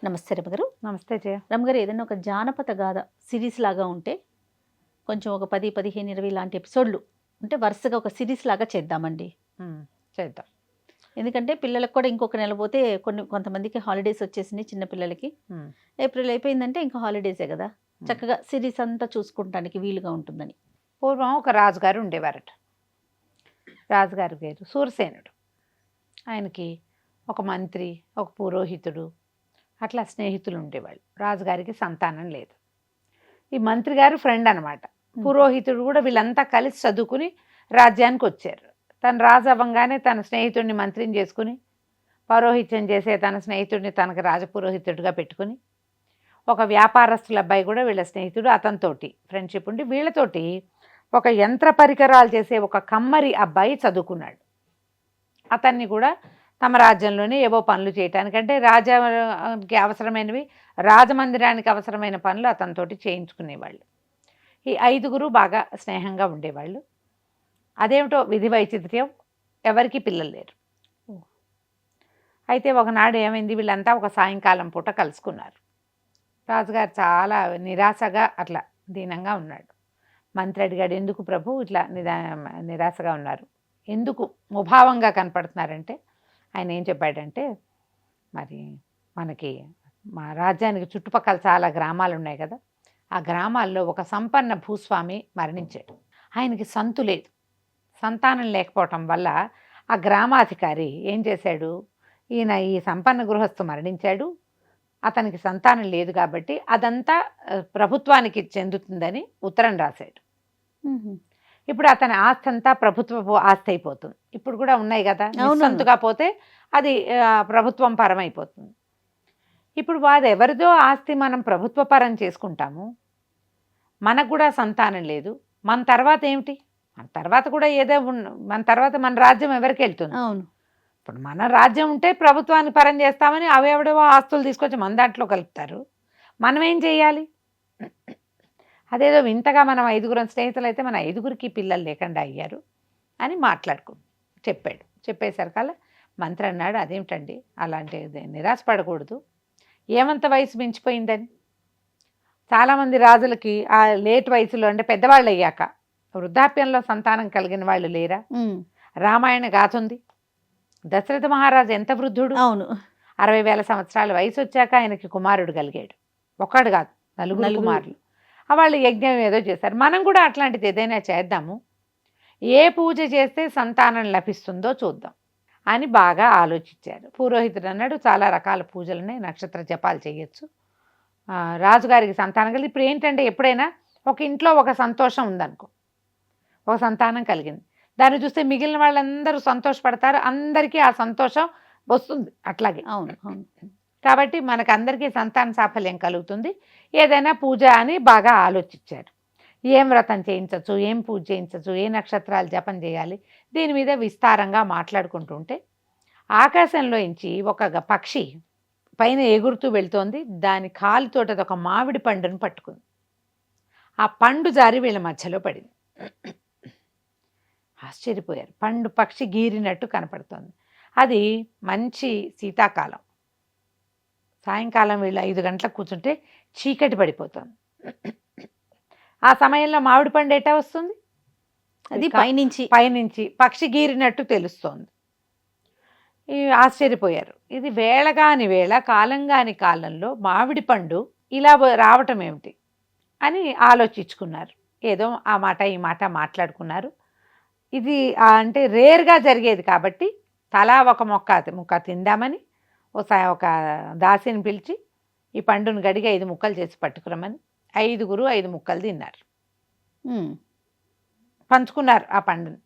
నమస్తే రమగారు. నమస్తే జయ. రమగారు, ఏదైనా ఒక జానపద గాథ సిరీస్ లాగా ఉంటే కొంచెం ఒక 10, 15, 20 లాంటి ఎపిసోడ్లు ఉంటే వరుసగా ఒక సిరీస్ లాగా చేద్దామండి. చేద్దాం. ఎందుకంటే పిల్లలకు కూడా ఇంకొక నెల పోతే కొంతమందికి హాలిడేస్ వచ్చేసినాయి. చిన్న పిల్లలకి ఏప్రిల్ అయిపోయిందంటే ఇంకా హాలిడేసే కదా. చక్కగా సిరీస్ అంతా చూసుకుంటానికి వీలుగా ఉంటుందని. పూర్వం ఒక రాజుగారు ఉండేవారట. రాజుగారి పేరు సూరసేనుడు. ఆయనకి ఒక మంత్రి, ఒక పురోహితుడు, అట్లా స్నేహితులు ఉండేవాళ్ళు. రాజుగారికి సంతానం లేదు. ఈ మంత్రి గారు ఫ్రెండ్ అనమాట. పురోహితుడు కూడా వీళ్ళంతా కలిసి చదువుకుని రాజ్యానికి వచ్చారు. తను రాజు అవ్వంగానే తన స్నేహితుడిని మంత్రిని చేసుకుని, పౌరోహిత్యం చేసే తన స్నేహితుడిని తనకు రాజపురోహితుడిగా పెట్టుకుని, ఒక వ్యాపారస్తుల అబ్బాయి కూడా వీళ్ళ స్నేహితుడు, అతనితోటి ఫ్రెండ్షిప్ ఉండి వీళ్ళతోటి ఒక యంత్ర పరికరాలు చేసే ఒక కమ్మరి అబ్బాయి చదువుకున్నాడు. అతన్ని కూడా తమ రాజ్యంలోనే ఏవో పనులు చేయటానికంటే రాజ్యానికి అవసరమైనవి, రాజమందిరానికి అవసరమైన పనులు అతనితోటి చేయించుకునేవాళ్ళు. ఈ 5గురు బాగా స్నేహంగా ఉండేవాళ్ళు. అదేమిటో విధి వైచిత్ర్యం, ఎవరికి పిల్లలు లేరు. అయితే ఒకనాడు ఏమైంది, వీళ్ళంతా ఒక సాయంకాలం పూట కలుసుకున్నారు. రాజుగారు చాలా నిరాశగా అట్లా దీనంగా ఉన్నాడు. మంత్రి అడిగాడు, ఎందుకు ప్రభు ఇట్లా నిరాశగా ఉన్నారు, ఎందుకు ముభావంగా కనపడుతున్నారంటే ఆయన ఏం చెప్పాడంటే, మరి మనకి మా రాజ్యానికి చుట్టుపక్కల చాలా గ్రామాలు ఉన్నాయి కదా, ఆ గ్రామాల్లో ఒక సంపన్న భూస్వామి మరణించాడు. ఆయనకి సంతు లేదు. సంతానం లేకపోవటం వల్ల ఆ గ్రామాధికారి ఏం చేశాడు, ఈయన ఈ సంపన్న గృహస్థు మరణించాడు, అతనికి సంతానం లేదు కాబట్టి అదంతా ప్రభుత్వానికి చెందుతుందని ఉత్తరం రాశాడు. ఇప్పుడు అతని ఆస్తి అంతా ప్రభుత్వ ఆస్తి అయిపోతుంది. ఇప్పుడు కూడా ఉన్నాయి కదా, సంతుగా పోతే అది ప్రభుత్వం పరం అయిపోతుంది. ఇప్పుడు వాడు ఎవరిదో ఆస్తి మనం ప్రభుత్వ పరం చేసుకుంటాము, మనకు కూడా సంతానం లేదు, మన తర్వాత ఏమిటి, మన తర్వాత కూడా ఏదో మన తర్వాత మన రాజ్యం ఎవరికి వెళ్తుంది? అవును. ఇప్పుడు మన రాజ్యం ఉంటే ప్రభుత్వాన్ని పరం చేస్తామని అవేవడేవో ఆస్తులు తీసుకొచ్చి మన దాంట్లో కలుపుతారు. మనం ఏం చేయాలి? అదేదో వింతగా మనం 5గురం స్నేహితులు అయితే మన 5గురికి పిల్లలు లేకుండా అయ్యారు అని చెప్పాడు. చెప్పేసరికల్లా మంత్రి అన్నాడు, అదేమిటండి అలాంటి నిరాశపడకూడదు, ఏమంత వయసు మించిపోయిందని. చాలామంది రాజులకి ఆ లేట్ వయసులో అంటే పెద్దవాళ్ళు అయ్యాక వృద్ధాప్యంలో సంతానం కలిగిన వాళ్ళు లేరా? రామాయణ గాథ ఉంది. దశరథ మహారాజు ఎంత వృద్ధుడు, అవును, 60,000 సంవత్సరాల వయసు వచ్చాక ఆయనకి కుమారుడు కలిగాడు. ఒక్కడు కాదు, 4 కుమారులు. వాళ్ళు యజ్ఞం ఏదో చేశారు. మనం కూడా అట్లాంటిది ఏదైనా చేద్దాము, ఏ పూజ చేస్తే సంతానం లభిస్తుందో చూద్దాం అని బాగా ఆలోచించారు. పురోహితుడు అన్నాడు, చాలా రకాల పూజలున్నాయి, నక్షత్ర జపాలు చేయొచ్చు, రాజుగారికి సంతానం కలిగి. ఇప్పుడు ఏంటంటే ఎప్పుడైనా ఒక ఇంట్లో ఒక సంతోషం ఉందనుకో, ఒక సంతానం కలిగింది, దాన్ని చూస్తే మిగిలిన వాళ్ళందరూ సంతోషపడతారు, అందరికీ ఆ సంతోషం వస్తుంది. అట్లాగే అవును అవును. కాబట్టి మనకు అందరికీ సంతాన సాఫల్యం కలుగుతుంది, ఏదైనా పూజ అని బాగా ఆలోచించారు. ఏం వ్రతం చేయించవచ్చు, ఏం పూజ చేయించవచ్చు, ఏ నక్షత్రాలు జపం చేయాలి, దీని మీద విస్తారంగా మాట్లాడుకుంటుంటే ఆకాశంలోంచి ఒక పక్షి పైన ఎగురుతూ వెళ్తోంది. దాని కాలుతోటి అది ఒక మామిడి పండును పట్టుకుంది. ఆ పండు జారి వీళ్ళ మధ్యలో పడింది. ఆశ్చర్యపోయారు. పక్షి గీరినట్టు కనపడుతోంది. అది మంచి శీతాకాలం. సాయంకాలం వీళ్ళు 5 గంటలకు కూర్చుంటే చీకటి పడిపోతుంది. ఆ సమయంలో మామిడి పండు ఎట్టా వస్తుంది? అది పైనుంచి పక్షి గీరినట్టు తెలుస్తోంది. ఆశ్చర్యపోయారు. ఇది వేళగాని వేళ, కాలంగాని కాలంలో మామిడి పండు ఇలా రావటం ఏమిటి అని ఆలోచించుకున్నారు. ఏదో ఆ మాట ఈ మాట మాట్లాడుకున్నారు. ఇది అంటే రేర్గా జరిగేది కాబట్టి తలా ఒక ముక్క తిందామని ఒక దాసిని పిలిచి ఈ పండును గడిగి 5 ముక్కలు చేసి పట్టుకురమని 5గురు 5 ముక్కలు తిన్నారు. పంచుకున్నారు ఆ పండుని.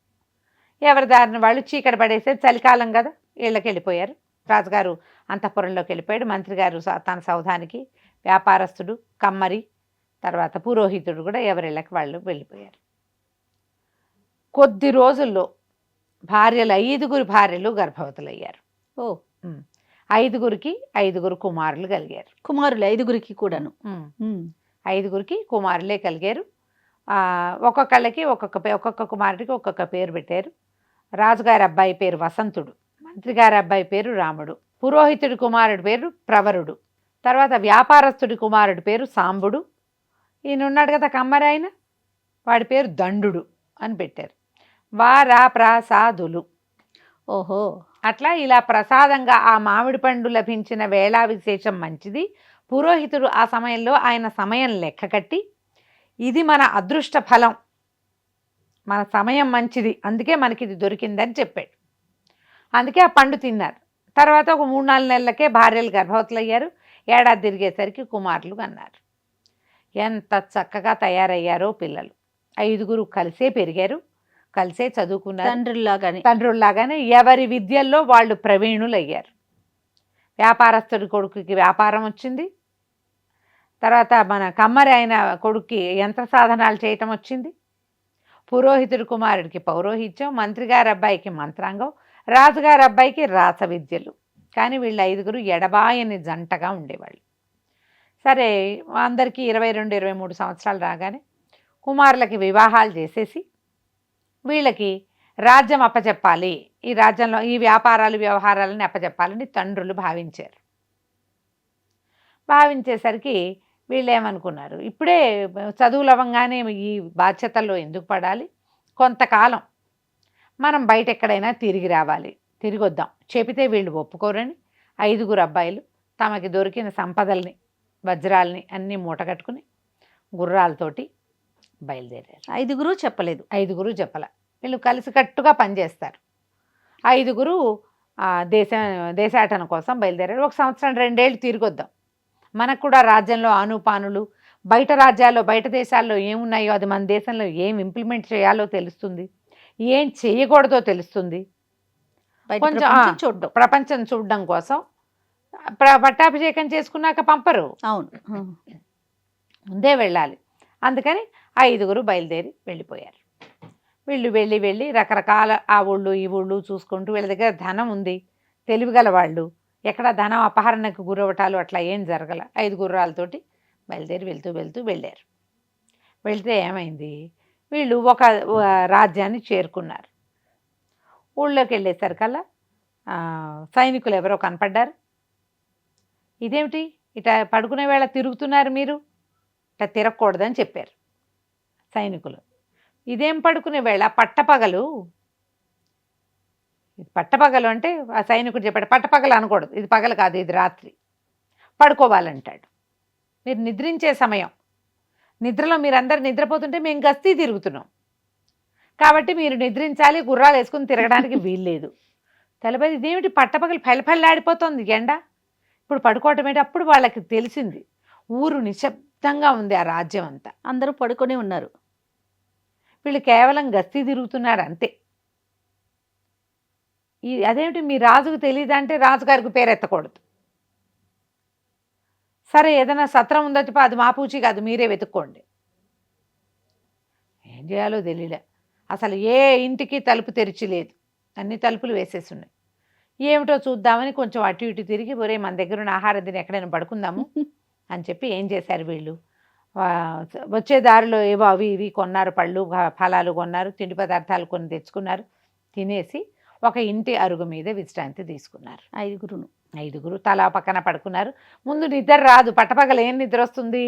ఎవరి దారిని వాళ్ళు. చీకటి పడేసే చలికాలం కదా, ఇళ్ళకి వెళ్ళిపోయారు. రాజుగారు అంతఃపురంలోకి వెళ్ళిపోయాడు. మంత్రి గారు తన సౌధానికి, వ్యాపారస్తుడు, కమ్మరి, తర్వాత పురోహితుడు కూడా ఎవరిళ్ళకి వాళ్ళు వెళ్ళిపోయారు. కొద్ది రోజుల్లో 5గురు భార్యలు గర్భవతులయ్యారు. 5గురికి 5గురు కుమారులు కలిగారు. కుమారులు 5గురికి కూడాను. 5గురికి కుమారులే కలిగారు. ఒక్కొక్కళ్ళకి ఒక్కొక్క కుమారుడికి ఒక్కొక్క పేరు పెట్టారు. రాజుగారి అబ్బాయి పేరు వసంతుడు, మంత్రి గారి అబ్బాయి పేరు రాముడు, పురోహితుడి కుమారుడి పేరు ప్రవరుడు, తర్వాత వ్యాపారస్తుడి కుమారుడి పేరు సాంబుడు. ఈయన ఉన్నాడు కదా కమ్మరి ఆయన, వాడి పేరు దండు అని పెట్టారు. వారప్రసాదులు. ఓహో. అట్లా ఇలా ప్రసాదంగా ఆ మామిడి పండు లభించిన వేళా విశేషం మంచిది. పురోహితుడు ఆ సమయంలో ఆయన సమయం లెక్క కట్టి, ఇది మన అదృష్ట ఫలం, మన సమయం మంచిది, అందుకే మనకి ఇది దొరికిందని చెప్పాడు. అందుకే ఆ పండు తిన్నారు. తర్వాత ఒక 3-4 నెలలకే భార్యలు గర్భవతులు అయ్యారు. ఏడాది తిరిగేసరికి కుమారులు అన్నారు. ఎంత చక్కగా తయారయ్యారో పిల్లలు. 5గురు కలిసే పెరిగారు, కలిసే చదువుకున్నారు. తండ్రుల్లాగానే ఎవరి విద్యల్లో వాళ్ళు ప్రవీణులు అయ్యారు. వ్యాపారస్తుడి కొడుకుకి వ్యాపారం వచ్చింది. తర్వాత మన కమ్మరి అయిన కొడుక్కి యంత్ర సాధనాలు చేయటం వచ్చింది. పురోహితుడి కుమారుడికి పౌరోహిత్యం, మంత్రిగారి అబ్బాయికి మంత్రాంగం, రాజుగారి అబ్బాయికి రాస విద్యలు. కానీ వీళ్ళు 5గురు ఎడబాయని జంటగా ఉండేవాళ్ళు. సరే, అందరికీ 22-23 సంవత్సరాలు రాగానే కుమారులకి వివాహాలు చేసేసి వీళ్ళకి రాజ్యం అప్పచెప్పాలి, ఈ రాజ్యంలో ఈ వ్యాపారాలు వ్యవహారాలని అప్పచెప్పాలని తండ్రులు భావించారు. భావించేసరికి వీళ్ళు ఏమనుకున్నారు, ఇప్పుడే చదువులు అవ్వగానే ఈ బాధ్యతల్లో ఎందుకు పడాలి, కొంతకాలం మనం బయట ఎక్కడైనా తిరిగి రావాలి, తిరిగి వద్దాం. చెబితే వీళ్ళు ఒప్పుకోరని 5గురు అబ్బాయిలు తమకి దొరికిన సంపదల్ని, వజ్రాలని అన్నీ మూటగట్టుకుని గుర్రాలతోటి బయలుదేరారు. 5గురు చెప్పలేదు. 5గురు చెప్పల. వీళ్ళు కలిసికట్టుగా పనిచేస్తారు. 5గురు దేశాటన కోసం బయలుదేరారు. 1 సంవత్సరం 2 ఏళ్ళు తిరిగి వద్దాం, మనకు కూడా రాజ్యంలో ఆనుపానులు, బయట రాజ్యాల్లో బయట దేశాల్లో ఏమున్నాయో అది మన దేశంలో ఏం ఇంప్లిమెంట్ చేయాలో తెలుస్తుంది, ఏం చేయకూడదో తెలుస్తుంది. కొంచెం ప్రపంచం చూడడం కోసం. పట్టాభిషేకం చేసుకున్నాక పంపరు, అవును, ముందే వెళ్ళాలి. అందుకని 5గురు బయలుదేరి వెళ్ళిపోయారు. వీళ్ళు వెళ్ళి రకరకాల ఆ ఊళ్ళు ఈ ఊళ్ళు చూసుకుంటూ, వీళ్ళ దగ్గర ధనం ఉంది, తెలివిగల వాళ్ళు, ఎక్కడ ధనం అపహరణకు గురవటాలు అట్లా ఏం జరగల. 5 గుర్రాలతోటి బయలుదేరి వెళ్తూ వెళ్ళారు. వెళ్తే ఏమైంది, వీళ్ళు ఒక రాజ్యాన్ని చేరుకున్నారు. ఊళ్ళోకి వెళ్ళేసరికల్లా సైనికులు ఎవరో కనపడ్డారు. ఇదేమిటి ఇట పడుకునే వేళ తిరుగుతున్నారు మీరు, ఇట్లా తిరగకూడదని చెప్పారు సైనికులు. ఇదేం పడుకునే వేళ, పట్టపగలు అంటే ఆ సైనికుడు చెప్పాడు, పట్టపగలు అనకూడదు, ఇది పగలు కాదు, ఇది రాత్రి, పడుకోవాలంటాడు. మీరు నిద్రించే సమయం, నిద్రలో మీరందరూ నిద్రపోతుంటే మేము గస్తీ తిరుగుతున్నాం, కాబట్టి మీరు నిద్రించాలి, గుర్రాలు వేసుకుని తిరగడానికి వీల్లేదు. తెలబడి ఇదేమిటి పట్టపగలు ఫెలఫెల్లాడిపోతుంది ఎండ, ఇప్పుడు పడుకోవటం ఏంటి. అప్పుడు వాళ్ళకి తెలిసింది, ఊరు నిశ్శబ్దంగా ఉంది, ఆ రాజ్యం అంతా అందరూ పడుకొని ఉన్నారు, వీళ్ళు కేవలం గస్తీ తిరుగుతున్నారు అంతే. అదేమిటి మీ రాజుకు తెలియదంటే రాజుగారికి పేరు ఎత్తకూడదు. సరే, ఏదైనా సత్రం ఉందో చెప్పి అది మా పూచి కాదు, మీరే వెతుక్కోండి. ఏం చేయాలో తెలియలే. అసలు ఏ ఇంటికి తలుపు తెరిచి లేదు, అన్ని తలుపులు వేసేసి ఉన్నాయి. ఏమిటో చూద్దామని కొంచెం అటు ఇటు తిరిగి, ఒరే మన దగ్గర ఉన్న ఆహారం తిని ఎక్కడైనా పడుకుందాము అని చెప్పి ఏం చేశారు వీళ్ళు, వచ్చే దారిలో ఏవో అవి ఇవి కొన్నారు, పళ్ళు ఫలాలు కొన్నారు, తిండి పదార్థాలు కొన్ని తెచ్చుకున్నారు, తినేసి ఒక ఇంటి అరుగు మీద విశ్రాంతి తీసుకున్నారు. 5గురు తలా పక్కన పడుకున్నారు. ముందు నిద్ర రాదు, పట్టపగల ఏం నిద్ర వస్తుంది.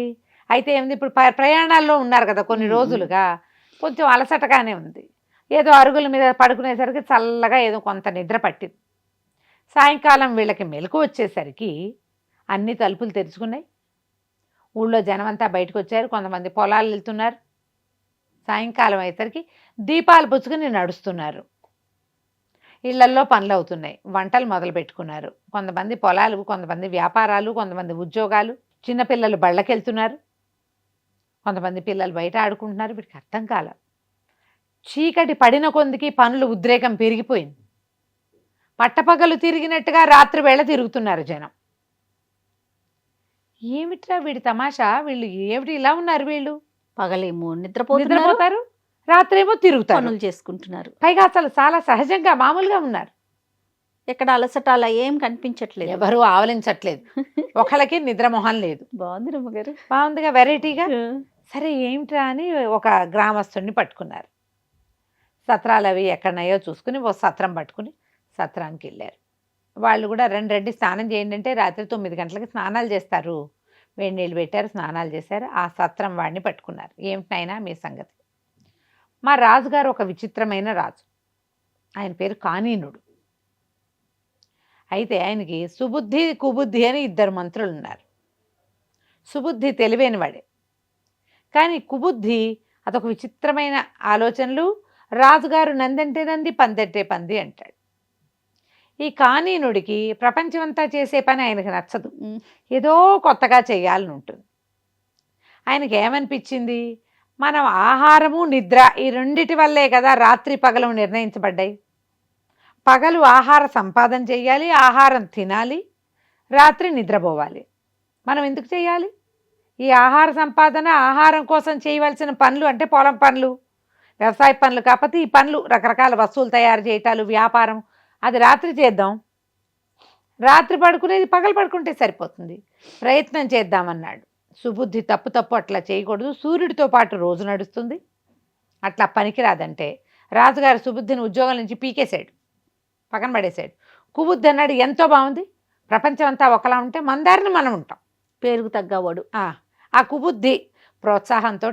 అయితే ఏమిది, ఇప్పుడు ప్రయాణాల్లో ఉన్నారు కదా కొన్ని రోజులుగా, కొంచెం అలసటగానే ఉంది. ఏదో అరుగుల మీద పడుకునేసరికి చల్లగా ఏదో కొంత నిద్ర పట్టింది. సాయంకాలం వీళ్ళకి మెలకు వచ్చేసరికి అన్ని తలుపులు తెరుచుకున్నాయి. ఊళ్ళో జనమంతా బయటకు వచ్చారు, కొంతమంది పొలాలు వెళ్తున్నారు. సాయంకాలం అయ్యేసరికి దీపాలు పుచ్చుకుని నడుస్తున్నారు. ఇళ్లల్లో పనులు అవుతున్నాయి, వంటలు మొదలు పెట్టుకున్నారు. కొంతమంది పొలాలు, కొంతమంది వ్యాపారాలు, కొంతమంది ఉద్యోగాలు. చిన్నపిల్లలు బళ్ళకి వెళ్తున్నారు, కొంతమంది పిల్లలు బయట ఆడుకుంటున్నారు. వీటికి అర్థం కాల. చీకటి పడిన కొందికి పనులు ఉద్రేకం పెరిగిపోయింది. పట్టపగలు తిరిగినట్టుగా రాత్రి వేళ తిరుగుతున్నారు జనం. ఏమిట్రా వీడి తమాషా, వీళ్ళు ఏమిటి ఇలా ఉన్నారు, వీళ్ళు పగలేమో నిద్రపోతారు, రాత్రేమో తిరుగుతారు, పనులు చేసుకుంటున్నారు. పైగా అసలు చాలా సహజంగా మామూలుగా ఉన్నారు. ఎక్కడ అలసట అలా ఏం కనిపించట్లేదు, ఎవరు ఆవలించట్లేదు, ఒకళ్ళకి నిద్రమొహం లేదు. బాగుంది రమ్మగారు, బాగుందిగా, వెరైటీగా. సరే ఏమిట్రా అని ఒక గ్రామస్తుడిని పట్టుకున్నారు. సత్రాలు అవి ఎక్కడన్నాయో చూసుకుని ఓ సత్రం పట్టుకుని సత్రానికి వెళ్ళారు. వాళ్ళు కూడా రెడ్డి స్నానం చేయండి అంటే రాత్రి 9 గంటలకి స్నానాలు చేస్తారు. వేడి నీళ్ళు పెట్టారు, స్నానాలు చేశారు. ఆ సత్రం వాడిని పట్టుకున్నారు. ఏమిటైనా మీ సంగతి. మా రాజుగారు ఒక విచిత్రమైన రాజు. ఆయన పేరు కానీనుడు. అయితే ఆయనకి సుబుద్ధి కుబుద్ధి అని 2 మంత్రులు ఉన్నారు. సుబుద్ధి తెలివైన వాడే, కానీ కుబుద్ధి అదొక విచిత్రమైన ఆలోచనలు. రాజుగారు నందంటే నంది, పందంటే పంది అంటాడు. ఈ కానీనుడికి ప్రపంచమంతా చేసే పని ఆయనకు నచ్చదు. ఏదో కొత్తగా చేయాలని ఉంటుంది. ఆయనకి ఏమనిపించింది, మనం ఆహారము నిద్ర ఈ రెండిటి వల్లే కదా రాత్రి పగలు నిర్ణయించబడ్డాయి. పగలు ఆహార సంపాదన చేయాలి, ఆహారం తినాలి, రాత్రి నిద్రపోవాలి. మనం ఎందుకు చేయాలి ఈ ఆహార సంపాదన? ఆహారం కోసం చేయవలసిన పనులు అంటే పొలం పనులు, వ్యవసాయ పనులు కాకపోతే ఈ పనులు రకరకాల వస్తువులు తయారు చేయటాలు, వ్యాపారం, అది రాత్రి చేద్దాం. రాత్రి పడుకునేది పగలు పడుకుంటే సరిపోతుంది. ప్రయత్నం చేద్దామన్నాడు. సుబుద్ధి తప్పు అట్లా చేయకూడదు. సూర్యుడితో పాటు రోజు నడుస్తుంది, అట్లా పనికిరాదంటే రాజుగారు సుబుద్ధిని ఉద్యోగం నుంచి పీకేశాడు, పక్కన పడేశాడు. కుబుద్ధి అన్నాడు, ఎంతో బాగుంది, ప్రపంచం అంతా ఒకలా ఉంటే మన దారిని మనం ఉంటాం. పేరుకు తగ్గవాడు. ఆ కుబుద్ధి ప్రోత్సాహంతో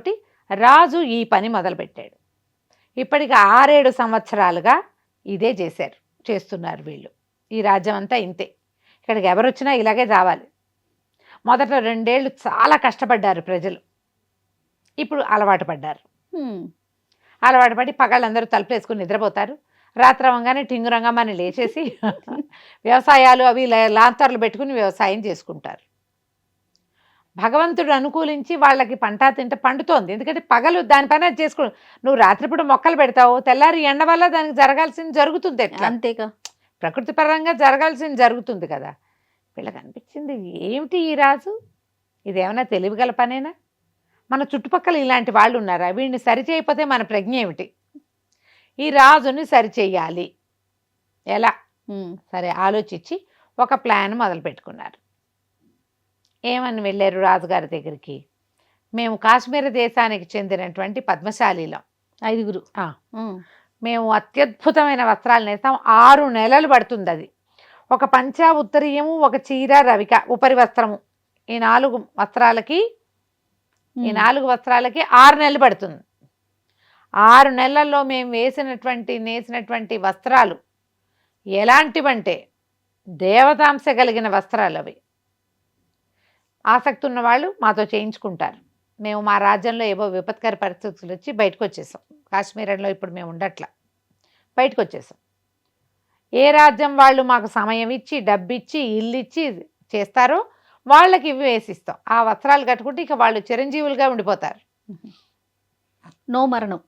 రాజు ఈ పని మొదలుపెట్టాడు. ఇప్పటికి 6-7 సంవత్సరాలుగా ఇదే చేస్తున్నారు వీళ్ళు. ఈ రాజ్యం అంతా ఇంతే. ఇక్కడికి ఎవరొచ్చినా ఇలాగే చావాలి. మొదట 2 ఏళ్ళు చాలా కష్టపడ్డారు ప్రజలు. ఇప్పుడు అలవాటు పడ్డారు. అలవాటు పడి పగళ్ళందరూ తలుపులేసుకుని నిద్రపోతారు. రాత్రి అవ్వగానే టింగురంగమ్మని లేచేసి వ్యవసాయాలు అవి లాంతర్లు పెట్టుకుని వ్యవసాయం చేసుకుంటారు. భగవంతుడు అనుకూలించి వాళ్ళకి పంట తింటే పండుతోంది. ఎందుకంటే పగలు దానిపైన చేసుకో, నువ్వు రాత్రిపూట మొక్కలు పెడతావు, తెల్లారి ఎండ వల్ల దానికి జరగాల్సింది జరుగుతుంది. ఎట్లా అంతేగా, ప్రకృతి పరంగా జరగాల్సింది జరుగుతుంది కదా. వీళ్ళకి అనిపించింది, ఏమిటి ఈ రాజు, ఇదేమైనా తెలివిగల పనేనా? మన చుట్టుపక్కల ఇలాంటి వాళ్ళు ఉన్నారా? వీడిని సరిచేయకపోతే మన ప్రజ్ఞ ఏమిటి? ఈ రాజుని సరిచేయాలి ఎలా? సరే ఆలోచించి ఒక ప్లాన్ మొదలు పెట్టుకున్నారు. ఏమని వెళ్ళారు రాజుగారి దగ్గరికి, మేము కాశ్మీర దేశానికి చెందినటువంటి పద్మశాలీలం 5. మేము అత్యద్భుతమైన వస్త్రాలు నేస్తాం. 6 నెలలు పడుతుంది అది. ఒక పంచా ఉత్తరీయము, ఒక చీర, రవిక, ఉపరి వస్త్రము, ఈ 4 వస్త్రాలకి 6 నెలలు పడుతుంది. 6 నెలల్లో మేము నేసినటువంటి వస్త్రాలు ఎలాంటివంటే దేవతాంశ కలిగిన వస్త్రాలు. అవి ఆసక్తి ఉన్నవాళ్ళు మాతో చేయించుకుంటారు. మేము మా రాజ్యంలో ఏవో విపత్కర పరిస్థితులు వచ్చి బయటకు వచ్చేసాం. కాశ్మీరంలో ఇప్పుడు మేము ఉండట్లా, బయటకు వచ్చేసాం. ఏ రాజ్యం వాళ్ళు మాకు సమయం ఇచ్చి, డబ్బిచ్చి, ఇల్లు ఇచ్చి చేస్తారో వాళ్ళకి ఇవి వేసిస్తాం. ఆ వస్త్రాలు కట్టుకుంటే ఇక వాళ్ళు చిరంజీవులుగా ఉండిపోతారు. నో మరణం.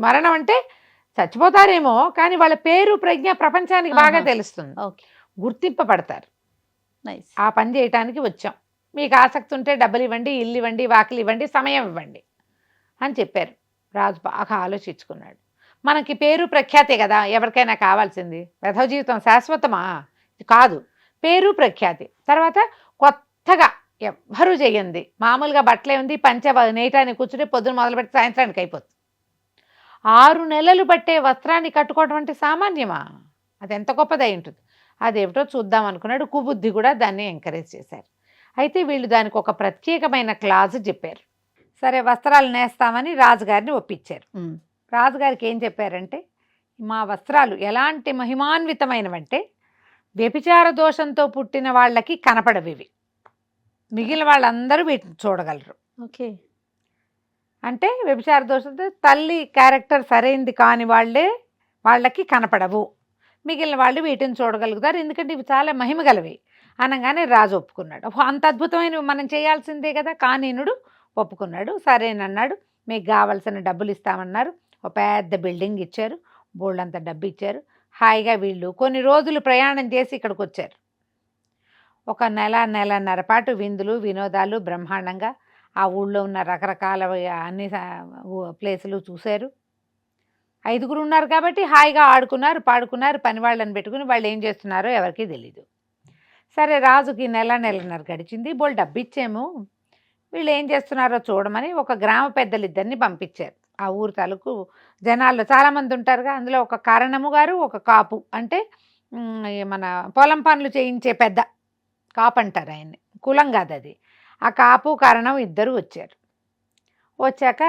మరణం అంటే చచ్చిపోతారేమో, కానీ వాళ్ళ పేరు ప్రజ్ఞ ప్రపంచానికి బాగా తెలుస్తుంది, గుర్తింపబడతారు. ఆ పని చేయటానికి వచ్చాం. మీకు ఆసక్తి ఉంటే డబ్బులు ఇవ్వండి, ఇల్లు ఇవ్వండి, వాకిలు ఇవ్వండి, సమయం ఇవ్వండి అని చెప్పారు. రాజు బాగా ఆలోచించుకున్నాడు. మనకి పేరు ప్రఖ్యాతే కదా ఎవరికైనా కావాల్సింది. వెధవ జీవితం శాశ్వతమా? కాదు. పేరు ప్రఖ్యాతి తర్వాత కొత్తగా ఎవ్వరూ చేయండి. మామూలుగా బట్టలే ఉంది, పంచ నేయటానికి కూర్చుంటే పొద్దున మొదలుపెట్టి సాయంత్రానికి అయిపోతుంది. 6 నెలలు పట్టే వస్త్రాన్ని కట్టుకోవడం అంటే సామాన్యమా? అది ఎంత గొప్పదై ఉంటుంది. అదేమిటో చూద్దాం అనుకున్నాడు. కుబుద్ధి కూడా దాన్ని ఎంకరేజ్ చేశారు. అయితే వీళ్ళు దానికి ఒక ప్రత్యేకమైన క్లాజు చెప్పారు. సరే వస్త్రాలు నేస్తామని రాజుగారిని ఒప్పించారు. రాజుగారికి ఏం చెప్పారంటే, మా వస్త్రాలు ఎలాంటి మహిమాన్వితమైనవంటే వ్యభిచార దోషంతో పుట్టిన వాళ్ళకి కనపడవి, మిగిలిన వాళ్ళందరూ వీటిని చూడగలరు. అంటే వ్యభిచార దోషంతో తల్లి క్యారెక్టర్ సరైంది కాని వాళ్ళకి కనపడవు, మిగిలిన వాళ్ళు వీటిని చూడగలుగుతారు, ఎందుకంటే ఇవి చాలా మహిమగలవి అనగానే రాజు ఒప్పుకున్నాడు. అంత అద్భుతమైనవి మనం చేయాల్సిందే కదా. కానీనుడు ఒప్పుకున్నాడు. సరేనన్నాడు. మీకు కావాల్సిన డబ్బులు ఇస్తామన్నారు. ఒక పెద్ద బిల్డింగ్ ఇచ్చారు, బోల్డంత డబ్బు ఇచ్చారు. హాయిగా వీళ్ళు కొన్ని రోజులు ప్రయాణం చేసి ఇక్కడికి వచ్చారు. ఒక నెలన్నర పాటు విందులు వినోదాలు బ్రహ్మాండంగా ఆ ఊళ్ళో ఉన్న రకరకాల అన్ని ప్లేసులు చూశారు. 5 ఉన్నారు కాబట్టి హాయిగా ఆడుకున్నారు, పాడుకున్నారు. పని వాళ్ళని పెట్టుకుని వాళ్ళు ఏం చేస్తున్నారో ఎవరికీ తెలీదు. సరే రాజుకి నెలన్నర గడిచింది. బోల్ డబ్బు ఇచ్చాము, వీళ్ళు ఏం చేస్తున్నారో చూడమని ఒక గ్రామ పెద్దలిద్దరిని పంపించారు. ఆ ఊరు తాలూకు జనాల్లో చాలామంది ఉంటారుగా, అందులో ఒక కారణము గారు, ఒక కాపు, అంటే మన పొలం పనులు చేయించే పెద్ద కాపు అంటారు ఆయన్ని, కులం కాదు అది. ఆ కాపు కారణం ఇద్దరు వచ్చారు. వచ్చాక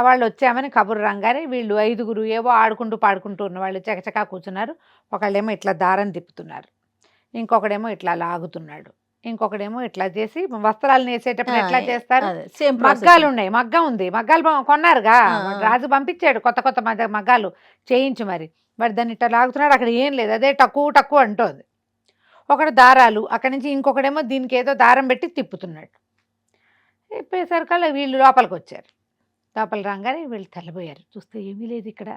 వాళ్ళు వచ్చామని కబురు రంగానే వీళ్ళు 5గురు ఏవో ఆడుకుంటూ పాడుకుంటూ ఉన్న వాళ్ళు చకచకా కూర్చున్నారు. ఒకళ్ళేమో ఇట్లా దారం తిప్పుతున్నారు, ఇంకొకడేమో ఇట్లా లాగుతున్నాడు, ఇంకొకడేమో ఇట్లా చేసి వస్త్రాలు నేసేటప్పుడు ఎట్లా చేస్తారు, సేమ్ మగ్గాలు ఉన్నాయి, మగ్గం ఉంది, మగ్గాలు కొన్నారుగా, ఆ. రాజు పంపించాడు కొత్త కొత్త మగ్గాలు చేయించు. మరి వాడు దాన్ని ఇట్లా లాగుతున్నాడు, అక్కడ ఏం లేదు, అదే టక్కు టక్కు అంటోంది. ఒకడు దారాలు, అక్కడి నుంచి ఇంకొకడేమో దీనికి ఏదో దారం పెట్టి తిప్పుతున్నాడు. తిప్పేసరికల్లా వీళ్ళు లోపలికి వచ్చారు. లోపల రాగానే వీళ్ళు తెల్లబోయారు. చూస్తే ఏమీ లేదు ఇక్కడ,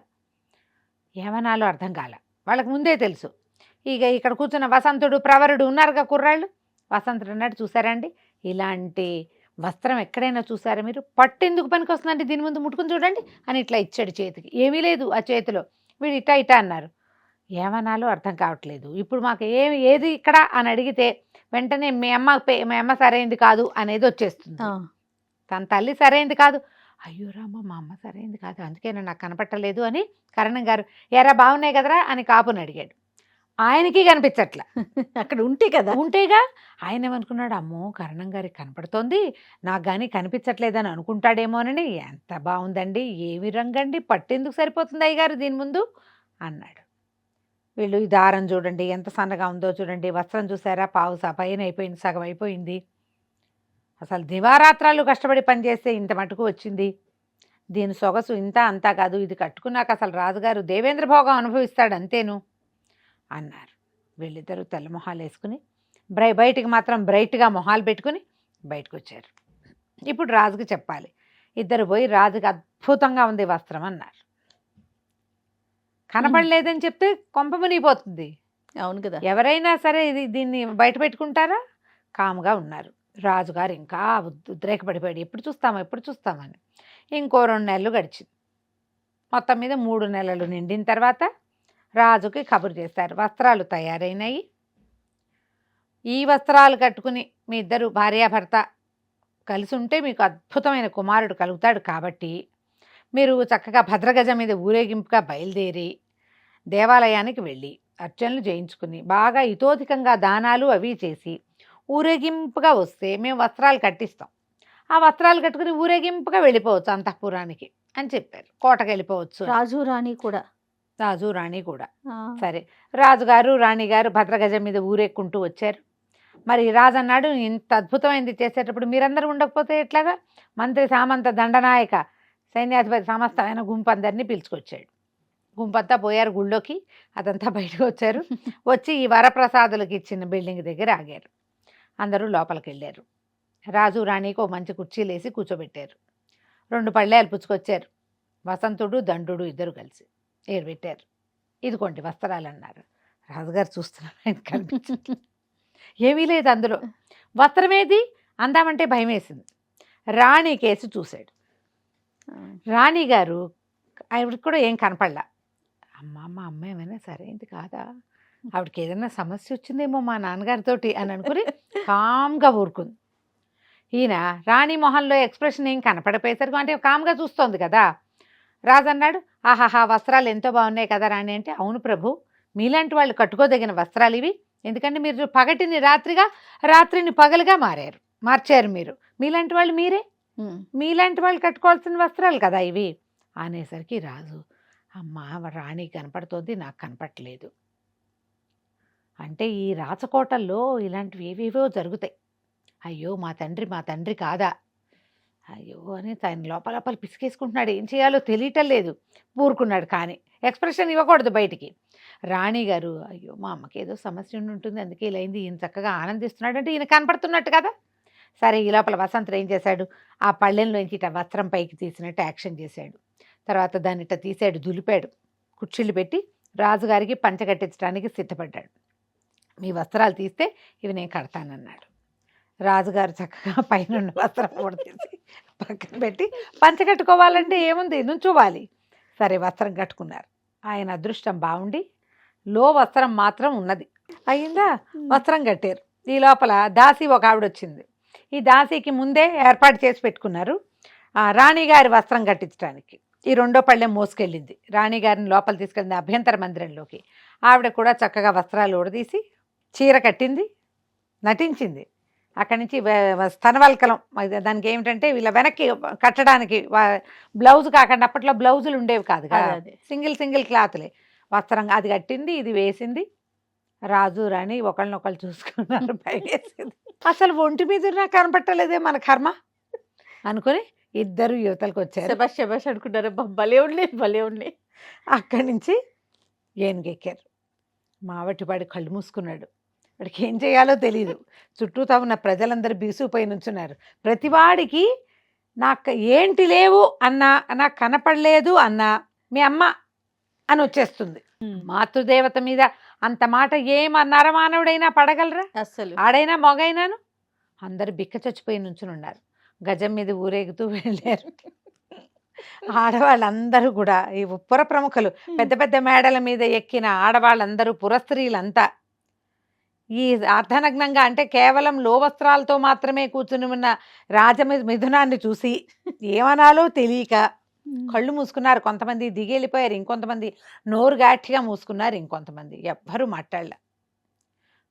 ఏమనాలో అర్థం కాల. వాళ్ళకి ముందే తెలుసు. ఇక ఇక్కడ కూర్చున్న వసంతుడు ప్రవరుడు ఉన్నారుగా కుర్రాళ్ళు, వసంతుడు అన్నట్టు చూసారండి, ఇలాంటి వస్త్రం ఎక్కడైనా చూసారా మీరు, పట్టు ఎందుకు పనికి వస్తుందండి, దీని ముందు ముట్టుకుని చూడండి అని ఇట్లా ఇచ్చాడు చేతికి. ఏమీ లేదు ఆ చేతిలో. వీడు ఇటా ఇటా అన్నారు. ఏమనాలో అర్థం కావట్లేదు. ఇప్పుడు మాకు ఏది ఇక్కడ అని అడిగితే వెంటనే మీ అమ్మ సరైంది కాదు అనేది వచ్చేస్తుంది. తన తల్లి సరైంది కాదు, అయ్యో రామ్మ మా అమ్మ సరైంది కాదు, అందుకే నాకు కనపట్టలేదు అని కరణం గారు ఎరా బాగున్నాయి కదరా అని కాపుని అడిగాడు. ఆయనకి కనిపించట్లా, అక్కడ ఉంటే కదా ఉంటేగా. ఆయన ఏమనుకున్నాడు, అమ్మో కరణం గారికి కనపడుతోంది, నాకు కానీ కనిపించట్లేదని అనుకుంటాడేమోనని. ఎంత బాగుందండి, ఏమి రంగండి, పట్టెందుకు సరిపోతుంది అయ్యగారు దీని ముందు అన్నాడు. వీళ్ళు ఈ దారం చూడండి ఎంత సన్నగా ఉందో చూడండి, వస్త్రం చూసారా పావుసా పైన అయిపోయింది, సగం అయిపోయింది, అసలు దివారాత్రాలు కష్టపడి పనిచేస్తే ఇంత మటుకు వచ్చింది, దీని సొగసు ఇంత అంతా కాదు, ఇది కట్టుకున్నాక అసలు రాజుగారు దేవేంద్ర భోగం అనుభవిస్తాడు అంతేను అన్నారు. వీళ్ళిద్దరూ తెల్ల మొహాలు వేసుకుని బయటికి మాత్రం బ్రైట్గా మొహాలు పెట్టుకుని బయటకు వచ్చారు. ఇప్పుడు రాజుకి చెప్పాలి. ఇద్దరు పోయి రాజుకి అద్భుతంగా ఉంది వస్త్రం అన్నారు. కనపడలేదని చెప్తే కొంప మునిగిపోతుంది. అవును కదా, ఎవరైనా సరే దీన్ని బయట పెట్టుకుంటారా? కాముగా ఉన్నారు. రాజుగారు ఇంకా ఉద్రేకపడిపోయాడు, ఎప్పుడు చూస్తామని. ఇంకో 2 నెలలు గడిచింది. మొత్తం మీద 3 నెలలు నిండిన తర్వాత రాజుకి కబురు చేశారు, వస్త్రాలు తయారైనాయి, ఈ వస్త్రాలు కట్టుకుని మీ ఇద్దరు భార్యాభర్త కలిసి ఉంటే మీకు అద్భుతమైన కుమారుడు కలుగుతాడు, కాబట్టి మీరు చక్కగా భద్రగజం మీద ఊరేగింపుగా బయలుదేరి దేవాలయానికి వెళ్ళి అర్చనలు చేయించుకుని బాగా ఇతోధికంగా దానాలు అవి చేసి ఊరేగింపుగా వస్తే మేము వస్త్రాలు కట్టిస్తాం, ఆ వస్త్రాలు కట్టుకుని ఊరేగింపుగా వెళ్ళిపోవచ్చు అంతఃపురానికి అని చెప్పారు. కోటకు వెళ్ళిపోవచ్చు. రాజు రాణి కూడా సరే, రాజుగారు రాణిగారు భద్రగజం మీద ఊరేక్కుంటూ వచ్చారు. మరి రాజు అన్నాడు, ఇంత అద్భుతమైనది చేసేటప్పుడు మీరందరూ ఉండకపోతే ఎట్లాగా? మంత్రి సామంత దండనాయక సైన్యాధిపతి సమస్తమైన గుంపు అందరినీ పిలుచుకొచ్చాడు. గుంపంతా పోయారు గుళ్ళోకి, అదంతా బయటకు వచ్చారు. వచ్చి ఈ వరప్రసాదులకు ఇచ్చిన బిల్డింగ్ దగ్గర ఆగారు. అందరూ లోపలికి వెళ్ళారు. రాజు రాణికి ఒక మంచి కుర్చీలు వేసి కూర్చోబెట్టారు. 2 పళ్ళేలు పుచ్చుకొచ్చారు. వసంతుడు దండు ఇద్దరు కలిసి ఏర్పెట్టారు. ఇదిగోండి వస్త్రాలు అన్నారు. రాజుగారు చూస్తున్నారు, ఆయన కనిపించట్లేదు, ఏమీ లేదు అందులో. వస్త్రమేది అందామంటే భయం వేసింది. రాణి కేసు చూశాడు. రాణిగారు ఆవిడకి కూడా ఏం కనపడలా. మా అమ్మ ఏమైనా సరైంది కాదా, ఆవిడకి ఏదైనా సమస్య వచ్చిందేమో మా నాన్నగారితోటి అని అనుకుని కామ్గా ఊరుకుంది. ఈయన రాణి మొహంలో ఎక్స్ప్రెషన్ ఏం కనపడిపోయేసరికి, అంటే కామ్గా చూస్తోంది కదా. రాజు అన్నాడు, ఆహాహా వస్త్రాలు ఎంతో బాగున్నాయి కదా రాణి అంటే, అవును ప్రభు, మీలాంటి వాళ్ళు కట్టుకోదగిన వస్త్రాలు ఇవి, ఎందుకంటే మీరు పగటిని రాత్రిగా రాత్రిని పగలుగా మార్చారు మీరు, మీలాంటి వాళ్ళు మీలాంటి వాళ్ళు కట్టుకోవాల్సిన వస్త్రాలు కదా ఇవి అనేసరికి రాజు, అమ్మ రాణి కనపడుతోంది, నాకు కనపడలేదు. అంటే ఈ రాచకోటల్లో ఇలాంటివి ఏవేవో జరుగుతాయి, అయ్యో మా తండ్రి కాదా, అయ్యో అని ఆయన లోపల పిసికేసుకుంటున్నాడు, ఏం చేయాలో తెలియటం లేదు. ఊరుకున్నాడు, కానీ ఎక్స్ప్రెషన్ ఇవ్వకూడదు బయటికి. రాణిగారు, అయ్యో మా అమ్మకి ఏదో సమస్య ఉంటుంది అందుకే ఇలా అయింది, ఈయన చక్కగా ఆనందిస్తున్నాడు అంటే ఈయన కనపడుతున్నట్టు కదా. సరే, ఈ లోపల వసంతుడు ఏం చేశాడు, ఆ పళ్ళెంలోంచి ఇట వస్త్రం పైకి తీసినట్టు యాక్షన్ చేశాడు. తర్వాత దాన్ని ఇట్ట తీసాడు, దులిపాడు, కుర్చీలు పెట్టి రాజుగారికి పంచ కట్టించడానికి సిద్ధపడ్డాడు. మీ వస్త్రాలు తీస్తే ఇవి నేను కడతానన్నాడు. రాజుగారు చక్కగా పైన వస్త్రం కూడా తీసి పక్కన పెట్టి పంచ కట్టుకోవాలంటే ఏముంది, నుంచోవాలి. సరే, వస్త్రం కట్టుకున్నారు. ఆయన అదృష్టం బాగుండి లో వస్త్రం మాత్రం ఉన్నది. అయిందా, వస్త్రం కట్టారు. ఈ లోపల దాసి ఒక ఆవిడ వచ్చింది. ఈ దాసికి ముందే ఏర్పాటు చేసి పెట్టుకున్నారు రాణిగారి వస్త్రం కట్టించడానికి. ఈ 2వ పళ్ళెం మోసుకెళ్ళింది, రాణిగారిని లోపల తీసుకెళ్ళింది అభ్యంతర మందిరంలోకి. ఆవిడ కూడా చక్కగా వస్త్రాలు ఊడదీసి చీర కట్టింది, నటించింది. అక్కడి నుంచి స్తనవల్కలం దానికి ఏమిటంటే వీళ్ళ వెనక్కి కట్టడానికి బ్లౌజ్ కాకుండా అప్పట్లో బ్లౌజులు ఉండేవి కాదు కదా, అదే. సింగిల్ క్లాత్లే వస్త్రం అది కట్టింది, ఇది వేసింది. రాజు రాణి ఒకళ్ళనొకళ్ళు చూసుకున్నారు, వేసింది. అసలు ఒంటి మీద నాకు కనపట్టలేదే మన కర్మ అనుకుని ఇద్దరు యువతలకు వచ్చారు. శబాష్ శబాష్ అనుకుంటారు, భలే ఉండి. అక్కడి నుంచి ఏనుగెక్కారు. మావటివాడు కళ్ళు మూసుకున్నాడు. వాడికి ఏం చేయాలో తెలియదు. చుట్టూతా ఉన్న ప్రజలందరూ బీసుకుపోయి నుంచున్నారు. ప్రతివాడికి నాకు ఏంటి లేవు అన్నా, నాకు కనపడలేదు అన్నా మీ అమ్మ అని వచ్చేస్తుంది. మాతృదేవత మీద అంత మాట ఏమన్నారా మానవుడైనా పడగలరా? అసలు ఆడైనా మొగైనాను అందరు బిక్క చచ్చిపోయి నుంచుని ఉన్నారు. గజం మీద ఊరేగుతూ వెళ్ళారు. ఆడవాళ్ళందరూ కూడా ఈ పుర ప్రముఖులు, పెద్ద పెద్ద మేడల మీద ఎక్కిన ఆడవాళ్ళందరూ, పురస్త్రీలంతా ఈ అర్ధనగ్నంగా అంటే కేవలం లోవస్త్రాలతో మాత్రమే కూర్చుని ఉన్న మిథునాన్ని చూసి ఏమనాలో తెలియక కళ్ళు మూసుకున్నారు. కొంతమంది దిగెళ్ళిపోయారు, ఇంకొంతమంది నోరు గాఠిగా మూసుకున్నారు, ఇంకొంతమంది ఎవ్వరూ మాట్లాడలే.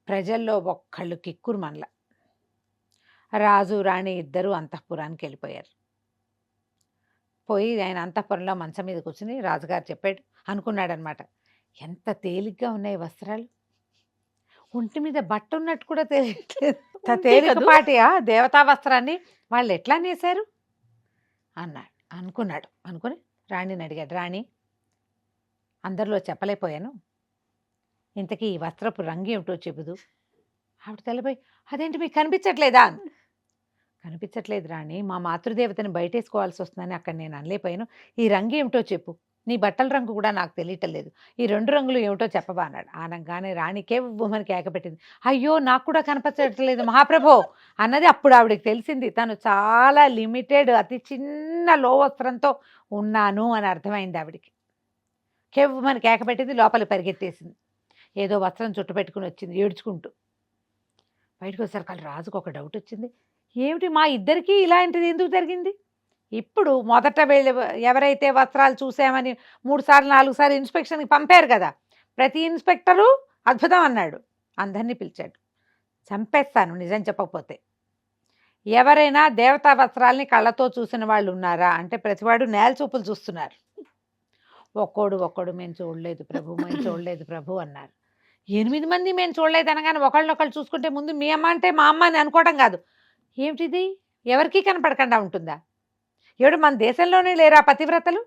ప్రజల్లో ఒక్కళ్ళు కిక్కురు మనల. రాజు రాణి ఇద్దరూ అంతఃపురానికి వెళ్ళిపోయారు. పోయి ఆయన అంతఃపురంలో మంచం మీద కూర్చుని రాజుగారు చెప్పాడు అనుకున్నాడనమాట, ఎంత తేలిగ్గా ఉన్నాయి వస్త్రాలు, ఒంటి మీద బట్ట ఉన్నట్టు కూడా తెలియట్లేదు. తేలికపాటిగా దేవతా వస్త్రాన్ని వాళ్ళు ఎట్లా నేసారు అన్నాడు. అనుకుని రాణిని అడిగాడు, రాణి అందరిలో చెప్పలేకపోయాను, ఇంతకీ ఈ వస్త్రపు రంగు ఏమిటో చెబుదు. ఆవిడ తెల్లపోయి, అదేంటి మీకు కనిపించట్లేదా? కనిపించట్లేదు రాణి, మా మాతృదేవతని బయటేసుకోవాల్సి వస్తుందని అక్కడ నేను అనలేకపోయాను. ఈ రంగు ఏమిటో చెప్పు, నీ బట్టల రంగు కూడా నాకు తెలియటం లేదు, ఈ 2 రంగులు ఏమిటో చెప్పబా అన్నాడు. అనగానే రాణికే బొమ్మని కేకపెట్టింది. అయ్యో నాకు కూడా కనపచ్చట్లేదు మహాప్రభో అన్నది. అప్పుడు ఆవిడకి తెలిసింది తను చాలా లిమిటెడ్, అతి చిన్న లో వస్త్రంతో ఉన్నాను అని అర్థమైంది ఆవిడికి. కేవ్వమని కేకపెట్టింది, లోపలికి పరిగెత్తేసింది. ఏదో వస్త్రం చుట్టు పెట్టుకుని వచ్చింది ఏడ్చుకుంటూ. బయటకు వచ్చేసరికి రాజుకు ఒక డౌట్ వచ్చింది, ఏమిటి మా ఇద్దరికీ ఇలాంటిది ఎందుకు జరిగింది? ఇప్పుడు మొదట ఎవరైతే వస్త్రాలు చూసామని 3 సార్లు 4 సార్లు ఇన్స్పెక్షన్కి పంపారు కదా, ప్రతి ఇన్స్పెక్టరు అద్భుతం అన్నాడు, అందరినీ పిలిచాడు. చంపేస్తాను నిజం చెప్పకపోతే. ఎవరైనా దేవతా వస్త్రాలని కళ్ళతో చూసిన వాళ్ళు ఉన్నారా అంటే ప్రతివాడు నేల చూపులు చూస్తున్నారు. ఒక్కోడు మేము చూడలేదు ప్రభు అన్నారు. 8 మంది మేము చూడలేదు అనగానే ఒకళ్ళనొకళ్ళు చూసుకుంటే ముందు మీ అమ్మ అంటే మా అమ్మ అని అనుకోవడం కాదు. ఏమిటిది, ఎవరికీ కనపడకుండా ఉంటుందా? ఎవడు మన దేశంలోనే లేరా పతివ్రతలు?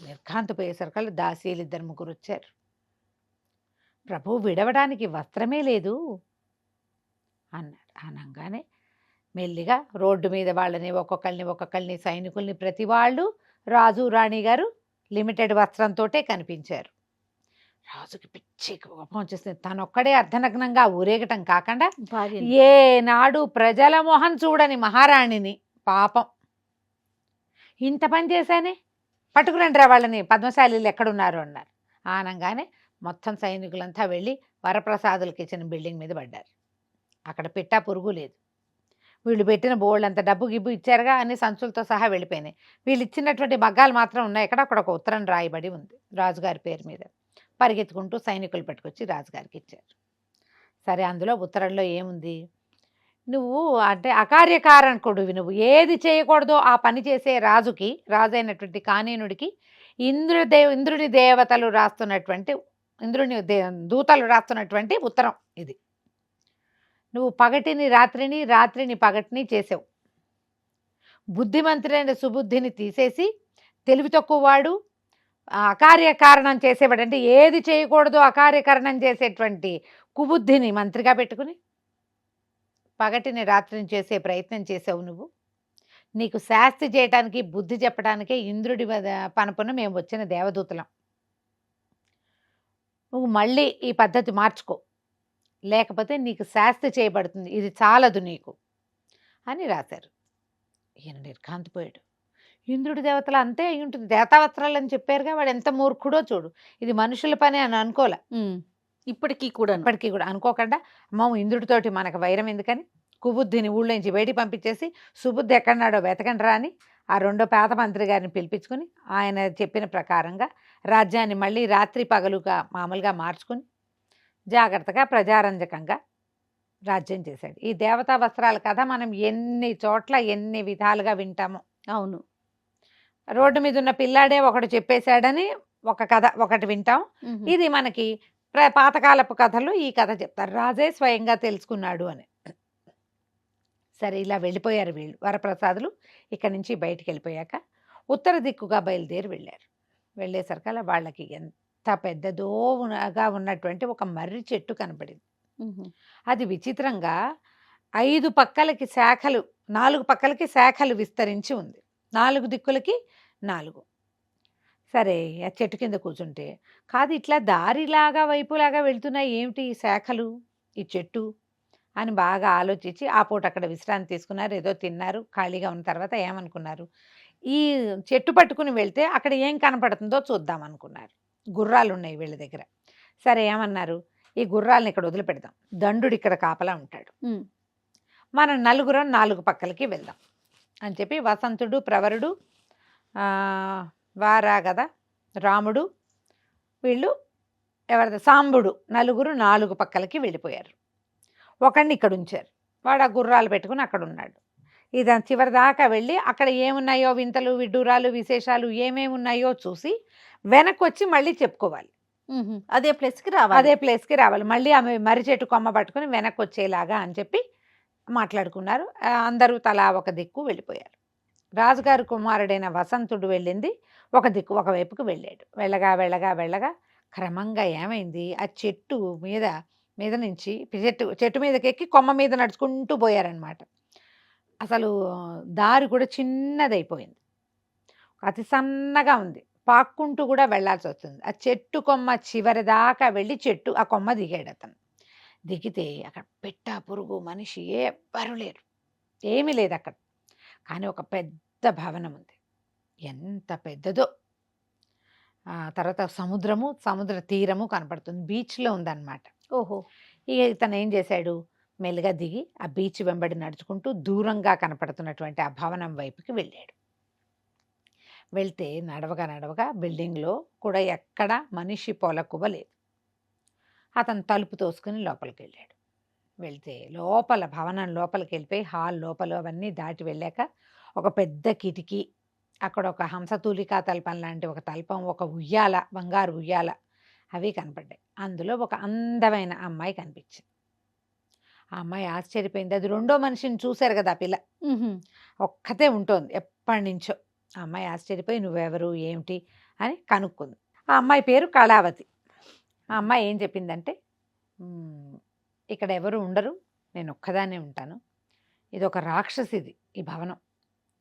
నిర్ఘాంతపోయేసరికల్లా దాసీలు 2-3 వచ్చారు. ప్రభు విడవడానికి వస్త్రమే లేదు అన్నాడు. అనగానే మెల్లిగా రోడ్డు మీద వాళ్ళని ఒక్కొక్కళ్ళని సైనికుల్ని ప్రతి వాళ్ళు రాజు రాణి గారు లిమిటెడ్ వస్త్రంతో కనిపించారు. రాజుకి పిచ్చి కోపం వచ్చేసింది. తనొక్కడే అర్ధనగ్నంగా ఊరేగటం కాకుండా ఏనాడు ప్రజల మొహం చూడని మహారాణిని, పాపం ఇంత పని చేశానే, పట్టుకురండిరా వాళ్ళని, పద్మశాలీలు ఎక్కడున్నారు అన్నారు. ఆనంగానే మొత్తం సైనికులంతా వెళ్ళి వరప్రసాదులకి ఇచ్చిన బిల్డింగ్ మీద పడ్డారు. అక్కడ పెట్టా పురుగు లేదు. వీళ్ళు పెట్టిన బోల్డ్ అంత డబ్బు గిబ్బు ఇచ్చారుగా, అన్ని సంచులతో సహా వెళ్ళిపోయినాయి. వీళ్ళు ఇచ్చినటువంటి మగ్గాలు మాత్రం ఉన్నాయి. అక్కడ ఒక ఉత్తరం రాయబడి ఉంది రాజుగారి పేరు మీద. పరిగెత్తుకుంటూ సైనికులు పట్టుకొచ్చి రాజుగారికి ఇచ్చారు. సరే, అందులో ఉత్తరంలో ఏముంది, నువ్వు అంటే అకార్యకారణకుడివి, నువ్వు ఏది చేయకూడదో ఆ పని చేసే రాజు అయినటువంటి కానేనుడికి ఇంద్రుని దేవతలు రాస్తున్నటువంటి దూతలు రాస్తున్నటువంటి ఉత్తరం ఇది. నువ్వు పగటిని రాత్రిని, రాత్రిని పగటిని చేసావు. బుద్ధిమంతుడైన సుబుద్ధిని తీసేసి తెలివి తక్కువవాడు, అకార్యకారణం చేసేవాడు అంటే ఏది చేయకూడదో అకార్యకారణం చేసేటువంటి కుబుద్ధిని మంత్రిగా పెట్టుకుని పగటిని రాత్రిని చేసే ప్రయత్నం చేసావు. నువ్వు నీకు శాస్తి చేయటానికి, బుద్ధి చెప్పడానికే ఇంద్రుడి పనుపున మేము వచ్చిన దేవదూతలం. నువ్వు మళ్ళీ ఈ పద్ధతి మార్చుకో, లేకపోతే నీకు శాస్తి చేయబడుతుంది, ఇది చాలదు నీకు అని రాశారు. ఈయన నిర్ఘాంతపోయాడు. ఇంద్రుడి దేవతలు అంతే అయి ఉంటుంది, దేవతావస్త్రాలు అని చెప్పారుగా, వాడు ఎంత మూర్ఖుడో చూడు. ఇది మనుషుల పని అని అనుకోలే. ఇప్పటికీ కూడా అనుకోకుండా అమ్మ ఇంద్రుడితోటి మనకు వైరం ఎందుకని కుబుద్ధిని ఊళ్ళో నుంచి బయటికి పంపించేసి సుబుద్ధి ఎక్కడన్నాడో వెతకండి రా అని ఆ రెండో పేద మంత్రి గారిని పిలిపించుకుని ఆయన చెప్పిన ప్రకారంగా రాజ్యాన్ని మళ్ళీ రాత్రి పగలుగా మామూలుగా మార్చుకుని జాగ్రత్తగా ప్రజారంజకంగా రాజ్యం చేశాడు. ఈ దేవతా వస్త్రాల కథ మనం ఎన్ని చోట్ల ఎన్ని విధాలుగా వింటాము. అవును. రోడ్డు మీద ఉన్న పిల్లాడే ఒకటి చెప్పేశాడని ఒక కథ ఒకటి వింటాం. మ్మ్. ఇది మనకి పాతకాలపు కథలు ఈ కథ చెప్తారు, రాజే స్వయంగా తెలుసుకున్నాడు అని. సరే ఇలా వెళ్ళిపోయారు వీళ్ళు వరప్రసాదులు. ఇక్కడి నుంచి బయటికి వెళ్ళిపోయాక ఉత్తర దిక్కుగా బయలుదేరి వెళ్ళారు. వెళ్ళేసరికల్లా వాళ్ళకి ఎంత పెద్దదోగా ఉన్నటువంటి ఒక మర్రి చెట్టు కనపడింది. మ్మ్. అది విచిత్రంగా 5 పక్కలకి శాఖలు, 4 పక్కలకి శాఖలు విస్తరించి ఉంది. 4 దిక్కులకి 4. సరే ఆ చెట్టు కింద కూర్చుంటే కాదు ఇట్లా దారిలాగా వైపులాగా వెళ్తున్నాయి ఏమిటి ఈ శాఖలు ఈ చెట్టు అని బాగా ఆలోచించి ఆ పూట అక్కడ విశ్రాంతి తీసుకున్నారు. ఏదో తిన్నారు. ఖాళీగా ఉన్న తర్వాత ఏమనుకున్నారు, ఈ చెట్టు పట్టుకుని వెళ్తే అక్కడ ఏం కనపడుతుందో చూద్దాం అనుకున్నారు. గుర్రాలు ఉన్నాయి వీళ్ళ దగ్గర. సరే ఏమన్నారు, ఈ గుర్రాలను ఇక్కడ వదిలిపెడదాం, దండుడు ఇక్కడ కాపలా ఉంటాడు, మ్మ్. మనం నలుగురం 4 పక్కలకి వెళ్దాం అని చెప్పి వసంతుడు, ప్రవరుడు, వారాగద, రాముడు, వీళ్ళు ఎవరిది సాంబుడు, నలుగురు 4 పక్కలకి వెళ్ళిపోయారు. ఒకడిని ఇక్కడ ఉంచారు. వాడు ఆ గుర్రాలు పెట్టుకుని అక్కడ ఉన్నాడు. ఇది చివరి దాకా వెళ్ళి అక్కడ ఏమున్నాయో వింతలు విడ్డూరాలు విశేషాలు ఏమేమి ఉన్నాయో చూసి వెనక్కి వచ్చి మళ్ళీ చెప్పుకోవాలి. మ్మ్. అదే ప్లేస్కి రావాలి. అదే ప్లేస్కి రావాలి. మళ్ళీ ఆమె మర్రి చెట్టు కొమ్మ పట్టుకుని వెనక్కి వచ్చేలాగా అని చెప్పి మాట్లాడుకున్నారు. అందరూ తలా ఒక దిక్కు వెళ్ళిపోయారు. రాజుగారి కుమారుడైన వసంతుడు వెళ్ళింది ఒక దిక్కు, ఒకవైపుకు వెళ్ళాడు. వెళ్ళగా వెళ్ళగా వెళ్ళగా క్రమంగా ఏమైంది, ఆ చెట్టు మీద నుంచి చెట్టు మీదకి ఎక్కి కొమ్మ మీద నడుచుకుంటూ పోయారనమాట. అసలు దారి కూడా చిన్నదైపోయింది, అతి సన్నగా ఉంది. పాక్కుంటూ కూడా వెళ్ళాల్సి వస్తుంది. ఆ చెట్టు కొమ్మ చివరి దాకా వెళ్ళి ఆ కొమ్మ దిగాడు అతను. దిగితే అక్కడ పెట్ట పురుగు మనిషి ఎవ్వరు లేరు, ఏమీ లేదు అక్కడ. కానీ ఒక పెద్ద భవనం ఉంది, ఎంత పెద్దదో. తర్వాత సముద్ర తీరము కనపడుతుంది, బీచ్లో ఉందన్నమాట. ఓహో. ఇక ఇతను ఏం చేశాడు, మెల్లిగా దిగి ఆ బీచ్ వెంబడి నడుచుకుంటూ దూరంగా కనపడుతున్నటువంటి ఆ భవనం వైపుకి వెళ్ళాడు. వెళ్తే నడవగా బిల్డింగ్లో కూడా ఎక్కడ మనిషి పొలకువ లేదు. అతను తలుపు తోసుకుని లోపలికి వెళ్ళాడు. వెళ్తే లోపల భవనం లోపలికి వెళ్ళిపోయి హాల్ లోపల అవన్నీ దాటి వెళ్ళాక ఒక పెద్ద కిటికీ, అక్కడ ఒక హంసతూలికా తల్పం లాంటి ఒక తల్పం, ఒక ఉయ్యాల, బంగారు ఉయ్యాల, అవి కనపడ్డాయి. అందులో ఒక అందమైన అమ్మాయి కనిపించింది. ఆ అమ్మాయి ఆశ్చర్యపోయింది. అది రెండో మనిషిని చూశారు కదా ఆ పిల్ల, మ్మ్. ఒక్కతే ఉంటుంది ఎప్పటి నుంచో. ఆ అమ్మాయి ఆశ్చర్యపోయి నువ్వెవరు ఏమిటి అని కనుక్కుంది. ఆ అమ్మాయి పేరు కళావతి. ఆ అమ్మాయి ఏం చెప్పిందంటే, ఇక్కడ ఎవరు ఉండరు, నేను ఒక్కదానే ఉంటాను. ఇది ఒక రాక్షసిది ఈ భవనం.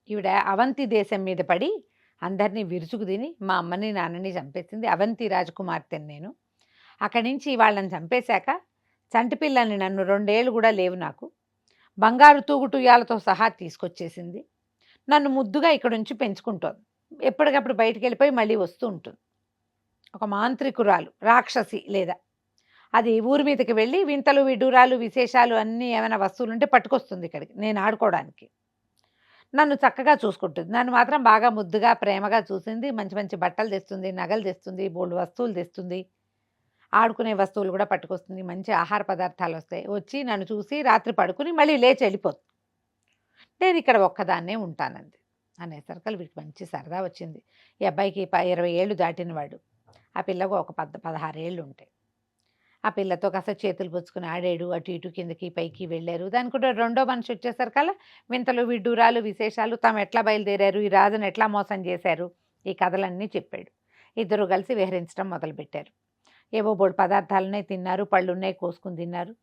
ఈవిడ అవంతి దేశం మీద పడి అందరినీ విరుచుకు తిని మా అమ్మని నాన్నని చంపేసింది. అవంతి రాజకుమార్తెని నేను. అక్కడి నుంచి వాళ్ళని చంపేశాక చంటి పిల్లల్ని, నన్ను 2 ఏళ్ళు కూడా లేవు నాకు, బంగారు తూగుటుయ్యాలతో సహా తీసుకొచ్చేసింది. నన్ను ముద్దుగా ఇక్కడ నుంచి పెంచుకుంటోంది. ఎప్పటికప్పుడు బయటికి వెళ్ళిపోయి మళ్ళీ వస్తూ ఉంటుంది. ఒక మాంత్రికురాలు, రాక్షసి లేదా, అది ఊరి మీదకి వెళ్ళి వింతలు విడ్డూరాలు విశేషాలు అన్నీ ఏమైనా వస్తువులు ఉంటే పట్టుకొస్తుంది ఇక్కడికి నేను ఆడుకోవడానికి. నన్ను చక్కగా చూసుకుంటుంది. నన్ను మాత్రం బాగా ముద్దుగా ప్రేమగా చూసింది. మంచి మంచి బట్టలు తెస్తుంది, నగలు తెస్తుంది, బోల్డ్ వస్తువులు తెస్తుంది, ఆడుకునే వస్తువులు కూడా పట్టుకొస్తుంది, మంచి ఆహార పదార్థాలు వస్తాయి. వచ్చి నన్ను చూసి రాత్రి పడుకుని మళ్ళీ లేచి వెళ్ళిపోతుంది. నేను ఇక్కడ ఒక్కదాన్నే ఉంటానంది. అనేసరికి వీడికి మంచి సరదా వచ్చింది. ఈ అబ్బాయికి 20 ఏళ్ళు దాటినవాడు, ఆ పిల్లకు ఒక 16 ఏళ్ళు ఉంటాయి. ఆ పిల్లతో కాస్త చేతులు పుచ్చుకుని ఆడాడు. అటు ఇటు కిందకి పైకి వెళ్ళారు. దానికి కూడా రెండో మనిషి వచ్చేసరికల్లా వింతలు విడ్డూరాలు విశేషాలు, తాము ఎట్లా బయలుదేరారు, ఈ రాజును ఎట్లా మోసం చేశారు, ఈ కథలన్నీ చెప్పాడు. ఇద్దరు కలిసి విహరించడం మొదలుపెట్టారు. ఏవో బోడు పదార్థాలున్నాయి తిన్నారు, పళ్ళున్నాయి కోసుకుని తిన్నారు,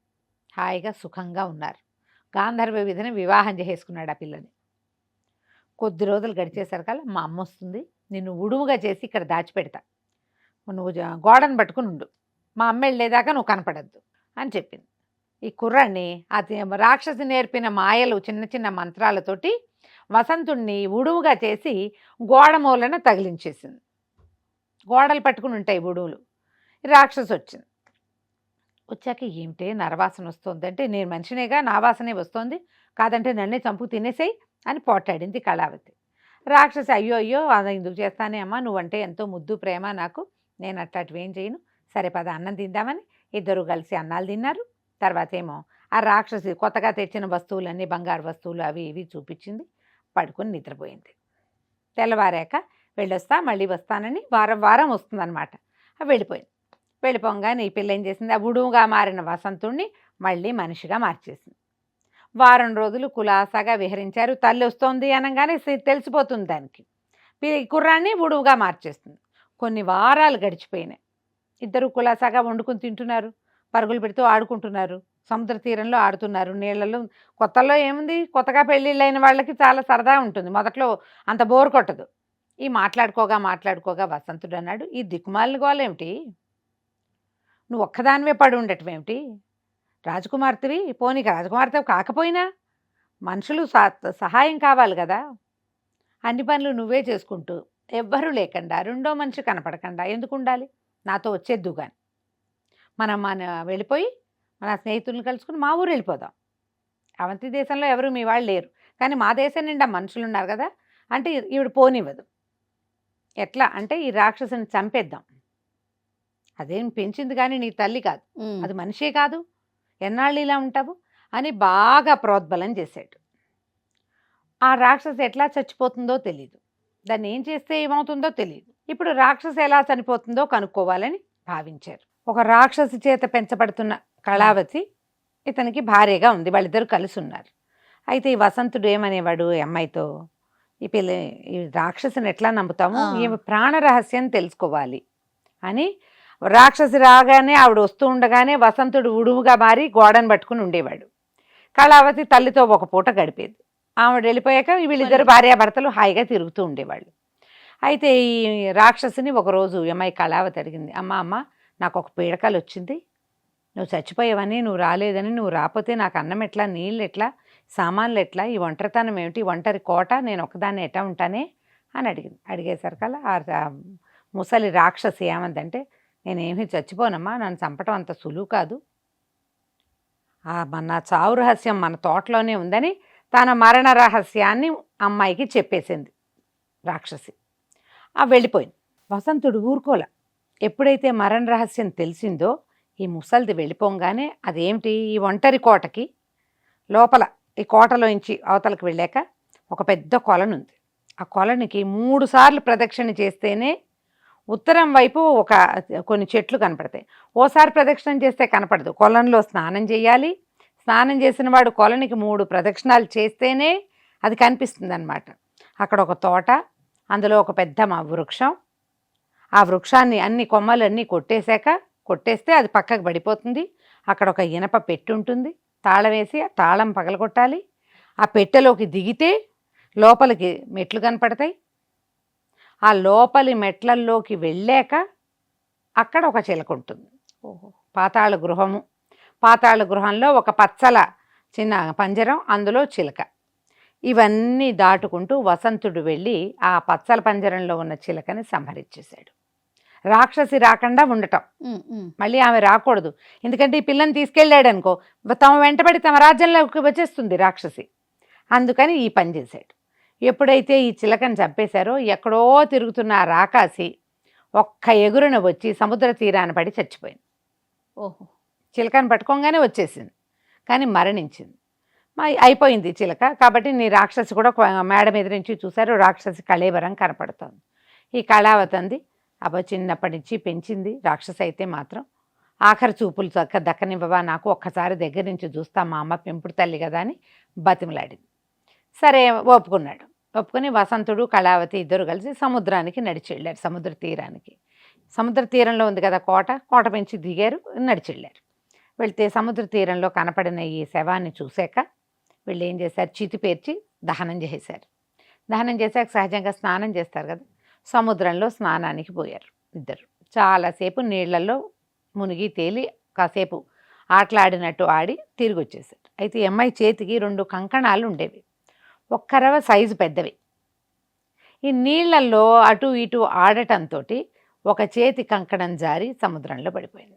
హాయిగా సుఖంగా ఉన్నారు. గాంధర్వ విధిని వివాహం చేసుకున్నాడు ఆ పిల్లని. కొద్ది రోజులు గడిచేసరికల్లా మా అమ్మ వస్తుంది, నిన్ను ఉడుముగా చేసి ఇక్కడ దాచిపెడతా, నువ్వు గోడను పట్టుకుని ఉండు, మా అమ్మ వెళ్ళేదాకా నువ్వు కనపడద్దు అని చెప్పింది. ఈ కుర్రాన్ని అది రాక్షసి నేర్పిన మాయలు చిన్న చిన్న మంత్రాలతోటి వసంతుణ్ణి ఉడుముగా చేసి గోడ మూలన తగిలించేసింది. గోడలు పట్టుకుని ఉంటాయి ఉడుములు. రాక్షసి వచ్చింది. వచ్చాక ఏమిటే నరవాసన వస్తుంది అంటే, నేను మనిషినేగా, నా వాసనే వస్తుంది, కాదంటే నన్నే చంపు తినేసేయి అని పోటాడింది కళావతి. రాక్షసి అయ్యో అయ్యో అది ఎందుకు చేస్తానే అమ్మా, నువ్వంటే ఎంతో ముద్దు ప్రేమ నాకు, నేను అట్లాంటివి ఏం చేయను, సరే పద అన్నం తిందామని ఇద్దరు కలిసి అన్నాలు తిన్నారు. తర్వాత ఏమో ఆ రాక్షసి కొత్తగా తెచ్చిన వస్తువులన్నీ బంగారు వస్తువులు అవి ఇవి చూపించింది, పడుకొని నిద్రపోయింది. తెల్లవారాక వెళ్ళొస్తా మళ్ళీ వస్తానని వారం వారం వస్తుందన్నమాట. వెళ్ళిపోయింది. వెళ్ళిపోగానే ఈ పిల్ల ఏం చేసింది, ఆ ఉడువుగా మారిన వసంతుణ్ణి మళ్ళీ మనిషిగా మార్చేసింది. వారం రోజులు కులాసాగా విహరించారు. తల్లి వస్తోంది అనగానే తెలిసిపోతుంది దానికి. కుర్రాన్ని ఉడువుగా మార్చేస్తుంది. కొన్ని వారాలు గడిచిపోయినాయి. ఇద్దరు కులాసాగా వండుకొని తింటున్నారు, పరుగులు పెడుతూ ఆడుకుంటున్నారు, సముద్ర తీరంలో ఆడుతున్నారు నీళ్ళలో. కొత్తలో ఏముంది, కొత్తగా పెళ్ళిళ్ళైన వాళ్ళకి చాలా సరదా ఉంటుంది, మొదట్లో అంత బోర్ కొట్టదు. ఈ మాట్లాడుకోగా వసంతుడు అన్నాడు, ఈ దిక్కుమాలిన గోలేమిటి, నువ్వు ఒక్కదానివే పడి ఉండటం ఏమిటి, రాజకుమార్తెవి, పోనీక రాజకుమార్తె కాకపోయినా మనుషులు సహాయం కావాలి కదా, అన్ని పనులు నువ్వే చేసుకుంటూ ఎవ్వరూ లేకుండా రెండో మనిషి కనపడకుండా ఎందుకు ఉండాలి, నాతో వచ్చేద్దు కానీ మన వెళ్ళిపోయి మన స్నేహితులను కలుసుకుని మా ఊరు వెళ్ళిపోదాం. అవంతి దేశంలో ఎవరు మీ వాళ్ళు లేరు, కానీ మా దేశం నిండా మనుషులు ఉన్నారు కదా అంటే ఈవిడ పోనివ్వదు. ఎట్లా అంటే ఈ రాక్షసుని చంపేద్దాం, అదేం పెంచింది కానీ నీ తల్లి కాదు, అది మనిషే కాదు, ఎన్నాళ్ళు ఇలా ఉంటావు అని బాగా ప్రోద్బలం చేశాడు. ఆ రాక్షసి ఎట్లా చచ్చిపోతుందో తెలియదు, దాన్ని ఏం చేస్తే ఏమవుతుందో తెలియదు. ఇప్పుడు రాక్షసి ఎలా చనిపోతుందో కనుక్కోవాలని భావించారు. ఒక రాక్షసి చేత పెంచబడుతున్న కళావతి ఇతనికి భార్యగా ఉంది, వాళ్ళిద్దరూ కలిసి ఉన్నారు. అయితే ఈ వసంతుడు ఏమనేవాడు ఈ అమ్మాయితో, ఈ రాక్షసిని ఎట్లా నమ్ముతాము, ఈమె ప్రాణ రహస్యం తెలుసుకోవాలి అని. రాక్షసి రాగానే ఆవిడ వస్తూ ఉండగానే వసంతుడు ఉడువుగా మారి గోడను పట్టుకుని ఉండేవాడు. కళావతి తల్లితో ఒక పూట గడిపేది. ఆవిడ వెళ్ళిపోయాక వీళ్ళిద్దరు భార్యాభర్తలు హాయిగా తిరుగుతూ ఉండేవాళ్ళు. అయితే ఈ రాక్షసిని ఒకరోజు అమ్మాయి కళావతి అడిగింది, అమ్మ నాకు ఒక పీడకలు వచ్చింది, నువ్వు చచ్చిపోయావని, నువ్వు రాలేదని, నువ్వు రాకపోతే నాకు అన్నం ఎట్లా, నీళ్ళు ఎట్లా, సామాన్లు ఎట్లా, ఈ ఒంటరితనం ఏమిటి, ఒంటరి కోట, నేను ఒకదాన్ని ఎట్లా ఉంటానే అని అడిగింది. అడిగేసరికల్లా ఆ ముసలి రాక్షసి ఏమందంటే, నేనేమీ చచ్చిపోనమ్మా, నన్ను చంపటం అంత సులువు కాదు, మన చావు రహస్యం మన తోటలోనే ఉందని తన మరణ రహస్యాన్ని అమ్మాయికి చెప్పేసింది రాక్షసి. వెళ్ళిపోయింది. వసంతుడు ఊరుకోలే. ఎప్పుడైతే మరణ రహస్యం తెలిసిందో ఈ ముసలిది వెళ్ళిపోగానే అదేమిటి, ఈ ఒంటరి కోటకి లోపల ఈ కోటలోంచి అవతలకు వెళ్ళాక ఒక పెద్ద కొలనుంది. ఆ కొలనికి 3 సార్లు ప్రదక్షిణ చేస్తేనే ఉత్తరం వైపు కొన్ని చెట్లు కనపడతాయి. ఓసారి ప్రదక్షిణం చేస్తే కనపడదు, కొలంలో స్నానం చేయాలి. స్నానం చేసిన వాడు కొలనికి 3 ప్రదక్షిణాలు చేస్తేనే అది కనిపిస్తుంది అన్నమాట. అక్కడ ఒక తోట, అందులో ఒక పెద్ద వృక్షం, ఆ వృక్షాన్ని అన్ని కొమ్మలన్నీ కొట్టేస్తే అది పక్కకు పడిపోతుంది. అక్కడ ఒక ఇనప పెట్టె ఉంటుంది, తాళం వేసి ఆ తాళం పగలగొట్టాలి. ఆ పెట్టెలోకి దిగితే లోపలికి మెట్లు కనపడతాయి. ఆ లోపలి మెట్లల్లోకి వెళ్ళాక అక్కడ ఒక చిలక ఉంటుంది, పాతాళ గృహము. పాతాళ గృహంలో ఒక పచ్చల చిన్న పంజరం, అందులో చిలక. ఇవన్నీ దాటుకుంటూ వసంతుడు వెళ్ళి ఆ పచ్చల పంజరంలో ఉన్న చిలకని సంహరించేశాడు. రాక్షసి రాకుండా ఉండటం, మళ్ళీ ఆమె రాకూడదు, ఎందుకంటే ఈ పిల్లని తీసుకెళ్ళాడు అనుకో తమ వెంటబడి తమ రాజ్యంలోకి వచ్చేస్తుంది రాక్షసి. అందుకని ఈ పని చేశాడు. ఎప్పుడైతే ఈ చిలకని చంపేశారో ఎక్కడో తిరుగుతున్న ఆ రాకాసి ఒక్క ఎగురున వచ్చి సముద్ర తీరాన పడి చచ్చిపోయింది. ఓహో, చిలకని పట్టుకోగానే వచ్చేసింది, కానీ మరణించింది. అయిపోయింది చిలక. కాబట్టి నీ రాక్షసి కూడా మేడ మీద నుంచి చూశారు, రాక్షసి కళేబరం కనపడుతుంది. ఈ కళావతంది చిన్నప్పటి నుంచి పెంచింది రాక్షసి అయితే మాత్రం ఆఖరి చూపులు దక్కనివ్వవా, నాకు ఒక్కసారి దగ్గర నుంచి చూస్తా, మా అమ్మ పెంపుడు తల్లి కదా అని బతిమలాడింది. సరే ఒప్పుకున్నాడు. ఒప్పుకొని వసంతుడు కళావతి ఇద్దరు కలిసి సముద్రానికి నడిచి వెళ్ళారు, సముద్ర తీరానికి. సముద్ర తీరంలో ఉంది కదా కోట పెంచి దిగారు, నడిచి వెళ్ళారు. వెళ్తే సముద్ర తీరంలో కనపడిన ఈ శవాన్ని చూశాక వీళ్ళు ఏం చేశారు, చితి పేర్చి దహనం చేశారు. దహనం చేశాక సహజంగా స్నానం చేస్తారు కదా, సముద్రంలో స్నానానికి పోయారు ఇద్దరు. చాలాసేపు నీళ్లలో మునిగి తేలి కాసేపు ఆటలాడినట్టు ఆడి తిరిగి వచ్చేసారు. అయితే ఈ అమ్మాయి చేతికి 2 కంకణాలు ఉండేవి, ఒక్కరవ సైజు పెద్దవి. ఈ నీళ్లలో అటు ఇటు ఆడటంతో ఒక చేతి కంకణం జారి సముద్రంలో పడిపోయింది.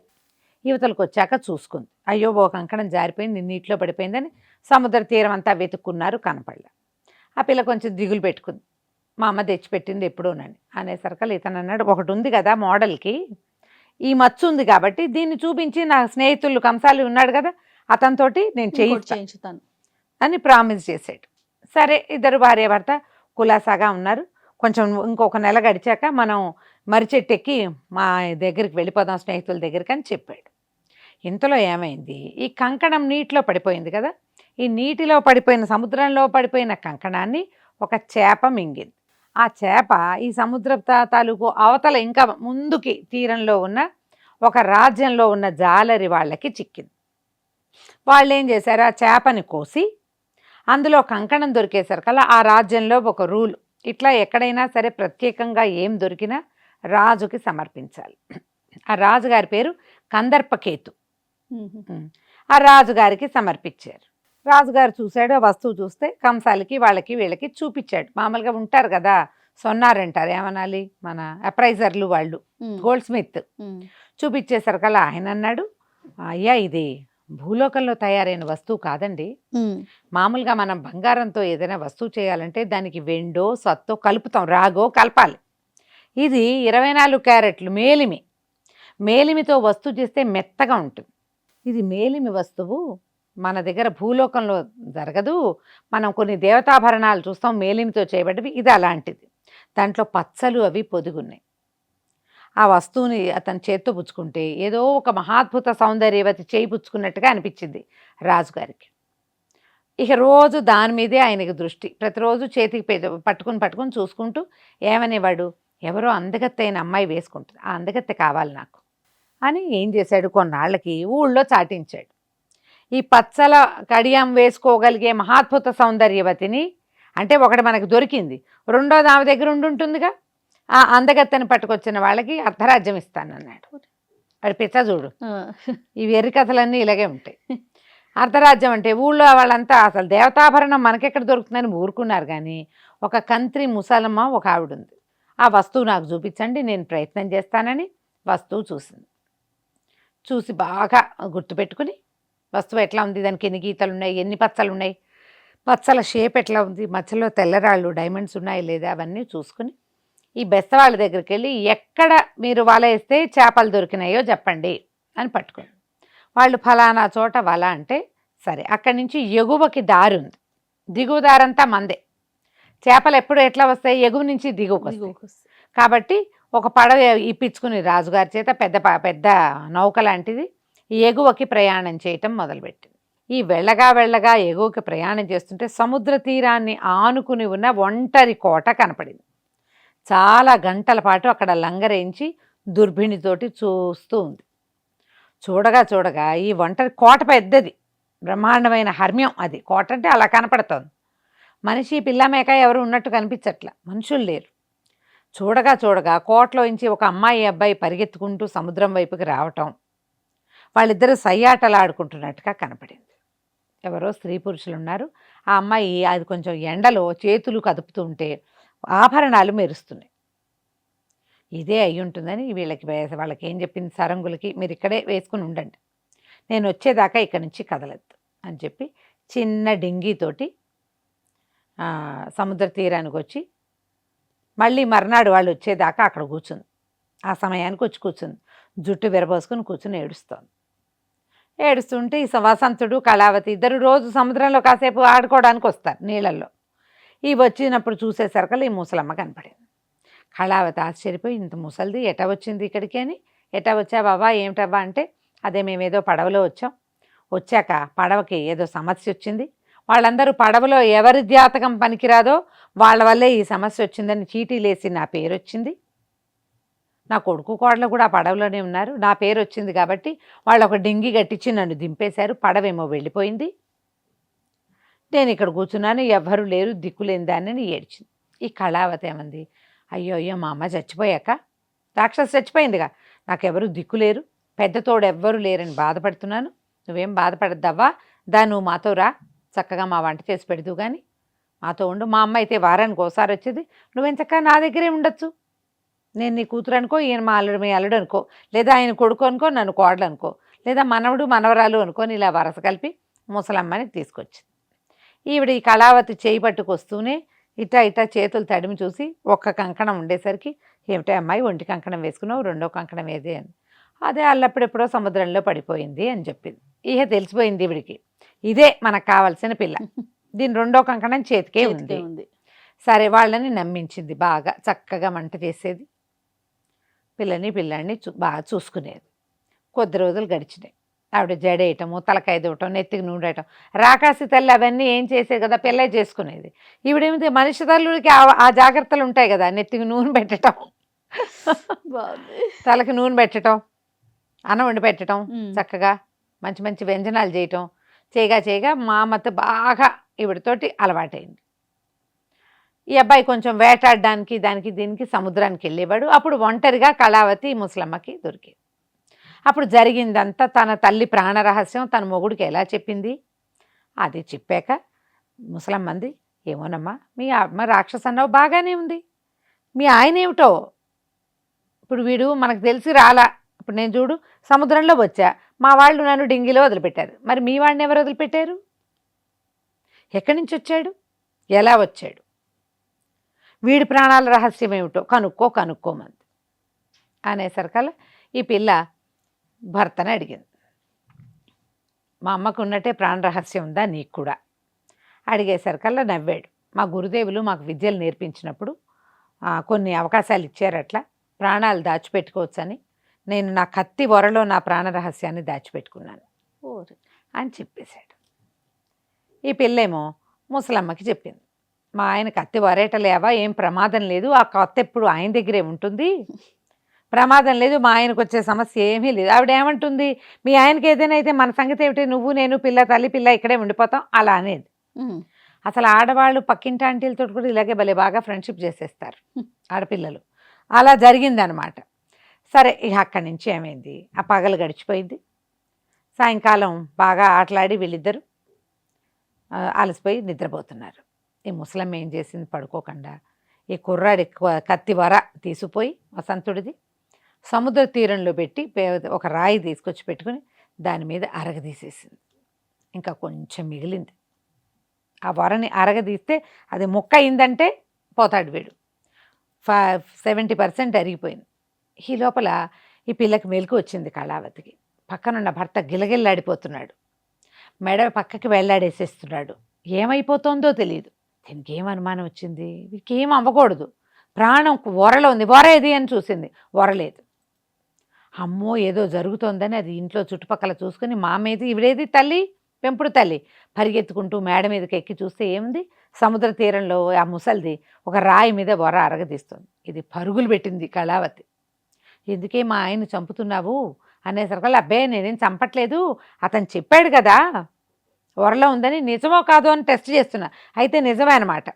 యువతలకు వచ్చాక చూసుకుంది, అయ్యో ఓ కంకణం జారిపోయింది, నీటిలో పడిపోయిందని సముద్ర తీరం అంతా వెతుక్కున్నారు, కనపడలే. ఆ పిల్ల కొంచెం దిగులు పెట్టుకుంది, మా అమ్మ తెచ్చిపెట్టింది ఎప్పుడోనని అనేసరికి ఇతను అన్నాడు, ఒకటి ఉంది కదా మోడల్కి, ఈ మచ్చు ఉంది కాబట్టి దీన్ని చూపించి నా స్నేహితులు కంసాలి ఉన్నాడు కదా అతనితోటి నేను చేయించుతాను అని ప్రామిస్ చేసాడు. సరే, ఇద్దరు భార్యాభర్త కులాసాగా ఉన్నారు. కొంచెం ఇంకొక నెల గడిచాక మనం మర్రి చెట్టు ఎక్కి మా దగ్గరికి వెళ్ళిపోదాం స్నేహితుల దగ్గరికి అని చెప్పాడు. ఇంతలో ఏమైంది, ఈ కంకణం నీటిలో పడిపోయింది కదా, ఈ నీటిలో పడిపోయిన సముద్రంలో పడిపోయిన కంకణాన్ని ఒక చేప మింగింది. ఆ చేప ఈ సముద్ర తాలూకు అవతల ఇంకా ముందుకి తీరంలో ఉన్న ఒక రాజ్యంలో ఉన్న జాలరి వాళ్ళకి చిక్కింది. వాళ్ళు ఏం చేశారు, ఆ చేపని కోసి అందులో కంకణం దొరికేసరికల్లా ఆ రాజ్యంలో ఒక రూల్, ఇట్లా ఎక్కడైనా సరే ప్రత్యేకంగా ఏం దొరికినా రాజుకి సమర్పించాలి. ఆ రాజుగారి పేరు కందర్పకేతు. ఆ రాజుగారికి సమర్పించారు. రాజుగారు చూశాడు, ఆ వస్తువు చూస్తే కంసాలికి వాళ్ళకి వీళ్ళకి చూపించాడు. మామూలుగా ఉంటారు కదా సొన్నారంటారు, ఏమనాలి, మన అప్రైజర్లు వాళ్ళు, గోల్డ్ స్మిత్. చూపించేసరికల్లా ఆయన అన్నాడు, అయ్యా ఇది భూలోకంలో తయారైన వస్తువు కాదండి. మామూలుగా మనం బంగారంతో ఏదైనా వస్తువు చేయాలంటే దానికి వెండో సత్తో కలుపుతాం, రాగో కలపాలి. ఇది 24 క్యారెట్లు మేలిమితో వస్తువు చేస్తే మెత్తగా ఉంటుంది. ఇది మేలిమి వస్తువు మన దగ్గర భూలోకంలో జరగదు. మనం కొన్ని దేవతాభరణాలు చూస్తాం మేలిమితో చేయబడ్డవి, ఇది అలాంటిది. దాంట్లో పచ్చలు అవి పొదుగున్నాయి. ఆ వస్తువుని అతని చేత్తో పుచ్చుకుంటే ఏదో ఒక మహాద్భుత సౌందర్యవతి చేయి పుచ్చుకున్నట్టుగా అనిపించింది రాజుగారికి. ఇక రోజు దాని మీదే ఆయనకి దృష్టి. ప్రతిరోజు చేతికి పట్టుకుని చూసుకుంటూ ఏమనేవాడు, ఎవరో అందగత్తైన అమ్మాయి వేసుకుంటుంది, ఆ అందగత్తె కావాలి నాకు అని ఏం చేశాడు, కొన్నాళ్ళకి ఊళ్ళో చాటించాడు. ఈ పచ్చల కడియం వేసుకోగలిగే మహాద్భుత సౌందర్యవతిని, అంటే ఒకటి మనకు దొరికింది, రెండోది ఆమె దగ్గర ఉండుంటుందిగా, ఆ అందగత్తెని పట్టుకొచ్చిన వాళ్ళకి అర్ధరాజ్యం ఇస్తానన్నాడు. వాడి పిచ్చ చూడు, ఈ వెర్రి కథలన్నీ ఇలాగే ఉంటాయి. అర్ధరాజ్యం అంటే ఊళ్ళో వాళ్ళంతా అసలు దేవతాభరణం మనకెక్కడ దొరుకుతుందని ఊరుకున్నారు, కానీ ఒక కంత్రి ముసలమ్మ ఒక ఆవిడ ఉంది, ఆ వస్తువు నాకు చూపించండి నేను ప్రయత్నం చేస్తానని వస్తువు చూసింది. చూసి బాగా గుర్తుపెట్టుకుని వస్తువు ఎట్లా ఉంది, దానికి ఎన్ని గీతలు ఉన్నాయి, ఎన్ని పచ్చలు ఉన్నాయి, పచ్చల షేప్ ఎట్లా ఉంది, మధ్యలో తెల్లరాళ్ళు డైమండ్స్ ఉన్నాయి లేదా అవన్నీ చూసుకుని ఈ బెస్తవాళ్ళ దగ్గరికి వెళ్ళి ఎక్కడ మీరు వల వేస్తే చేపలు దొరికినాయో చెప్పండి అని పట్టుకుని, వాళ్ళు ఫలానా చోట వల అంటే సరే, అక్కడి నుంచి ఎగువకి దారి ఉంది, దిగువ దారంతా మందే. చేపలు ఎప్పుడు ఎట్లా వస్తాయి, ఎగువ నుంచి దిగువకు వస్తాయి. కాబట్టి ఒక పడవ ఇప్పించుకుని రాజుగారి చేత పెద్ద నౌక లాంటిది ఎగువకి ప్రయాణం చేయటం మొదలుపెట్టింది. ఈ వెళ్ళగా ఎగువకి ప్రయాణం చేస్తుంటే సముద్ర తీరాన్ని ఆనుకుని ఉన్న ఒంటరి కోట కనపడింది. చాలా గంటల పాటు అక్కడ లంగరేంచి దుర్భిణితోటి చూస్తూ ఉంది. చూడగా ఈ ఒంటరి కోట పెద్దది, బ్రహ్మాండమైన హర్మ్యం. అది కోట అంటే అలా కనపడుతోంది. మనిషి పిల్ల మేక ఎవరు ఉన్నట్టు కనిపించట్ల, మనుషులు లేరు. చూడగా కోటలోంచి ఒక అమ్మాయి అబ్బాయి పరిగెత్తుకుంటూ సముద్రం వైపుకి రావటం, వాళ్ళిద్దరూ సయ్యాటలాడుకుంటున్నట్టుగా కనపడింది. ఎవరో స్త్రీ పురుషులు ఉన్నారు. ఆ అమ్మాయి అది కొంచెం ఎండలో చేతులు కదుపుతూ ఉంటే ఆభరణాలు మెరుస్తున్నాయి. ఇదే అయి ఉంటుందని వాళ్ళకి ఏం చెప్పింది, సరంగులకి మీరు ఇక్కడే వేసుకుని ఉండండి, నేను వచ్చేదాకా ఇక్కడి నుంచి కదలద్దు అని చెప్పి చిన్న డింగీతోటి సముద్ర తీరానికి వచ్చి మళ్ళీ మర్నాడు వాళ్ళు వచ్చేదాకా అక్కడ కూర్చుంది. ఆ సమయానికి వచ్చి కూర్చుంది, జుట్టు విరబోసుకుని కూర్చుని ఏడుస్తుంటే ఈ వసంతుడు కళావతి ఇద్దరు రోజు సముద్రంలో కాసేపు ఆడుకోవడానికి వస్తారు నీళ్ళల్లో. ఈ వచ్చినప్పుడు చూసేసరికి ఈ ముసలమ్మ కనపడింది. కళావతి ఆశ్చర్యపోయి, ఇంత ముసలిది ఎటా వచ్చింది ఇక్కడికి అని, ఎటా వచ్చా బాబా ఏమిటబ్బా అంటే, అదే మేమేదో పడవలో వచ్చాక పడవకి ఏదో సమస్య వచ్చింది, వాళ్ళందరూ పడవలో ఎవరి జాతకం పనికిరాదో వాళ్ళ వల్లే ఈ సమస్య వచ్చిందని చీటీలేసి నా పేరు వచ్చింది, నా కొడుకు కోడలు కూడా ఆ పడవలోనే ఉన్నారు, నా పేరు వచ్చింది కాబట్టి వాళ్ళు ఒక డింగి కట్టించి నన్ను దింపేశారు, పడవేమో వెళ్ళిపోయింది, నేను ఇక్కడ కూర్చున్నాను, ఎవ్వరూ లేరు, దిక్కులేని దాన్ని ఏడ్చింది. ఈ కళావతి ఏమంది, అయ్యో మా అమ్మ చచ్చిపోయాక, రాక్షసు చచ్చిపోయిందిగా, నాకెవరు దిక్కులేరు, పెద్ద తోడు ఎవ్వరూ లేరని బాధపడుతున్నాను, నువ్వేం బాధపడద్దవ్వా, నువ్వు మాతో రా, చక్కగా మా వంట చేసి పెడదు కానీ మాతో ఉండు, మా అమ్మ అయితే వారానికి ఒకసారి వచ్చేది, నువ్వేం చక్కగా నా దగ్గరే ఉండొచ్చు, నేను నీ కూతురు అనుకో, ఈయన మీ అల్లుడు అనుకో, లేదా ఆయన కొడుకు అనుకో, నన్ను కోడలు అనుకో, లేదా మనవడు మనవరాలు అనుకోని ఇలా వరస కలిపి ముసలమ్మని తీసుకొచ్చింది. ఈవిడ ఈ కళావతి చేయి పట్టుకొస్తూనే ఇటా ఇటా చేతులు తడిమి చూసి ఒక్క కంకణం ఉండేసరికి ఏమిటో అమ్మాయి ఒంటి కంకణం వేసుకున్నావు, రెండో కంకణం ఏది అని. అదే అల్లప్పుడెప్పుడో సముద్రంలో పడిపోయింది అని చెప్పింది. ఇహ తెలిసిపోయింది ఈవిడికి, ఇదే మనకు కావాల్సిన పిల్ల, దీని రెండో కంకణం చేతికే ఉంది. సరే వాళ్ళని నమ్మించింది, బాగా చక్కగా వంట చేసేది, పిల్లాడిని బాగా చూసుకునేది. కొద్ది రోజులు గడిచినాయి. ఆవిడ జడేయటము, తలకాయ దూవటం, నెత్తికి నూనె వేయటం, రాకాసి తల్లి అవన్నీ ఏం చేసేది కదా, పిల్ల చేసుకునేది. ఈవిడేమిటి మనిషి తల్లుడికి ఆ జాగ్రత్తలు ఉంటాయి కదా, నెత్తికి నూనె పెట్టడం, తలకి నూనె పెట్టడం, అన్నం వండి పెట్టడం, చక్కగా మంచి మంచి వ్యంజనాలు చేయటం, చేయగా మా అమ్మతో బాగా ఈవిడతోటి అలవాటైంది. ఈ అబ్బాయి కొంచెం వేటాడడానికి దానికి దీనికి సముద్రానికి వెళ్ళేవాడు. అప్పుడు ఒంటరిగా కళావతి ముసలమ్మకి దొరికేది. అప్పుడు జరిగిందంతా తన తల్లి ప్రాణరహస్యం తన మొగుడికి ఎలా చెప్పింది. అది చెప్పాక ముసలమ్మంది, ఏమోనమ్మా మీ అమ్మ రాక్షస అన్నావు బాగానే ఉంది, మీ ఆయన ఏమిటో ఇప్పుడు వీడు మనకు తెలిసి రాలా, ఇప్పుడు నేను చూడు సముద్రంలో వచ్చా, మా వాళ్ళు నన్ను డింగిలో వదిలిపెట్టారు, మరి మీ వాడిని ఎవరు వదిలిపెట్టారు, ఎక్కడి నుంచి వచ్చాడు, ఎలా వచ్చాడు, వీడి ప్రాణాల రహస్యం ఏమిటో కనుక్కోమంది. అనేసరికల్లా ఈ పిల్ల భర్తని అడిగింది, మా అమ్మకు ఉన్నట్టే ప్రాణ రహస్యం ఉందా నీకు కూడా. అడిగేసరికల్లా నవ్వాడు. మా గురుదేవులు మాకు విద్యలు నేర్పించినప్పుడు కొన్ని అవకాశాలు ఇచ్చారు, అట్లా ప్రాణాలు దాచిపెట్టుకోవచ్చని నేను నా కత్తి వరలో నా ప్రాణ రహస్యాన్ని దాచిపెట్టుకున్నాను అని చెప్పేశాడు. ఈ పిల్లేమో ముసలమ్మకి చెప్పింది, మా ఆయన కత్తి వరేటలేవా, ఏం ప్రమాదం లేదు, ఆ కత్తి ఎప్పుడు ఆయన దగ్గరే ఉంటుంది, ప్రమాదం లేదు, మా ఆయనకు వచ్చే సమస్య ఏమీ లేదు. ఆవిడ ఏమంటుంది, మీ ఆయనకి ఏదైనా అయితే మన సంగతి ఏమిటి, నువ్వు నేను పిల్ల తల్లి పిల్ల ఇక్కడే ఉండిపోతాం అలా అనేది. అసలు ఆడవాళ్ళు పక్కింటి ఆంటీలతో కూడా ఇలాగే భలే బాగా ఫ్రెండ్షిప్ చేసేస్తారు ఆడపిల్లలు. అలా జరిగిందనమాట. సరే ఇక అక్కడి నుంచి ఏమైంది, ఆ పగలు గడిచిపోయింది. సాయంకాలం బాగా ఆటలాడి వీళ్ళిద్దరు అలసిపోయి నిద్రపోతున్నారు. ఈ ముసలమ్మ ఏం చేసింది, పడుకోకుండా ఈ కుర్రాడి కత్తి వర తీసిపోయి వసంతుడిది సముద్ర తీరంలో పెట్టి ఒక రాయి తీసుకొచ్చి పెట్టుకుని దాని మీద అరగదీసేసింది. ఇంకా కొంచెం మిగిలింది. ఆ వరని అరగదీస్తే అది ముక్క అయిందంటే పోతాడు వీడు. 70% అరిగిపోయింది. ఈ లోపల ఈ పిల్లకి మెలకు వచ్చింది కళావతికి. పక్కనున్న భర్త గిలగిల్లాడిపోతున్నాడు, మెడ పక్కకి వెళ్ళాడేసేస్తున్నాడు, ఏమైపోతుందో తెలియదు. దీనికి ఏం అనుమానం వచ్చింది, వీరికి ఏం అవ్వకూడదు, ప్రాణం వరలో ఉంది, వర ఏది అని చూసింది, వరలేదు. అమ్మో ఏదో జరుగుతోందని అది ఇంట్లో చుట్టుపక్కల చూసుకుని మా మీద ఇవిడేది తల్లి పెంపుడు తల్లి పరిగెత్తుకుంటూ మేడ మీదకి ఎక్కి చూస్తే ఏముంది, సముద్ర తీరంలో ఆ ముసలిది ఒక రాయి మీద వర అరగదీస్తుంది. ఇది పరుగులు పెట్టింది కళావతి. ఎందుకే మా ఆయన చంపుతున్నావు అనేసరికల్లా, అబ్బే నేనేం చంపట్లేదు, అతను చెప్పాడు కదా వరలో ఉందని, నిజమో కాదో అని టెస్ట్ చేస్తున్నా, అయితే నిజమే అనమాట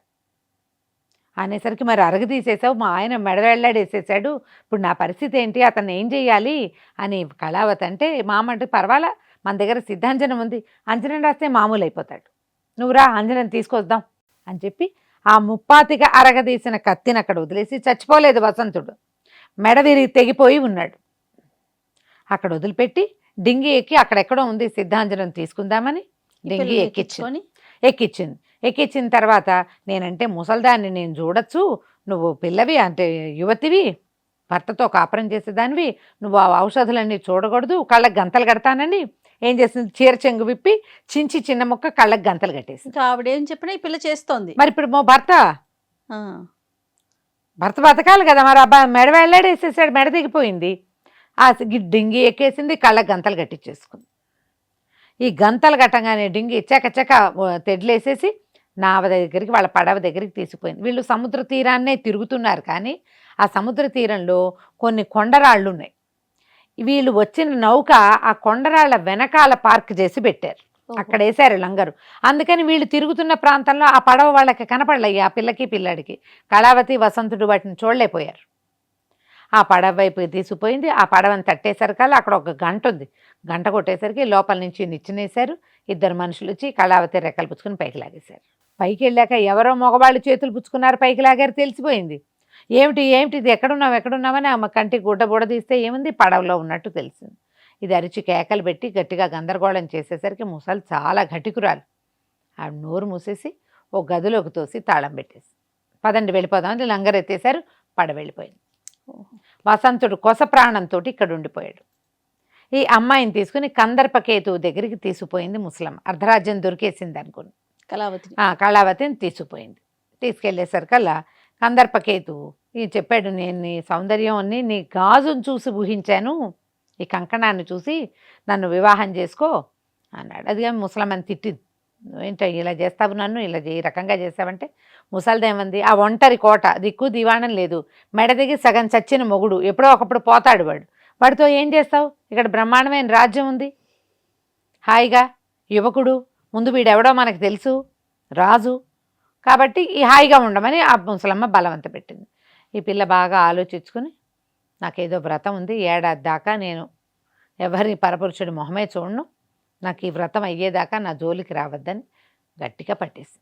అనేసరికి, మరి అరగదీసేసావు, మా ఆయన మెడవెళ్ళాడేసేసాడు, ఇప్పుడు నా పరిస్థితి ఏంటి, అతను ఏం చెయ్యాలి అని కళావతి అంటే, మామ అంటే పర్వాలా మన దగ్గర సిద్ధాంజనం ఉంది, అంజనం రాస్తే మామూలు అయిపోతాడు, నువ్వు రా అంజనం తీసుకొద్దాం అని చెప్పి ఆ ముప్పాతిగా అరగదీసిన కత్తిని అక్కడ వదిలేసి, చచ్చిపోలేదు వసంతుడు, మెడ విరిగి తెగిపోయి ఉన్నాడు, అక్కడ వదిలిపెట్టి డింగి ఎక్కి అక్కడెక్కడో ఉంది సిద్ధాంజనం తీసుకుందామని డింగి ఎక్కించిన తర్వాత, నేనంటే ముసల్దాన్ని నేను చూడొచ్చు, నువ్వు పిల్లవి అంటే యువతివి, భర్తతో కాపురం చేసేదానివి, నువ్వు ఆ ఔషధాలన్నీ చూడకూడదు, కళ్ళకి గంతలు కడతానని ఏం చేసింది, చీర చెంగు విప్పి చించి చిన్న ముక్క కళ్ళకి గంతలు కట్టేసింది. ఆవిడేం చెప్పినా ఈ పిల్ల చేస్తోంది. మరి ఇప్పుడు మా భర్త బతకాలి కదా, మరి అబ్బాయి మెడ వెళ్ళాడేసేసాడు, మెడ దిగిపోయింది, ఆ డింగి ఎక్కేసింది, కళ్ళకి గంతలు కట్టించేసుకుంది. ఈ గంతలు కట్టంగానే డింగి చెక్క తెడ్లేసేసి నావ దగ్గరికి వాళ్ళ పడవ దగ్గరికి తీసుకుపోయింది. వీళ్ళు సముద్ర తీరాన్నే తిరుగుతున్నారు, కానీ ఆ సముద్ర తీరంలో కొన్ని కొండరాళ్ళు ఉన్నాయి. వీళ్ళు వచ్చిన నౌక ఆ కొండరాళ్ళ వెనకాల పార్క్ చేసి పెట్టారు, అక్కడ వేశారు లంగరు. అందుకని వీళ్ళు తిరుగుతున్న ప్రాంతంలో ఆ పడవ వాళ్ళకి కనపడలయ్యి, ఆ పిల్లకి పిల్లాడికి. కళావతి వసంతుడు వాటిని చూడలేకపోయారు. ఆ పడవ వైపు తీసుకుపోయింది. ఆ పడవని తట్టేసరికల్లా అక్కడ ఒక గంట ఉంది, గంట కొట్టేసరికి లోపల నుంచి నిచ్చినేశారు. ఇద్దరు మనుషులు వచ్చి కళావతి రెక్కలు పుచ్చుకుని పైకి లాగేశారు. పైకి వెళ్ళాక ఎవరో మగవాళ్ళు చేతులు పుచ్చుకున్నారు, పైకి లాగారు, తెలిసిపోయింది. ఏమిటి ఇది ఎక్కడున్నామని ఆమె కంటికి గుడ్డ తీస్తే ఏముంది, పడవలో ఉన్నట్టు తెలిసింది. ఇది అరిచి కేకలు పెట్టి గట్టిగా గందరగోళం చేసేసరికి ముసలి చాలా ఘటికురాలు, ఆవిడ నోరు మూసేసి ఓ గదిలోకి తోసి తాళం పెట్టేసి పదండి వెళ్ళిపోదాం అని లంగరెత్తేశారు, పడ వెళ్ళిపోయింది. వసంతుడు కొస ప్రాణంతో ఇక్కడ ఉండిపోయాడు. ఈ అమ్మాయిని తీసుకుని కందర్పకేతువు దగ్గరికి తీసుకుపోయింది ముసలమ్మ. అర్ధరాజ్యం దొరికేసింది అనుకుని కళావతి కళావతిని తీసుకుపోయింది. తీసుకెళ్ళేసరికల్లా కందర్పకేతువు చెప్పాడు, నేను నీ సౌందర్యాన్ని నీ గాజును చూసి ఊహించాను, ఈ కంకణాన్ని చూసి నన్ను వివాహం చేసుకో అన్నాడు. అది ముసలమ్మని తిట్టింది, ఏంటో ఇలా చేస్తావు, నన్ను ఇలా ఈ రకంగా చేస్తావంటే. ముసలిదేమంది, ఆ ఒంటరి కోట, దిక్కు దివాణం లేదు, మెడ దిగి సగం చచ్చిన మొగుడు, ఎప్పుడో ఒకప్పుడు పోతాడు వాడితో ఏం చేస్తావు, ఇక్కడ బ్రహ్మాండమైన రాజ్యం ఉంది, హాయిగా యువకుడు, ముందు వీడెవడో మనకు తెలుసు, రాజు, కాబట్టి ఈ హాయిగా ఉండమని ఆ ముసలమ్మ బలవంత పెట్టింది. ఈ పిల్ల బాగా ఆలోచించుకుని, నాకేదో వ్రతం ఉంది, ఏడాది దాకా నేను ఎవరి పరపురుషుడి మొహమే చూడను, నాకు ఈ వ్రతం అయ్యేదాకా నా జోలికి రావద్దని గట్టిగా పట్టేసి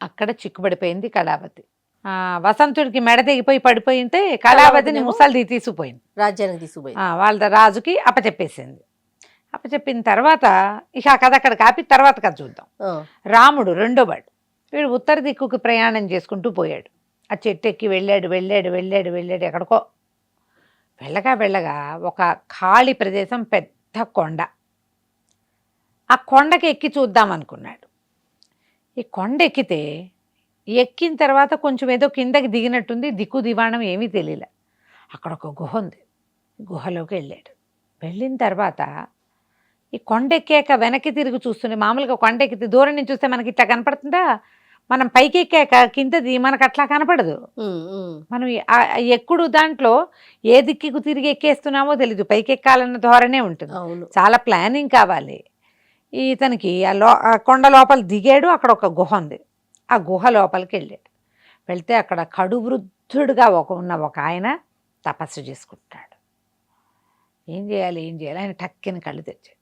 అక్కడ చిక్కుబడిపోయింది కళావతి. వసంతుడికి మెడ తెగిపోయి పడిపోయింటే కళావతిని ముసలిది తీసుకుపోయింది, రాజ్యానికి తీసుకుపోయింది, వాళ్ళ రాజుకి అప్పచెప్పేసింది. అప్పచెప్పిన తర్వాత ఇక ఆ కథ అక్కడ కాపి తర్వాత కథ చూద్దాం. రాముడు రెండో వాడు, వీడు ఉత్తర దిక్కుకి ప్రయాణం చేసుకుంటూ పోయాడు. ఆ చెట్టు ఎక్కి వెళ్ళాడు ఎక్కడికో వెళ్ళగా ఒక ఖాళీ ప్రదేశం, పెద్ద కొండ. ఆ కొండకి ఎక్కి చూద్దాం అనుకున్నాడు. ఈ కొండ ఎక్కిన తర్వాత కొంచెం ఏదో కిందకి దిగినట్టుంది, దిక్కు దివాణం ఏమీ తెలియలే. అక్కడ ఒక గుహ ఉంది, గుహలోకి వెళ్ళిన తర్వాత ఈ కొండ ఎక్కాక వెనక్కి తిరిగి చూస్తుండే, మామూలుగా కొండ ఎక్కితే దూరం నుంచి చూస్తే మనకి ఇట్లా కనపడుతుందా, మనం పైకి ఎక్కాక కిందది మనకు అట్లా కనపడదు. మనం ఎక్కుడు దాంట్లో ఏ దిక్కుకు తిరిగి ఎక్కేస్తున్నామో తెలీదు, పైకి ఎక్కాలన్న ధోరణే ఉంటుంది, చాలా ప్లానింగ్ కావాలి. ఇతనికి ఆ కొండ లోపల దిగాడు, అక్కడ ఒక గుహ ఉంది, ఆ గుహ లోపలికి వెళ్తే అక్కడ కడు వృద్ధుడుగా ఉన్న ఒక ఆయన తపస్సు చేసుకుంటాడు. ఏం చేయాలి ఆయన టక్కిన కళ్ళు తెచ్చాడు.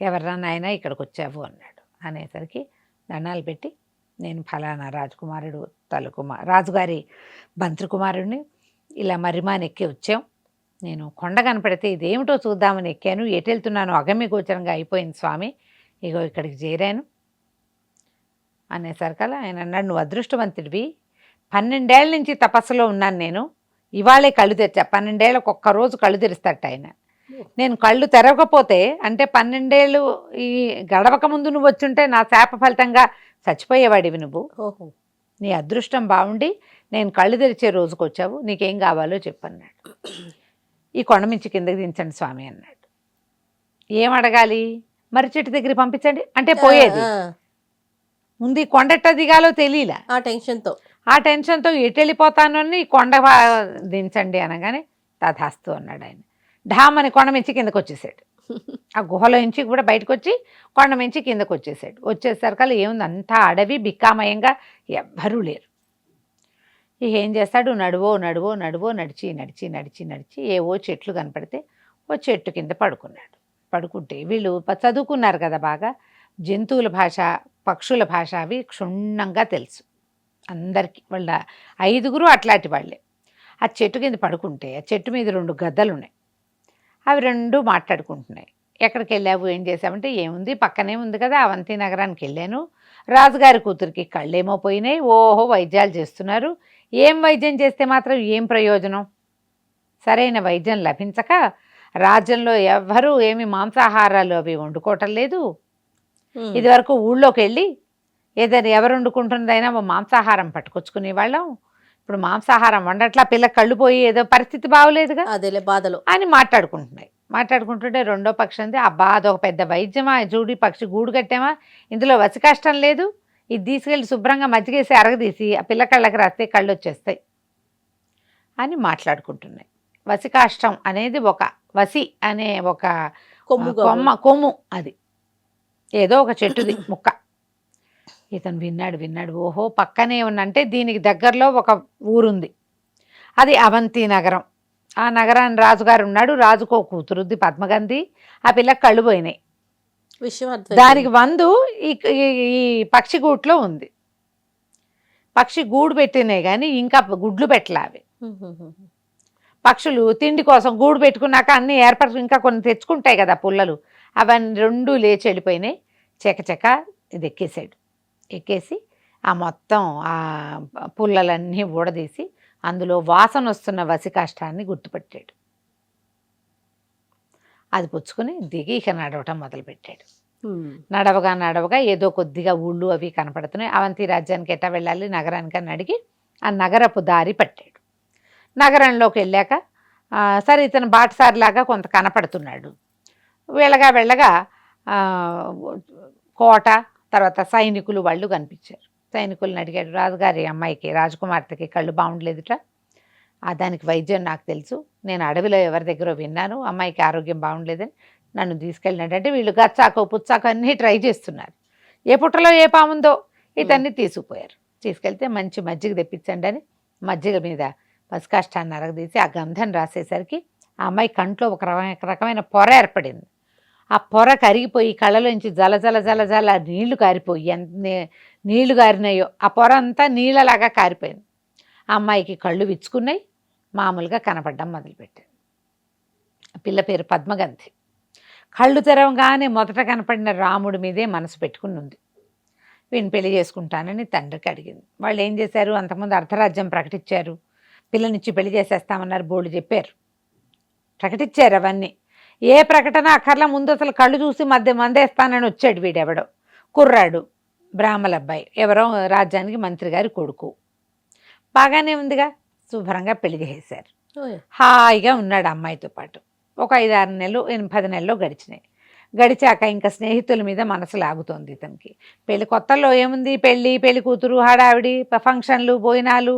ఎవర్రా నాయన ఇక్కడికి వచ్చావు అన్నాడు. అనేసరికి దండాలు పెట్టి, నేను ఫలానా రాజకుమారుడు రాజుగారి మంత్రికుమారుడిని, ఇలా మర్రిమాని ఎక్కి వచ్చాం, నేను కొండ కనపడితే ఇదేమిటో చూద్దామని ఎక్కాను, ఎటు వెళ్తున్నాను అగమ్య గోచరంగా అయిపోయింది స్వామి, ఇగో ఇక్కడికి చేరాను అనేసరికల్లా ఆయన అన్నాడు, నువ్వు అదృష్టవంతుడివి, 12 ఏళ్ళ నుంచి తపస్సులో ఉన్నాను నేను, ఇవాళే కళ్ళు తెచ్చా. 12 ఏళ్ళకు ఒక్కరోజు కళ్ళు తెరుస్తాట ఆయన. నేను కళ్ళు తెరవకపోతే అంటే 12 ఏళ్ళు ఈ గడవక ముందు నువ్వు వచ్చుంటే నా శాప ఫలితంగా చచ్చిపోయేవాడివి నువ్వు. నీ అదృష్టం బాగుండి నేను కళ్ళు తెరిచే రోజుకు వచ్చావు, నీకేం కావాలో చెప్పన్నాడు. ఈ కొండ మించి కిందకి దించండి స్వామి అన్నాడు. ఏం అడగాలి, మర్రి చెట్టు దగ్గర పంపించండి అంటే పోయేది, ముందు ఈ కొండెట్ట దిగాలో తెలియలే, ఆ టెన్షన్తో ఎటు వెళ్ళిపోతాను అని కొండ దించండి అనగానే తథాస్తు అన్నాడు ఆయన. ఢామని కొండ మించి కిందకు వచ్చేసాడు. ఆ గుహలో నుంచి కూడా బయటకు వచ్చి కొండ మించి కిందకు వచ్చేసాడు. వచ్చేసరికల్లా ఏముంది, అంతా అడవి బిక్కామయంగా ఎవ్వరూ లేరు. ఇక ఏం చేస్తాడు, నడిచి ఏవో చెట్లు కనపడితే ఓ చెట్టు కింద పడుకున్నాడు. పడుకుంటే వీళ్ళు చదువుకున్నారు కదా బాగా, జంతువుల భాష పక్షుల భాష అవి క్షుణ్ణంగా తెలుసు అందరికీ. వాళ్ళ 5గురు అట్లాంటి వాళ్ళే. ఆ చెట్టు కింద పడుకుంటే ఆ చెట్టు మీద 2 గద్దలు ఉన్నాయి, అవి 2 మాట్లాడుకుంటున్నాయి. ఎక్కడికి వెళ్ళావు, ఏం చేసావంటే, ఏముంది పక్కనే ఉంది కదా అవంతి నగరానికి వెళ్ళాను, రాజుగారి కూతురికి కళ్ళేమో పోయినాయి, ఓహో వైద్యాలు చేస్తున్నారు, ఏం వైద్యం చేస్తే మాత్రం ఏం ప్రయోజనం, సరైన వైద్యం లభించక రాజ్యంలో ఎవ్వరూ ఏమి మాంసాహారాలు అవి వండుకోవటం లేదు. ఇదివరకు ఊళ్ళోకి వెళ్ళి ఏదైనా ఎవరు వండుకుంటున్నదైనా మాంసాహారం పట్టుకొచ్చుకునే వాళ్ళం, ఇప్పుడు మాంసాహారం వండట్లా, పిల్లకి కళ్ళు పోయి ఏదో పరిస్థితి బాగోలేదుగా, అదేలే బాధలు అని మాట్లాడుకుంటుంటే రెండో పక్షి అంది, అబ్బా అదొక పెద్ద వైద్యమా, జూడి పక్షి గూడు కట్టామా, ఇందులో వసి కష్టం లేదు, ఇది తీసుకెళ్ళి శుభ్రంగా మజ్జిగేసి అరగదీసి ఆ పిల్ల కళ్ళకి రాస్తే కళ్ళు వచ్చేస్తాయి అని మాట్లాడుకుంటున్నాయి. వసికాష్టం అనేది ఒక వసి అనే ఒక కొమ్ము, అది ఏదో ఒక చెట్టుది ముక్క. ఇతను విన్నాడు, ఓహో పక్కనే ఉన్నంటే దీనికి దగ్గరలో ఒక ఊరుంది, అది అవంతి నగరం. ఆ నగరాన్ని రాజుగారు ఉన్నాడు, రాజుకో కూతురుద్ది పద్మగంధి, ఆ పిల్లకి కళ్ళు పోయినాయి, దానికి వందు ఈ పక్షి గూట్లో ఉంది. పక్షి గూడు పెట్టినాయి కానీ ఇంకా గుడ్లు పెట్టలే అవి. పక్షులు తిండి కోసం గూడు పెట్టుకున్నాక అన్ని ఏర్పరచు ఇంకా కొన్ని తెచ్చుకుంటాయి కదా పుల్లలు, అవన్నీ 2 లేచి వెళ్ళిపోయినాయి. చెకచెక ఇది ఎక్కేసాడు. ఎక్కేసి ఆ మొత్తం ఆ పుల్లలన్నీ ఊడదీసి అందులో వాసన వస్తున్న వసికాష్టాన్ని గుర్తుపట్టాడు. అది పుచ్చుకొని దిగి ఇక నడవటం మొదలుపెట్టాడు. నడవగా నడవగా ఏదో కొద్దిగా ఊళ్ళు అవి కనపడుతున్నాయి. అవంతి రాజ్యానికి ఎట్టా వెళ్ళాలి నగరానికి అని అడిగి ఆ నగరపు దారి పట్టాడు. నగరంలోకి వెళ్ళాక సరే ఇతను బాటసారిలాగా కొంత కనపడుతున్నాడు. వెళ్ళగా వెళ్ళగా కోట, తర్వాత సైనికులు వాళ్ళు కనిపించారు. సైనికులను అడిగాడు, రాజుగారి అమ్మాయికి, రాజకుమార్తెకి కళ్ళు బాగుండలేదుట, దానికి వైద్యం నాకు తెలుసు, నేను అడవిలో ఎవరి దగ్గర విన్నాను, అమ్మాయికి ఆరోగ్యం బాగుండలేదని నన్ను తీసుకెళ్ళినట్టు. అంటే వీళ్ళు గచ్చాకు పుచ్చాకు అన్నీ ట్రై చేస్తున్నారు. ఏ పుట్టలో ఏ పాముందో ఇతన్ని తీసుకుపోయారు. తీసుకెళ్తే మంచి మజ్జిగ తెప్పించండి అని మజ్జిగ మీద పసికాష్టాన్ని అరగదీసి ఆ గంధం రాసేసరికి ఆ అమ్మాయి కంట్లో ఒక రకమైన పొర ఏర్పడింది. ఆ పొర కరిగిపోయి కళ్ళలోంచి జల జల జల జల నీళ్లు కారిపోయి ఎంత నీళ్లు కారినాయో ఆ పొర అంతా నీళ్ళలాగా కారిపోయింది. ఆ అమ్మాయికి కళ్ళు విచ్చుకున్నాయి, మామూలుగా కనపడడం మొదలుపెట్టాడు. పిల్ల పేరు పద్మగంధి. కళ్ళు తెరవగానే మొదట కనపడిన రాముడి మీదే మనసు పెట్టుకుని ఉంది. వీడిని పెళ్లి చేసుకుంటానని తండ్రికి అడిగింది. వాళ్ళు ఏం చేశారు, అంతకుముందు అర్ధరాజ్యం ప్రకటించారు, పిల్లనిచ్చి పెళ్లి చేసేస్తామన్నారు, బోర్డు చెప్పారు, ప్రకటించారు. అవన్నీ ఏ ప్రకటన అక్కర్లా, ముందు అసలు కళ్ళు చూసి మందేస్తానని వచ్చాడు వీడెవడో కుర్రాడు, బ్రాహ్మల అబ్బాయి, ఎవరో రాజ్యానికి మంత్రి గారి కొడుకు. బాగానే ఉందిగా, శుభ్రంగా పెళ్లి చేసేశారు. హాయిగా ఉన్నాడు అమ్మాయితో పాటు. ఒక 5-6 నెలలు 10 నెలలు గడిచినాయి. గడిచాక ఇంకా స్నేహితుల మీద మనసు లాగుతోంది ఇతనికి. పెళ్లి కొత్తల్లో ఏముంది, పెళ్లి కూతురు, హడావిడి, ఫంక్షన్లు, భోజనాలు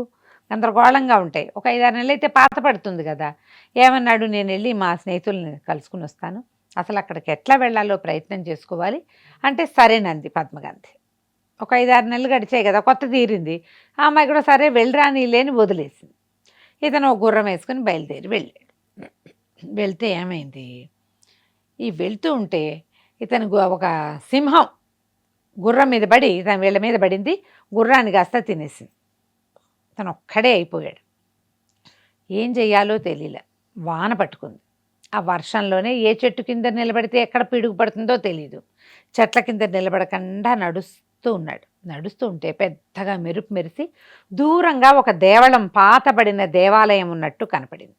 గందరగోళంగా ఉంటాయి. ఒక 5-6 నెలలు అయితే పాత పడుతుంది కదా. ఏమన్నాడు, నేను వెళ్ళి మా స్నేహితుల్ని కలుసుకుని వస్తాను, అసలు అక్కడికి ఎట్లా వెళ్ళాలో ప్రయత్నం చేసుకోవాలి అంటే సరేనంది పద్మగంధి. ఒక 5-6 నెలలు గడిచాయి కదా, కొత్త తీరింది. ఆ అమ్మాయి కూడా సరే వెళ్ళరా నీలేని వదిలేసింది. ఇతను ఒక గుర్రం వేసుకుని బయలుదేరి వెళ్ళాడు. వెళ్తే ఏమైంది, ఈ వెళ్తూ ఉంటే ఇతను ఒక సింహం గుర్రం మీద పడి ఇతను వీళ్ళ మీద పడింది, గుర్రాన్ని కాస్త తినేసింది. తను ఒక్కడే అయిపోయాడు. ఏం చెయ్యాలో తెలియలే. వాన పట్టుకుంది. ఆ వర్షంలోనే ఏ చెట్టు కింద నిలబడితే ఎక్కడ పిడుగు పడుతుందో తెలియదు. చెట్ల కింద నిలబడకుండా నడుస్తూ ఉన్నాడు. నడుస్తూ ఉంటే పెద్దగా మెరుపు మెరిసి దూరంగా ఒక దేవళం, పాతబడిన దేవాలయం ఉన్నట్టు కనపడింది.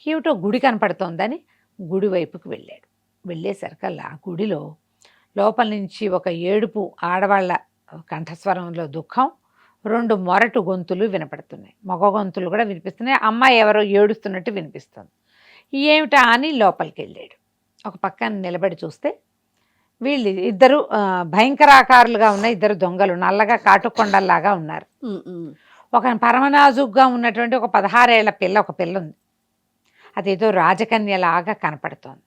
ఏమిటో గుడి కనపడుతోందని గుడి వైపుకు వెళ్ళాడు. వెళ్ళేసరికల్లా ఆ గుడిలో లోపల నుంచి ఒక ఏడుపు, ఆడవాళ్ళ కంఠస్వరంలో దుఃఖం, 2 మొరటు గొంతులు వినపడుతున్నాయి. మగ గొంతులు కూడా వినిపిస్తున్నాయి. అమ్మాయి ఎవరో ఏడుస్తున్నట్టు వినిపిస్తుంది. ఏమిటా అని లోపలికి వెళ్ళాడు. ఒక పక్కన నిలబడి చూస్తే వీళ్ళు ఇద్దరు భయంకరాకారులుగా ఉన్న 2 దొంగలు, నల్లగా కాటుకొండల్లాగా ఉన్నారు. ఒక పరమనాజుగ్గా ఉన్నటువంటి ఒక 16 ఏళ్ల పిల్ల, ఒక పిల్ల ఉంది. అదేదో రాజకన్యలాగా కనపడుతోంది.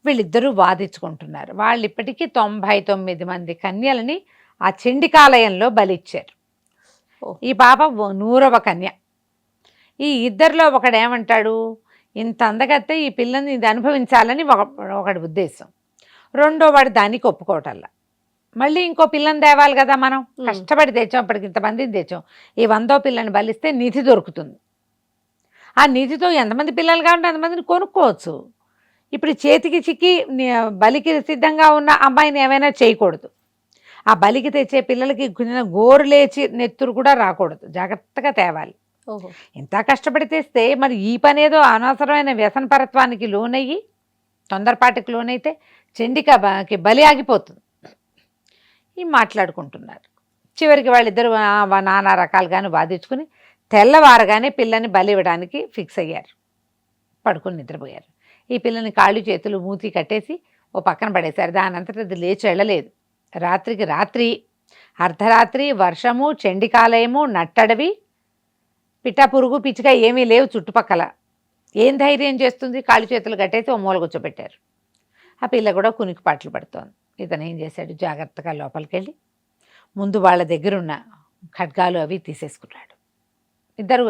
వీళ్ళిద్దరూ వాదించుకుంటున్నారు. వాళ్ళు ఇప్పటికీ 99 మంది కన్యలని ఆ చండికాలయంలో బలిచ్చారు. ఈ పాప 100వ కన్య. ఈ ఇద్దరిలో ఒకడేమంటాడు, ఇంత అందగత్తే ఈ పిల్లని ఇది అనుభవించాలని ఒకటి ఉద్దేశం. రెండో వాడు దానికి ఒప్పుకోవటల్లా. మళ్ళీ ఇంకో పిల్లని తేవాలి కదా, మనం కష్టపడి తెచ్చాం, ఇప్పటికి ఇంతమందిని తెచ్చాం, ఈ 100వ పిల్లని బలిస్తే నిధి దొరుకుతుంది. ఆ నిధితో ఎంతమంది పిల్లలు కావాలంటే అంతమందిని కొనుక్కోవచ్చు. ఇప్పుడు చేతికి చిక్కి బలికి సిద్ధంగా ఉన్న అమ్మాయిని ఏమైనా చేయకూడదు. ఆ బలికి తెచ్చే పిల్లలకి గోరు లేచి నెత్తురు కూడా రాకూడదు, జాగ్రత్తగా తేవాలి. ఎంత కష్టపడి తెస్తే మరి ఈ పనేదో అనవసరమైన వ్యసనపరత్వానికి లోనయ్యి, తొందరపాటికి లోనైతే చండికకి బలి ఆగిపోతుంది. ఈ మాట్లాడుకుంటున్నారు. చివరికి వాళ్ళిద్దరూ నానా రకాలుగాను వాదించుకుని తెల్లవారగానే పిల్లని బలి ఇవ్వడానికి ఫిక్స్ అయ్యారు. పడుకుని నిద్రపోయారు. ఈ పిల్లని కాళ్ళు చేతులు మూతి కట్టేసి ఓ పక్కన పడేశారు. దానంతట అది లేచి వెళ్ళలేదు. రాత్రికి రాత్రి, అర్ధరాత్రి, వర్షము, చండికాలయము, నట్టడవి, పిట్ట పురుగు పిచ్చిక ఏమీ లేవు చుట్టుపక్కల. ఏం ధైర్యం చేస్తుంది, కాళ్ళు చేతులు కట్టేసి ఓ మూల కూర్చోబెట్టారు. ఆ పిల్ల కూడా కునికిపాట్లు పడుతోంది. ఇతను ఏం చేశాడు, జాగ్రత్తగా లోపలికి వెళ్ళి ముందు వాళ్ళ దగ్గరున్న ఖడ్గాలు అవి తీసేసుకున్నాడు. ఇద్దరు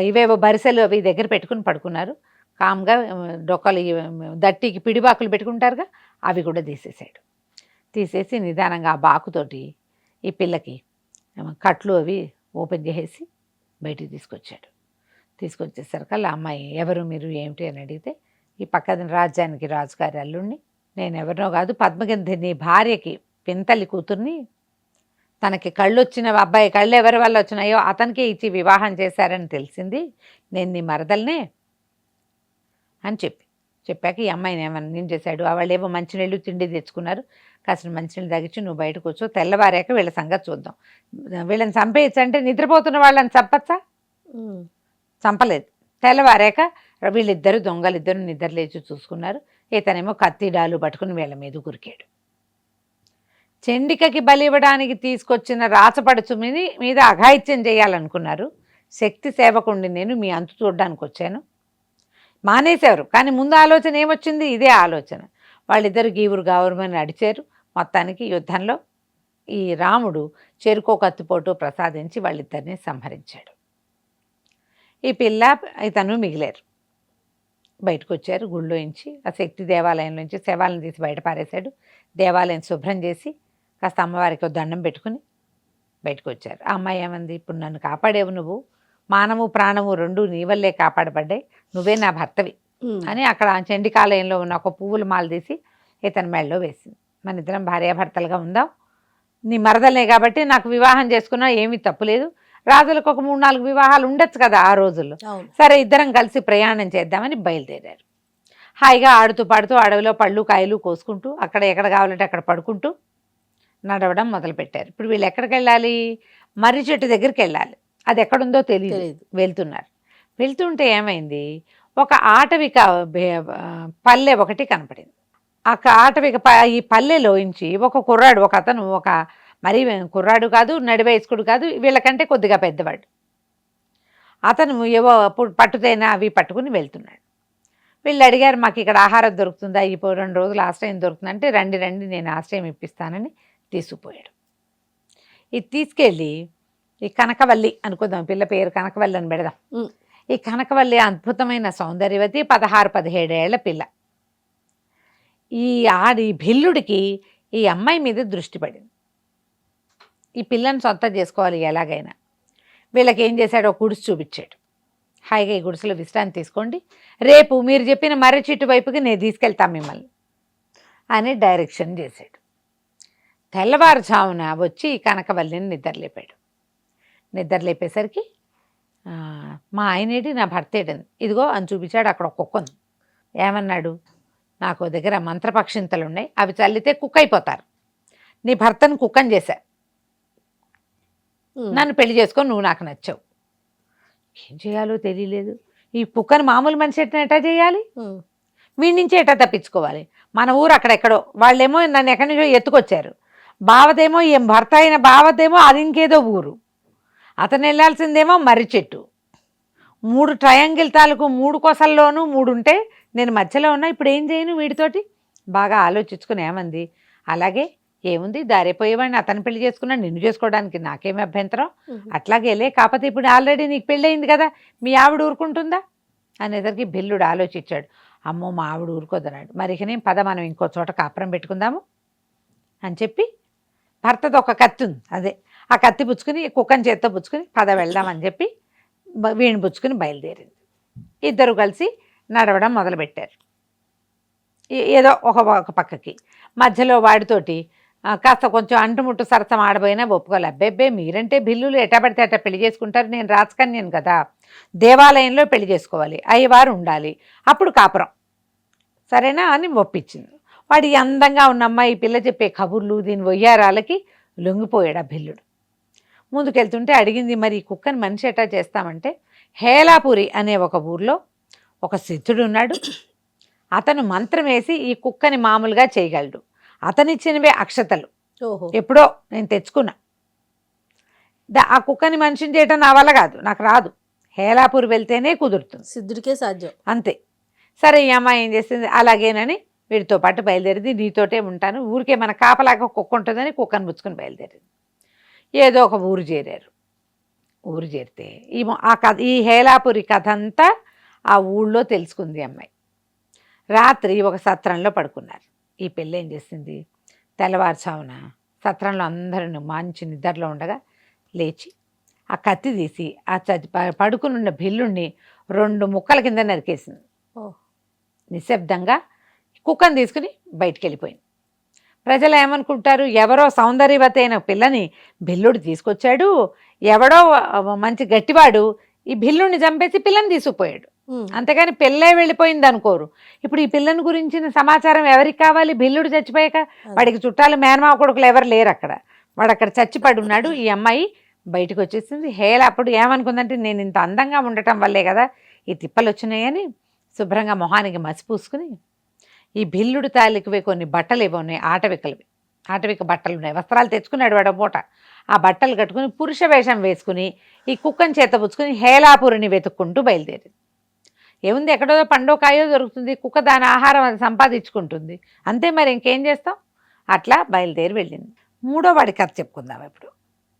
ఇవేవో బరిసెలు అవి దగ్గర పెట్టుకుని పడుకున్నారు. కామ్గా డొక్కలు దట్టికి పిడిబాకులు పెట్టుకుంటారుగా, అవి కూడా తీసేసాడు. తీసేసి నిదానంగా ఆ బాకుతోటి ఈ పిల్లకి కట్లు అవి ఓపెన్ చేసేసి బయటికి తీసుకొచ్చాడు. తీసుకొచ్చేసరికల్లా అమ్మాయి, ఎవరు మీరు ఏమిటి అని అడిగితే, ఈ పక్కన రాజ్యానికి రాజుగారి అల్లుడిని, నేను ఎవరినో కాదు, పద్మగంధి నీ భార్యకి పింతలి కూతుర్ని తనకి కళ్ళు వచ్చిన అబ్బాయి కళ్ళు ఎవరి వల్ల వచ్చినాయో అతనికే ఇచ్చి వివాహం చేశారని తెలిసింది, నేను నీ మరదల్నే అని చెప్పాక ఈ అమ్మాయిని ఏమన్నా నేను చేశాడు, వాళ్ళు ఏమో మంచినీళ్ళు తిండి తెచ్చుకున్నారు, కాసిన మంచినీళ్ళు తగ్గించి నువ్వు బయటకు వచ్చో, తెల్లవారాక వీళ్ళ సంగతి చూద్దాం, వీళ్ళని చంపేయచ్చు అంటే నిద్రపోతున్న వాళ్ళని చంపచ్చా, చంపలేదు. తెల్లవారాక వీళ్ళిద్దరు దొంగలిద్దరు నిద్ర లేచి చూసుకున్నారు, ఇతనేమో కత్తి డాలు పట్టుకుని వీళ్ళ మీద కురికాడు. చెండికకి బలి ఇవ్వడానికి తీసుకొచ్చిన రాచపడుచు మీద అఘాయిత్యం చేయాలనుకున్నారు. శక్తి సేవకుండి నేను మీ అంతు చూడడానికి వచ్చాను, మానేశారు. కానీ ముందు ఆలోచన ఏమొచ్చింది, ఇదే ఆలోచన. వాళ్ళిద్దరు గీవురు గావురమని నడిచారు. మొత్తానికి యుద్ధంలో ఈ రాముడు చెరుకో కత్తిపోటు ప్రసాదించి వాళ్ళిద్దరిని సంహరించాడు. ఈ పిల్ల ఇతను మిగిలారు. బయటకు వచ్చారు గుళ్ళోంచి, ఆ శక్తి దేవాలయంలోంచి శవాలను తీసి బయట పారేశాడు. దేవాలయం శుభ్రం చేసి కాస్త అమ్మవారికి దండం పెట్టుకుని బయటకు వచ్చారు. ఆ అమ్మాయి ఏమంది, ఇప్పుడు నన్ను కాపాడేవు, నువ్వు మానము ప్రాణము రెండు నీ వల్లే కాపాడబడ్డాయి, నువ్వే నా భర్తవి అని అక్కడ చండికాలయంలో ఉన్న ఒక పువ్వుల మాల తీసి ఇతని మెడలో వేసింది. మన ఇద్దరం భార్యాభర్తలుగా ఉందాం, నీ మరదలే కాబట్టి నాకు వివాహం చేసుకున్నా ఏమీ తప్పులేదు, రాజులకు ఒక 3-4 వివాహాలు ఉండొచ్చు కదా ఆ రోజుల్లో, సరే ఇద్దరం కలిసి ప్రయాణం చేద్దామని బయలుదేరారు. హాయిగా ఆడుతూ పాడుతూ అడవిలో పళ్ళు కాయలు కోసుకుంటూ అక్కడ ఎక్కడ కావాలంటే అక్కడ పడుకుంటూ నడవడం మొదలుపెట్టారు. ఇప్పుడు వీళ్ళు ఎక్కడికి వెళ్ళాలి, మర్రి చెట్టు దగ్గరికి వెళ్ళాలి, అది ఎక్కడుందో తెలియదు. వెళ్తుంటే ఏమైంది, ఒక ఆటవిక పల్లె ఒకటి కనపడింది. ఆ ఆటవిక ఈ పల్లెలోంచి ఒక కుర్రాడు, ఒక అతను, ఒక మరీ కుర్రాడు కాదు, నడివయస్కుడు కాదు, వీళ్ళకంటే కొద్దిగా పెద్దవాడు, అతను ఏవో పట్టుతైనా అవి పట్టుకుని వెళ్తున్నాడు. వీళ్ళు అడిగారు, మాకు ఇక్కడ ఆహారం దొరుకుతుందా, ఈ 2 రోజులు ఆశ్రయం దొరుకుతుందంటే, రండి రండి నేను ఆశ్రయం ఇప్పిస్తానని తీసుకుపోయాడు. ఇది తీసుకెళ్ళి ఈ కనకవల్లి అనుకుందాం, పిల్ల పేరు కనకవల్లి అని పెడదాం. ఈ కనకవల్లి అద్భుతమైన సౌందర్యవతి, 16-17 ఏళ్ల పిల్ల. ఈ భిల్లుడికి ఈ అమ్మాయి మీద దృష్టి పడింది. ఈ పిల్లని సొంతం చేసుకోవాలి ఎలాగైనా. వీళ్ళకి ఏం చేశాడు, ఒక గుడిసె చూపించాడు. హాయిగా ఈ గుడిసెలో విశ్రాంతి తీసుకోండి, రేపు మీరు చెప్పిన మర్రి చెట్టు వైపుకి నేను తీసుకెళ్తాను మిమ్మల్ని అని డైరెక్షన్ చేశాడు. తెల్లవారుజామున వచ్చి కనకవల్లిని నిద్రలేపాడు. నిద్రలేపేసరికి మా ఆయనేటి, నా భర్త ఏడని, ఇదిగో అని చూపించాడు. అక్కడ ఒక కుక్క ఉంది. ఏమన్నాడు, నాకు దగ్గర మంత్రపక్షింతలు ఉన్నాయి, అవి చల్లితే కుక్క అయిపోతారు, నీ భర్తను కుక్కని చేశా, నన్ను పెళ్లి చేసుకొని నువ్వు నాకు నచ్చావు. ఏం చేయాలో తెలియలేదు. ఈ కుక్కని మామూలు మనిషి ఎట్టా చేయాలి, వీడి నుంచి ఎట్టా తప్పించుకోవాలి. మన ఊరు అక్కడెక్కడో, వాళ్ళేమో నన్ను ఎక్కడి నుంచో ఎత్తుకొచ్చారు. బావదేమో ఏం భర్త అయిన బావదేమో అది ఇంకేదో ఊరు, అతను వెళ్ళాల్సిందేమో మర్రి చెట్టు. 3 ట్రయాంగిల్ తాలూకు 3 కొసల్లోనూ 3 ఉంటే నేను మధ్యలో ఉన్నా, ఇప్పుడు ఏం చేయను వీడితోటి. బాగా ఆలోచించుకుని ఏమంది, అలాగే ఏముంది, దారిపోయేవాడిని అతను పెళ్లి చేసుకున్నా, నిన్ను చేసుకోవడానికి నాకేమి అభ్యంతరం, అట్లాగేలే, కాకపోతే ఇప్పుడు ఆల్రెడీ నీకు పెళ్ళి అయింది కదా, మీ ఆవిడ ఊరుకుంటుందా అనేసరికి భిల్లుడు ఆలోచించాడు. అమ్మో మా ఆవిడ ఊరుకోదన్నాడు, మరి ఇక నేను పద మనం ఇంకో చోట కాపురం పెట్టుకుందాము అని చెప్పి, భర్తతో ఒక కత్తి ఉంది, అదే ఆ కత్తి పుచ్చుకుని కుక్కని చేత్తో పుచ్చుకుని పద వెళ్దామని చెప్పి వీణి పుచ్చుకుని బయలుదేరింది. ఇద్దరు కలిసి నడవడం మొదలుపెట్టారు. ఏదో ఒక పక్కకి మధ్యలో వాడితోటి కాస్త కొంచెం అంటుముట్టు సరసం ఆడబోయినా ఒప్పుకోవాలి. అబ్బెబ్బే మీరంటే భిల్లులు ఎటా పడితే అట్లా పెళ్లి చేసుకుంటారు, నేను రాజకన్యను కదా, దేవాలయంలో పెళ్లి చేసుకోవాలి, అయ్యవారు ఉండాలి, అప్పుడు కాపురం సరేనా అని ఒప్పించింది. వాడి అందంగా ఉన్న అమ్మాయి పిల్ల చెప్పే కబుర్లు దీని వయ్యారాలకి లొంగిపోయాడు ఆ భిల్లుడు. ముందుకెళ్తుంటే అడిగింది, మరి ఈ కుక్కని మనిషి ఎట్టా చేస్తామంటే, హేలాపురి అనే ఒక ఊర్లో ఒక సిద్ధుడు ఉన్నాడు, అతను మంత్రం వేసి ఈ కుక్కని మామూలుగా చేయగలడు, అతనిచ్చినవే అక్షతలు, ఎప్పుడో నేను తెచ్చుకున్నా, ఆ కుక్కని మనిషిని చేయటం నా వల్ల కాదు, నాకు రాదు, హేలాపూర్ వెళ్తేనే కుదురుతుంది, సిద్ధుడికే సాధ్యం అంతే. సరే ఈ అమ్మాయి ఏం చేసింది, అలాగేనని వీడితో పాటు బయలుదేరింది. నీతోటే ఉంటాను, ఊరికే మన కాపలాగా కుక్క ఉంటుందని కుక్కను పుచ్చుకొని బయలుదేరింది. ఏదో ఒక ఊరు చేరారు. ఊరు చేరితే ఈ హేలాపురి కథ అంతా ఆ ఊళ్ళో తెలుసుకుంది అమ్మాయి. రాత్రి ఒక సత్రంలో పడుకున్నారు. ఈ పెళ్ళి ఏం చేసింది, తెల్లవారుజామున సత్రంలో అందరూ మంచి నిద్రలో ఉండగా లేచి ఆ కత్తి తీసి ఆ పడుకుని ఉన్న భిల్లుణ్ణి 2 ముక్కల కింద నరికేసింది. నిశ్శబ్దంగా కుక్కను తీసుకుని బయటికి వెళ్ళిపోయింది. ప్రజలు ఏమనుకుంటారు, ఎవరో సౌందర్యవతి అయిన పిల్లని భిల్లుడు తీసుకొచ్చాడు, ఎవడో మంచి గట్టివాడు ఈ భిల్లుడిని చంపేసి పిల్లని తీసుకుపోయాడు, అంతేగాని పిల్లే వెళ్ళిపోయింది అనుకోరు. ఇప్పుడు ఈ పిల్లని గురించిన సమాచారం ఎవరికి కావాలి? భిల్లుడు చచ్చిపోయాక వాడికి చుట్టాలు మేనమావ కొడుకులు ఎవరు లేరు అక్కడ, వాడు అక్కడ చచ్చిపడి ఉన్నాడు. ఈ అమ్మాయి బయటకు వచ్చేసింది. హేళ అప్పుడు ఏమనుకుందంటే, నేను ఇంత అందంగా ఉండటం వల్లే కదా ఈ తిప్పలు వచ్చినాయని శుభ్రంగా మొహానికి మసి పూసుకుని, ఈ భిల్లుడు తాలికివే కొన్ని బట్టలు ఏవో ఉన్నాయి, ఆటవిక బట్టలు ఉన్నాయి, వస్త్రాలు తెచ్చుకున్నాడు వాడు పూట. ఆ బట్టలు కట్టుకుని పురుష వేషం వేసుకుని ఈ కుక్కని చేత పుచ్చుకుని హేలాపురిని వెతుక్కుంటూ బయలుదేరింది. ఏముంది, ఎక్కడో పండో కాయో దొరుకుతుంది, కుక్క దాని ఆహారం అది సంపాదించుకుంటుంది, అంతే, మరి ఇంకేం చేస్తాం. అట్లా బయలుదేరి వెళ్ళింది. మూడో వాడి కథ చెప్పుకుందాం ఇప్పుడు.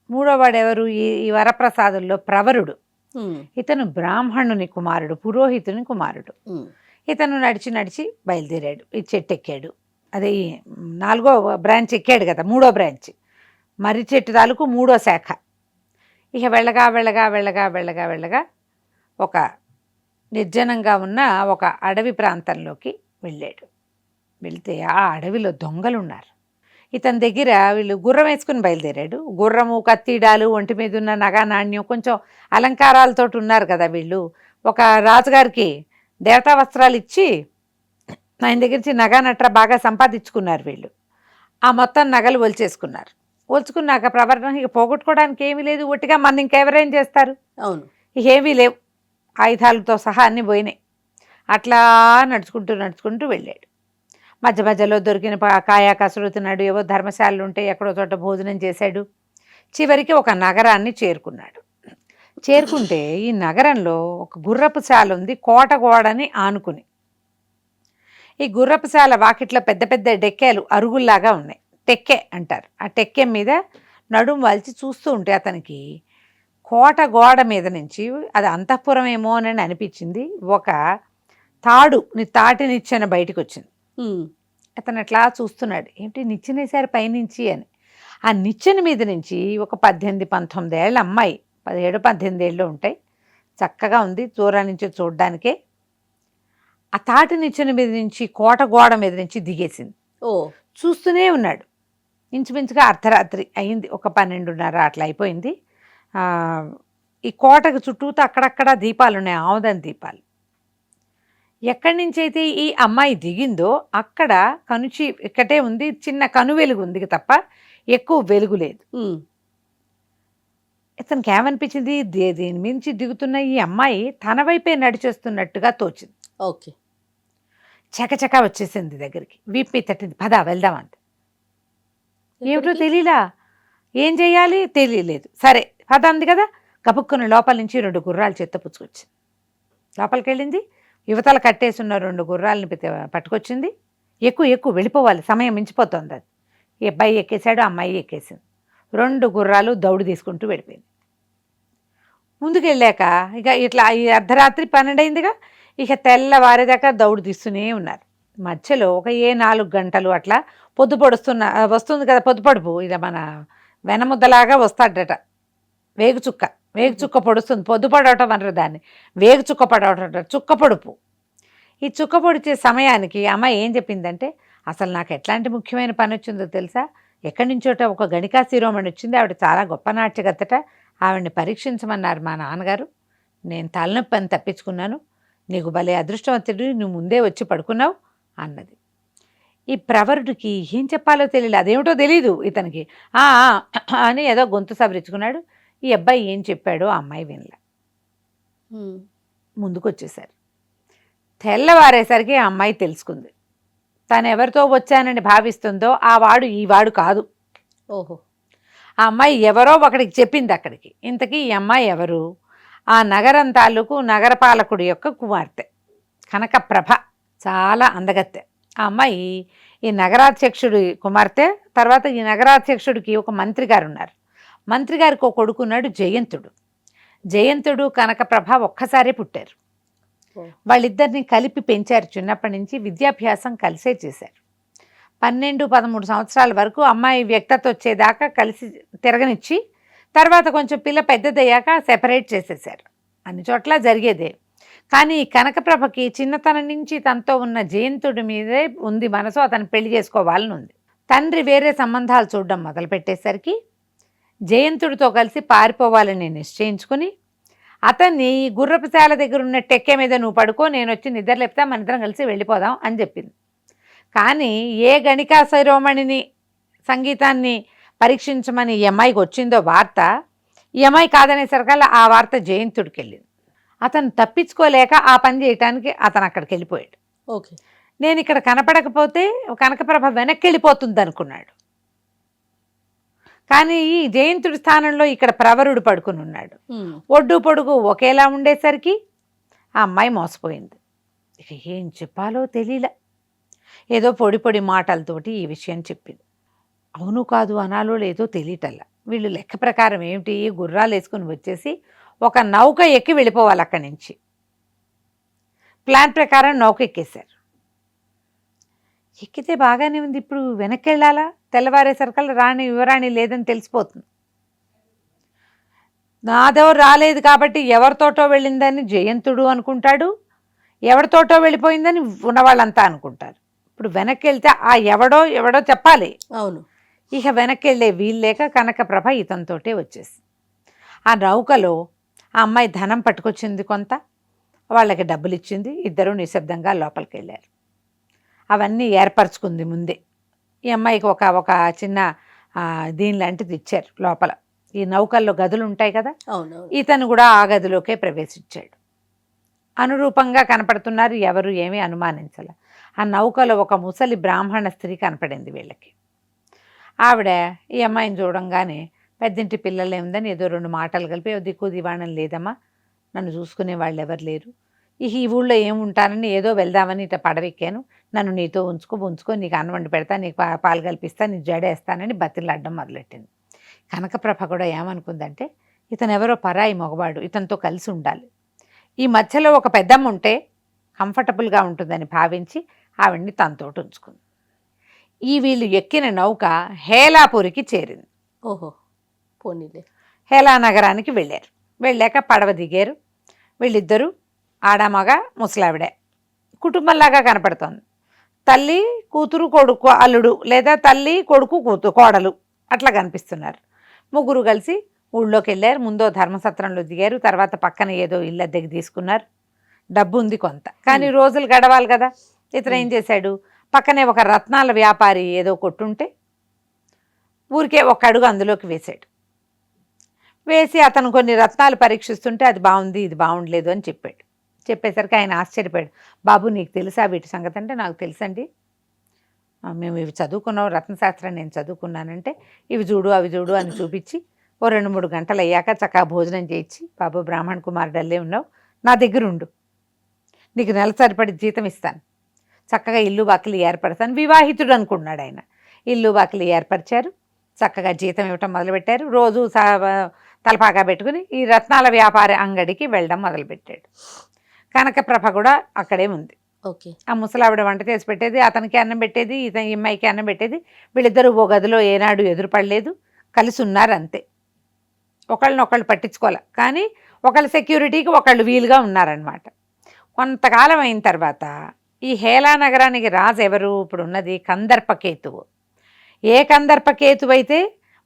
మూడో వాడు ఎవరు? ఈ వరప్రసాదుల్లో ప్రవరుడు. ఇతను బ్రాహ్మణుని కుమారుడు, పురోహితుని కుమారుడు. ఇతను నడిచి నడిచి బయలుదేరాడు, ఈ చెట్టు ఎక్కాడు. అదే 4వ బ్రాంచ్ ఎక్కాడు కదా, 3వ బ్రాంచ్ మర్రి చెట్టు తాలూకు 3వ శాఖ. ఇక వెళ్ళగా వెళ్ళగా వెళ్ళగా వెళ్ళగా వెళ్ళగా ఒక నిర్జనంగా ఉన్న ఒక అడవి ప్రాంతంలోకి వెళ్ళాడు. వెళ్తే ఆ అడవిలో దొంగలు ఉన్నారు. ఇతని దగ్గర వీళ్ళు గుర్రం వేసుకుని బయలుదేరాడు. గుర్రము, కత్తిడాలు, ఒంటి మీద ఉన్న నగా నాణ్యం, కొంచెం అలంకారాలతో ఉన్నారు కదా వీళ్ళు. ఒక రాజుగారికి దేవతా వస్త్రాలు ఇచ్చి ఆయన దగ్గర నుంచి నగా నట్ర బాగా సంపాదించుకున్నారు వీళ్ళు. ఆ మొత్తం నగలు ఒలిచేసుకున్నారు. ఒలుచుకున్నాక ప్రవర్తన ఇక పోగొట్టుకోవడానికి ఏమీ లేదు, ఒట్టిగా మన ఇంకెవరేం చేస్తారు, అవును, ఇక ఏమీ లేవు, ఆయుధాలతో సహా అన్నీ పోయినాయి. అట్లా నడుచుకుంటూ నడుచుకుంటూ వెళ్ళాడు. మధ్య మధ్యలో దొరికిన కాయా కసురు తిన్నాడు, ఏవో ధర్మశాలలు ఉంటే ఎక్కడో చోట భోజనం చేశాడు. చివరికి ఒక నగరాన్ని చేరుకున్నాడు. చేరుకుంటే ఈ నగరంలో ఒక గుర్రపు శాల ఉంది, కోట గోడని ఆనుకుని. ఈ గుర్రపు శాల వాకిట్లో పెద్ద పెద్ద డెక్కేలు అరుగుల్లాగా ఉన్నాయి, టెక్కె అంటారు. ఆ టెక్కె మీద నడుం వాల్చి చూస్తూ ఉంటే అతనికి కోట గోడ మీద నుంచి, అది అంతఃపురం ఏమో అని అనిపించింది, ఒక తాటి నిచ్చెన బయటకు వచ్చింది. అతను అట్లా చూస్తున్నాడు, ఏమిటి నిచ్చెనేసారి పైనుంచి అని. ఆ నిచ్చెన మీద నుంచి ఒక 18-19 ఏళ్ళ అమ్మాయి, 17-18 ఏళ్ళు ఉంటాయి, చక్కగా ఉంది, దూరం నుంచి చూడ్డానికే. ఆ తాటి నిచ్చెన మీద నుంచి కోట గోడ మీద నుంచి దిగేసింది. చూస్తూనే ఉన్నాడు. ఇంచుమించుగా అర్ధరాత్రి అయింది, ఒక 12:30 అట్లా అయిపోయింది. ఈ కోటకు చుట్టూతో అక్కడక్కడ దీపాలు ఉన్నాయి, ఆముదం దీపాలు. ఎక్కడి నుంచి అయితే ఈ అమ్మాయి దిగిందో అక్కడ కనుచి ఇక్కటే ఉంది, చిన్న కను వెలుగు ఉంది తప్ప ఎక్కువ వెలుగు లేదు. ఇతనికి ఏమనిపించింది, దీని మించి దిగుతున్న ఈ అమ్మాయి తన వైపే నడిచేస్తున్నట్టుగా తోచింది. ఓకే, చకచక వచ్చేసింది దగ్గరికి, వీపి తట్టింది, పద వెళ్దామంత. ఏమిటో తెలియలా, ఏం చెయ్యాలి తెలియలేదు. సరే పద అంది కదా, కపుక్కున్న లోపల నుంచి 2 గుర్రాలు చేత్తో పుచ్చుకొచ్చింది. లోపలికి వెళ్ళింది, యువతలు కట్టేసున్న 2 గుర్రాలని పట్టుకొచ్చింది. ఎక్కువ వెళ్ళిపోవాలి, సమయం మించిపోతుంది. అది ఈ అబ్బాయి ఎక్కేశాడు, అమ్మాయి ఎక్కేసింది. 2 గుర్రాలు దౌడు తీసుకుంటూ వెళ్ళిపోయింది. ముందుకు వెళ్ళాక ఇక ఇట్లా ఈ అర్ధరాత్రి 12 అయిందిగా, ఇక తెల్లవారేదాకా దౌడు తీస్తూనే ఉన్నారు. మధ్యలో ఒక 4 గంటలు అట్లా పొద్దు వస్తుంది కదా, పొద్దుపడుపు, ఇది మన వెనముద్దలాగా వస్తాడట, వేగు చుక్క పొడుస్తుంది, పొద్దు పడవటం అనరు దాన్ని, వేగు చుక్క పడవట, చుక్క పొడుపు. ఈ చుక్క పొడిచే సమయానికి అమ్మాయి ఏం చెప్పిందంటే, అసలు నాకు ఎట్లాంటి ముఖ్యమైన పని వచ్చిందో తెలుసా, ఎక్కడి నుంచోట ఒక గణికా శిరోమణి వచ్చింది, ఆవిడ చాలా గొప్ప నాట్యగత్తట, ఆవిడని పరీక్షించమన్నారు మా నాన్నగారు, నేను తలనొప్పి అని తప్పించుకున్నాను, నీకు భలే అదృష్టవంతుడు, నువ్వు ముందే వచ్చి పడుకున్నావు అన్నది. ఈ ప్రవరుడికి ఏం చెప్పాలో తెలియదు, అదేమిటో తెలీదు ఇతనికి. అని ఏదో గొంతు సవరించుకున్నాడు. ఈ అబ్బాయి ఏం చెప్పాడో ఆ అమ్మాయి వినలే. ముందుకు వచ్చేసారు. తెల్లవారేసరికి ఆ అమ్మాయి తెలుసుకుంది, తను ఎవరితో వచ్చానని భావిస్తుందో ఆ వాడు ఈ వాడు కాదు. ఓహో, ఆ అమ్మాయి ఎవరో ఒకడికి చెప్పింది అక్కడికి. ఇంతకీ ఈ అమ్మాయి ఎవరు? ఆ నగరం తాలూకు నగరపాలకుడి యొక్క కుమార్తె కనకప్రభ, చాలా అందగత్తె. ఆ అమ్మాయి ఈ నగరాధ్యక్షుడి కుమార్తె. తర్వాత ఈ నగరాధ్యక్షుడికి ఒక మంత్రి గారు ఉన్నారు, మంత్రి గారికి ఒక కొడుకున్నాడు జయంతుడు కనకప్రభ ఒక్కసారే పుట్టారు. వాళ్ళిద్దరిని కలిపి పెంచారు, చిన్నప్పటి నుంచి విద్యాభ్యాసం కలిసే చేశారు. 12-13 సంవత్సరాల వరకు అమ్మాయి వ్యక్తత వచ్చేదాకా కలిసి తిరగనిచ్చి, తర్వాత కొంచెం పిల్ల పెద్దదయ్యాక సెపరేట్ చేసేసారు. అన్ని చోట్ల జరిగేదే. కానీ కనకప్రభకి చిన్నతనం నుంచి తనతో ఉన్న జయంతుడి మీదే ఉంది మనసు, అతను పెళ్లి చేసుకోవాలని ఉంది. తండ్రి వేరే సంబంధాలు చూడడం మొదలుపెట్టేసరికి జయంతుడితో కలిసి పారిపోవాలని నిశ్చయించుకుని అతన్ని గుర్రపుశాల దగ్గర ఉన్న టెక్కె మీద నువ్వు పడుకో, నేను వచ్చి నిద్ర లేపుతా, మన ఇద్దరం కలిసి వెళ్ళిపోదాం అని చెప్పింది. కానీ ఏ గణికా శిరోమణిని సంగీతాన్ని పరీక్షించమని ఈ అమ్మాయికి వచ్చిందో వార్త, ఈ అమ్మాయి కాదనేసరికల్లా ఆ వార్త జయంతుడికి వెళ్ళింది. అతను తప్పించుకోలేక ఆ పని చేయటానికి అతను అక్కడికి వెళ్ళిపోయాడు. ఓకే. నేను ఇక్కడ కనపడకపోతే కనకప్రభ వెనక్కి వెళ్ళిపోతుంది అనుకున్నాడు. కానీ ఈ జయంతుడి స్థానంలో ఇక్కడ ప్రవరుడు పడుకుని ఉన్నాడు. ఒడ్డు పొడుగు ఒకేలా ఉండేసరికి ఆ అమ్మాయి మోసపోయింది. ఇక ఏం చెప్పాలో తెలియలే. ఏదో పొడి పొడి మాటలతోటి ఈ విషయం చెప్పింది. అవును కాదు అనాలో లేదో తెలియటల్లా. వీళ్ళు లెక్క ప్రకారం ఏమిటి, గుర్రాలు వేసుకుని వచ్చేసి ఒక నౌక ఎక్కి వెళ్ళిపోవాలి అక్కడి నుంచి. ప్లాన్ ప్రకారం నౌక ఎక్కేశారు. ఎక్కితే బాగానే ఉంది, ఇప్పుడు వెనక్కి వెళ్ళాలా? తెల్లవారేసరికల్లా రాణి యువరాణి లేదని తెలిసిపోతుంది. నాదెవరు రాలేదు కాబట్టి ఎవరితోటో వెళ్ళిందని జయంతుడు అనుకుంటాడు, ఎవరితోటో వెళ్ళిపోయిందని ఉన్నవాళ్ళంతా అనుకుంటారు. ఇప్పుడు వెనక్కి వెళ్తే ఆ ఎవడో చెప్పాలి. అవును. ఇక వెనక్కి వెళ్ళే వీల్లేక కనకప్రభ ఇతనితోటే వచ్చేసి ఆ నౌకలో ఆ అమ్మాయి ధనం పట్టుకొచ్చింది, కొంత వాళ్ళకి డబ్బులు ఇచ్చింది. ఇద్దరూ నిశ్శబ్దంగా లోపలికి వెళ్ళారు. అవన్నీ ఏర్పరచుకుంది ముందే. ఈ అమ్మాయికి ఒక చిన్న దీని లాంటిది ఇచ్చారు లోపల. ఈ నౌకల్లో గదులు ఉంటాయి కదా, ఇతను కూడా ఆ గదిలోకే ప్రవేశించాడు. అనురూపంగా కనపడుతున్నారు, ఎవరు ఏమీ అనుమానించాల. ఆ నౌకలో ఒక ముసలి బ్రాహ్మణ స్త్రీ కనపడింది వీళ్ళకి. ఆవిడ ఈ అమ్మాయిని చూడంగానే పెద్దింటి పిల్లలు ఏముందని ఏదో రెండు మాటలు కలిపి, దిక్కు దివాణం లేదమ్మా, నన్ను చూసుకునే వాళ్ళు ఎవరు లేరు, ఈ ఊళ్ళో ఏముంటానని ఏదో వెళ్దామని ఇట్లా పడవెక్కాను, నన్ను నీతో ఉంచుకో, నీకు అన్నం వండి పెడతా, నీకు పాలు కల్పిస్తా, నీకు జడేస్తానని బతిలాడడం మొదలెట్టింది. కనకప్రభ కూడా ఏమనుకుందంటే, ఇతను ఎవరో పరాయి మగవాడు, ఇతనితో కలిసి ఉండాలి, ఈ మధ్యలో ఒక పెద్దమ్మ ఉంటే కంఫర్టబుల్గా ఉంటుందని భావించి ఆవిడ్ని తనతోటి ఉంచుకుంది. ఈ వీళ్ళు ఎక్కిన నౌక హేలాపూరికి చేరింది. ఓహో, పోనీలే. హేలా నగరానికి వెళ్ళారు. వెళ్ళాక పడవ దిగారు. వీళ్ళిద్దరూ ఆడమగ ముసలావిడే కుటుంబంలాగా కనపడుతోంది. తల్లి కూతురు కొడుకు అల్లుడు, లేదా తల్లి కొడుకు కోడలు అట్లా కనిపిస్తున్నారు. ముగ్గురు కలిసి ఊళ్ళోకి వెళ్ళారు. ముందో ధర్మసత్రంలో దిగారు, తర్వాత పక్కన ఏదో ఇల్లు అద్దెకి తీసుకున్నారు. డబ్బు ఉంది కొంత, కానీ రోజులు గడవాలి కదా. ఇతను ఏం చేశాడు, పక్కనే ఒక రత్నాల వ్యాపారి ఏదో కొట్టుంటే ఊరికే ఒక అడుగు అందులోకి వేశాడు. వేసి అతను కొన్ని రత్నాలు పరీక్షిస్తుంటే అది బాగుంది, ఇది బాగుండలేదు అని చెప్పాడు. చెప్పేసరికి ఆయన ఆశ్చర్యపోయాడు. బాబు నీకు తెలుసా వీటి సంగతి అంటే, నాకు తెలుసండి, మేము ఇవి చదువుకున్నాం, రత్నశాస్త్రం నేను చదువుకున్నానంటే, ఇవి చూడు అవి చూడు అని చూపించి ఓ 2-3 గంటలు అయ్యాక చక్కగా భోజనం చేయించి, బాబు బ్రాహ్మణ కుమారుడల్లే ఉన్నావు, నా దగ్గర ఉండు, నీకు నెల సరిపడి జీతం ఇస్తాను, చక్కగా ఇల్లు వాకిలి ఏర్పడతాను. వివాహితుడు అనుకున్నాడు ఆయన. ఇల్లు వాకిలి ఏర్పరిచారు, చక్కగా జీతం ఇవ్వటం మొదలుపెట్టారు. రోజు తలపాగా పెట్టుకుని ఈ రత్నాల వ్యాపార అంగడికి వెళ్ళడం మొదలుపెట్టాడు. కనకప్రభ కూడా అక్కడే ఉంది. ఓకే. ఆ ముసలావిడ వంట చేసి పెట్టేది, అతనికి అన్నం పెట్టేది, ఈ అమ్మాయికి అన్నం పెట్టేది. వీళ్ళిద్దరూ ఓ గదిలో ఏనాడు ఎదురుపడలేదు, కలిసి ఉన్నారు అంతే. ఒకళ్ళనొకళ్ళు పట్టించుకోలే, కానీ ఒకళ్ళ సెక్యూరిటీకి ఒకళ్ళు వీలుగా ఉన్నారనమాట. కొంతకాలం అయిన తర్వాత ఈ హేలా నగరానికి రాజు ఎవరు, ఇప్పుడు ఉన్నది కందర్పకేతువు. ఏ కందర్పకేతువు అయితే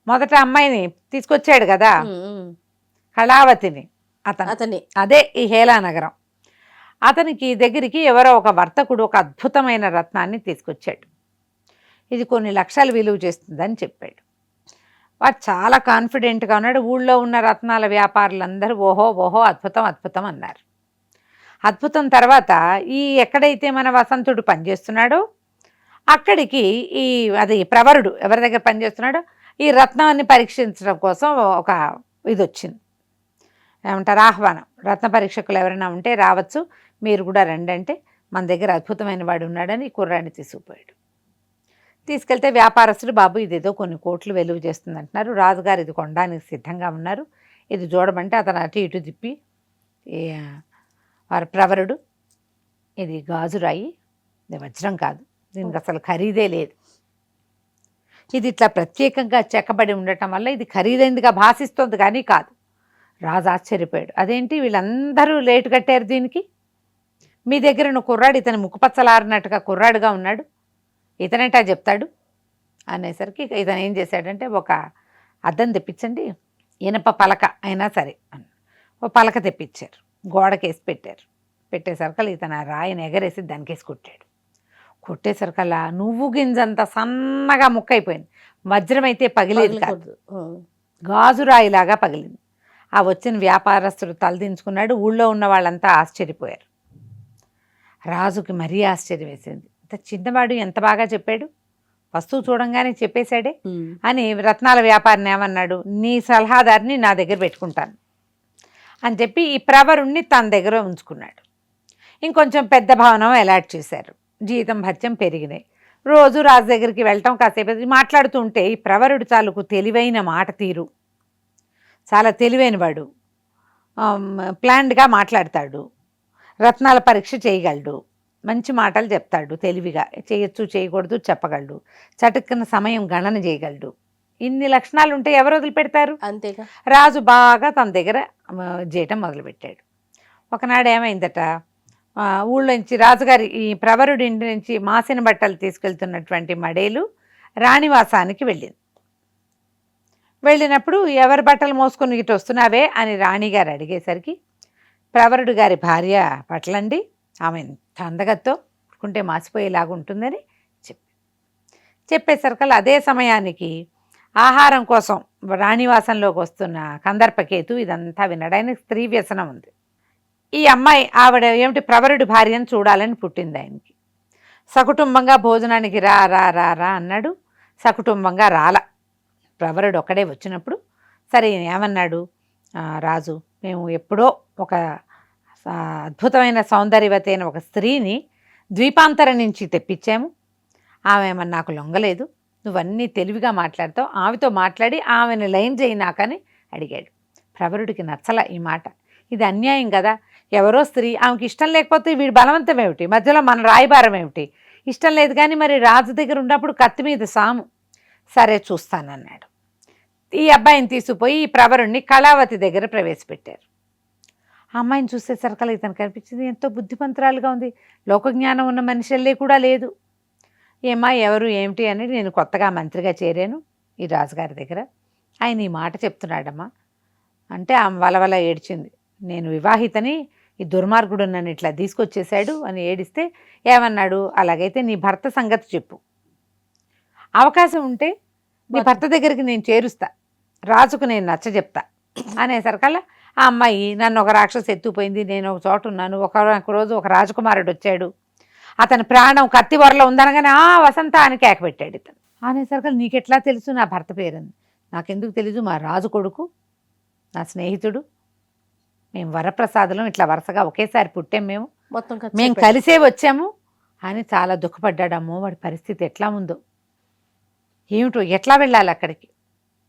మొదట అమ్మాయిని తీసుకొచ్చాడు కదా, కళావతిని, అతని అదే ఈ హేలా నగరం. అతనికి దగ్గరికి ఎవరో ఒక వర్తకుడు ఒక అద్భుతమైన రత్నాన్ని తీసుకొచ్చాడు. ఇది కొన్ని లక్షలు విలువ చేస్తుందని చెప్పాడు. వాడు చాలా కాన్ఫిడెంట్గా ఉన్నాడు. ఊళ్ళో ఉన్న రత్నాల వ్యాపారులందరూ ఓహో అద్భుతం అన్నారు. అద్భుతం తర్వాత ఈ ఎక్కడైతే మన వసంతుడు పనిచేస్తున్నాడో అక్కడికి అది ప్రవరుడు ఎవరి దగ్గర పనిచేస్తున్నాడో ఈ రత్నాన్ని పరీక్షించడం కోసం ఒక ఇది వచ్చింది, ఏమంటారు, ఆహ్వానం. రత్న పరీక్షకులు ఎవరైనా ఉంటే రావచ్చు, మీరు కూడా రండి అంటే, మన దగ్గర అద్భుతమైన వాడు ఉన్నాడని కుర్రాన్ని తీసుకుపోయాడు. తీసుకెళ్తే వ్యాపారస్తుడు, బాబు ఇదేదో కొన్ని కోట్లు వెలువ చేస్తుంది అంటున్నారు, రాజుగారు ఇది కొనడానికి సిద్ధంగా ఉన్నారు, ఇది చూడమంటే అతను అటు ఇటు తిప్పి, వారి ప్రవరుడు, ఇది గాజురాయి, ఇది వజ్రం కాదు, దీనికి అసలు ఖరీదే లేదు, ఇది ఇట్లా ప్రత్యేకంగా చెక్కబడి ఉండటం వల్ల ఇది ఖరీదైందిగా భాషిస్తోంది కానీ కాదు. రాజు ఆశ్చర్యపోయాడు. అదేంటి వీళ్ళందరూ లేటు కట్టారు దీనికి, మీ దగ్గర ఉన్న కుర్రాడు, ఇతను ముక్కుపచ్చలారినట్టుగా కుర్రాడుగా ఉన్నాడు, ఇతనేటా చెప్తాడు అనేసరికి ఇక ఇతను ఏం చేశాడంటే ఒక అద్దం తెప్పించండి, ఇనప పలక అయినా సరే ఓ పలక తెప్పించారు, గోడకేసి పెట్టారు. పెట్టేసరికల్లా ఇతను ఆ రాయిని ఎగరేసి దానికేసి కొట్టాడు. కొట్టేసరికల్లా నువ్వు గింజంత సన్నగా ముక్కైపోయింది. వజ్రం అయితే పగిలేదు కాదు, పగలకూడదు. గాజురాయిలాగా పగిలింది. ఆ వచ్చిన వ్యాపారస్తుడు తలదించుకున్నాడు. ఊళ్ళో ఉన్న వాళ్ళంతా ఆశ్చర్యపోయారు. రాజుకి మరీ ఆశ్చర్యం వేసింది. ఇంత చిన్నవాడు ఎంత బాగా చెప్పాడు, వస్తువు చూడంగానే చెప్పేశాడే అని రత్నాల వ్యాపారిని ఏమన్నాడు, నీ సలహాదారిని నా దగ్గర పెట్టుకుంటాను అని చెప్పి ఈ ప్రవరుణ్ణి తన దగ్గర ఉంచుకున్నాడు. ఇంకొంచెం పెద్ద భవనం అలాట్ చేశారు. జీతం భత్యం పెరిగినాయి. రోజు రాజు దగ్గరికి వెళ్ళటం, కాసేపు మాట్లాడుతూ ఉంటే ఈ ప్రవరుడు చాలుకు తెలివైన మాట తీరు, చాలా తెలివైనవాడు, ప్లాన్డ్గా మాట్లాడతాడు, రత్నాల పరీక్ష చేయగలడు, మంచి మాటలు చెప్తాడు, తెలివిగా చేయొచ్చు చేయకూడదు చెప్పగలడు, చటుక్కున సమయం గణన చేయగలడు. ఇన్ని లక్షణాలు ఉంటే ఎవరు వదిలిపెడతారు? అంతేగా. రాజు బాగా తన దగ్గర చేయటం మొదలుపెట్టాడు. ఒకనాడు ఏమైందట, ఊళ్ళో నుంచి రాజుగారి ఈ ప్రవరుడి ఇంటి నుంచి మాసిన బట్టలు తీసుకెళ్తున్నటువంటి మడేలు రాణివాసానికి వెళ్ళింది. వెళ్ళినప్పుడు ఎవరి బట్టలు మోసుకొని ఇటు వస్తున్నావే అని రాణిగారు అడిగేసరికి ప్రవరుడు గారి భార్య బట్టలండి, ఆమె ఎంత అందగత్తో పుట్టుకుంటే మాసిపోయేలాగా ఉంటుందని చెప్పేసరికల్లా అదే సమయానికి ఆహారం కోసం రాణివాసంలోకి వస్తున్న కందర్పకేతు ఇదంతా వినడానికి స్త్రీ వ్యసనం ఉంది. ఈ అమ్మాయి ఆవిడ ఏమిటి ప్రవరుడి భార్యను చూడాలని పుట్టింది ఆయనకి. సకుటుంబంగా భోజనానికి రా రా రా రా అన్నాడు. సకుటుంబంగా రాల. ప్రవరుడు ఒక్కడే వచ్చినప్పుడు సరే ఏమన్నాడు, రాజు మేము ఎప్పుడో ఒక అద్భుతమైన సౌందర్యవతి అయిన ఒక స్త్రీని ద్వీపాంతరం నుంచి తెప్పించాము, ఆమె ఏమన్నా నాకు లొంగలేదు, నువ్వన్నీ తెలివిగా మాట్లాడతావు, ఆమెతో మాట్లాడి ఆమెను లైన్ చేయి నాకని అడిగాడు. ప్రవరుడికి నచ్చల ఈ మాట, ఇది అన్యాయం కదా, ఎవరో స్త్రీ ఆమెకి ఇష్టం లేకపోతే వీడి బలవంతం ఏమిటి, మధ్యలో మన రాయబారం ఏమిటి, ఇష్టం లేదు కానీ మరి రాజు దగ్గర ఉన్నప్పుడు కత్తి మీద సాము, సరే చూస్తానన్నాడు. ఈ అబ్బాయిని తీసుకుపోయి ఈ ప్రవరుణ్ణి కళావతి దగ్గర ప్రవేశపెట్టారు. ఆ అమ్మాయిని చూసేసరికల్లా ఇతను కనిపించింది, ఎంతో బుద్ధిమంతురాలుగా ఉంది, లోకజ్ఞానం ఉన్న మనుషులే కూడా లేదు. ఏమా ఎవరు ఏమిటి అనేది, నేను కొత్తగా మంత్రిగా చేరాను ఈ రాజుగారి దగ్గర, ఆయన ఈ మాట చెప్తున్నాడమ్మా అంటే ఆమె వలవల ఏడ్చింది. నేను వివాహితని, ఈ దుర్మార్గుడు నన్ను ఇట్లా తీసుకొచ్చేసాడు అని ఏడిస్తే ఏమన్నాడు, అలాగైతే నీ భర్త సంగతి చెప్పు, అవకాశం ఉంటే నీ భర్త దగ్గరికి నేను చేరుస్తా, రాజుకు నేను నచ్చ చెప్తా అనేసరికల్లా ఆ అమ్మాయి నన్ను ఒక రాక్షసు ఎత్తుపోయింది, నేను ఒక చోట ఉన్నాను, ఒక రోజు ఒక రాజకుమారుడు వచ్చాడు, అతని ప్రాణం కత్తి వరలో ఉందనగానే వసంత అని కేకపెట్టాడు ఇతను. అనేసరికల్లా నీకెట్లా తెలుసు నా భర్త పేరుంది, నాకెందుకు తెలీదు, మా రాజు కొడుకు, నా స్నేహితుడు, మేము వరప్రసాదులం, ఇట్లా వరుసగా ఒకేసారి పుట్టాం, మేము కలిసే వచ్చాము అని చాలా దుఃఖపడ్డాడమ్మో, వాడి పరిస్థితి ఎట్లా ఉందో ఏమిటో, ఎట్లా వెళ్ళాలి అక్కడికి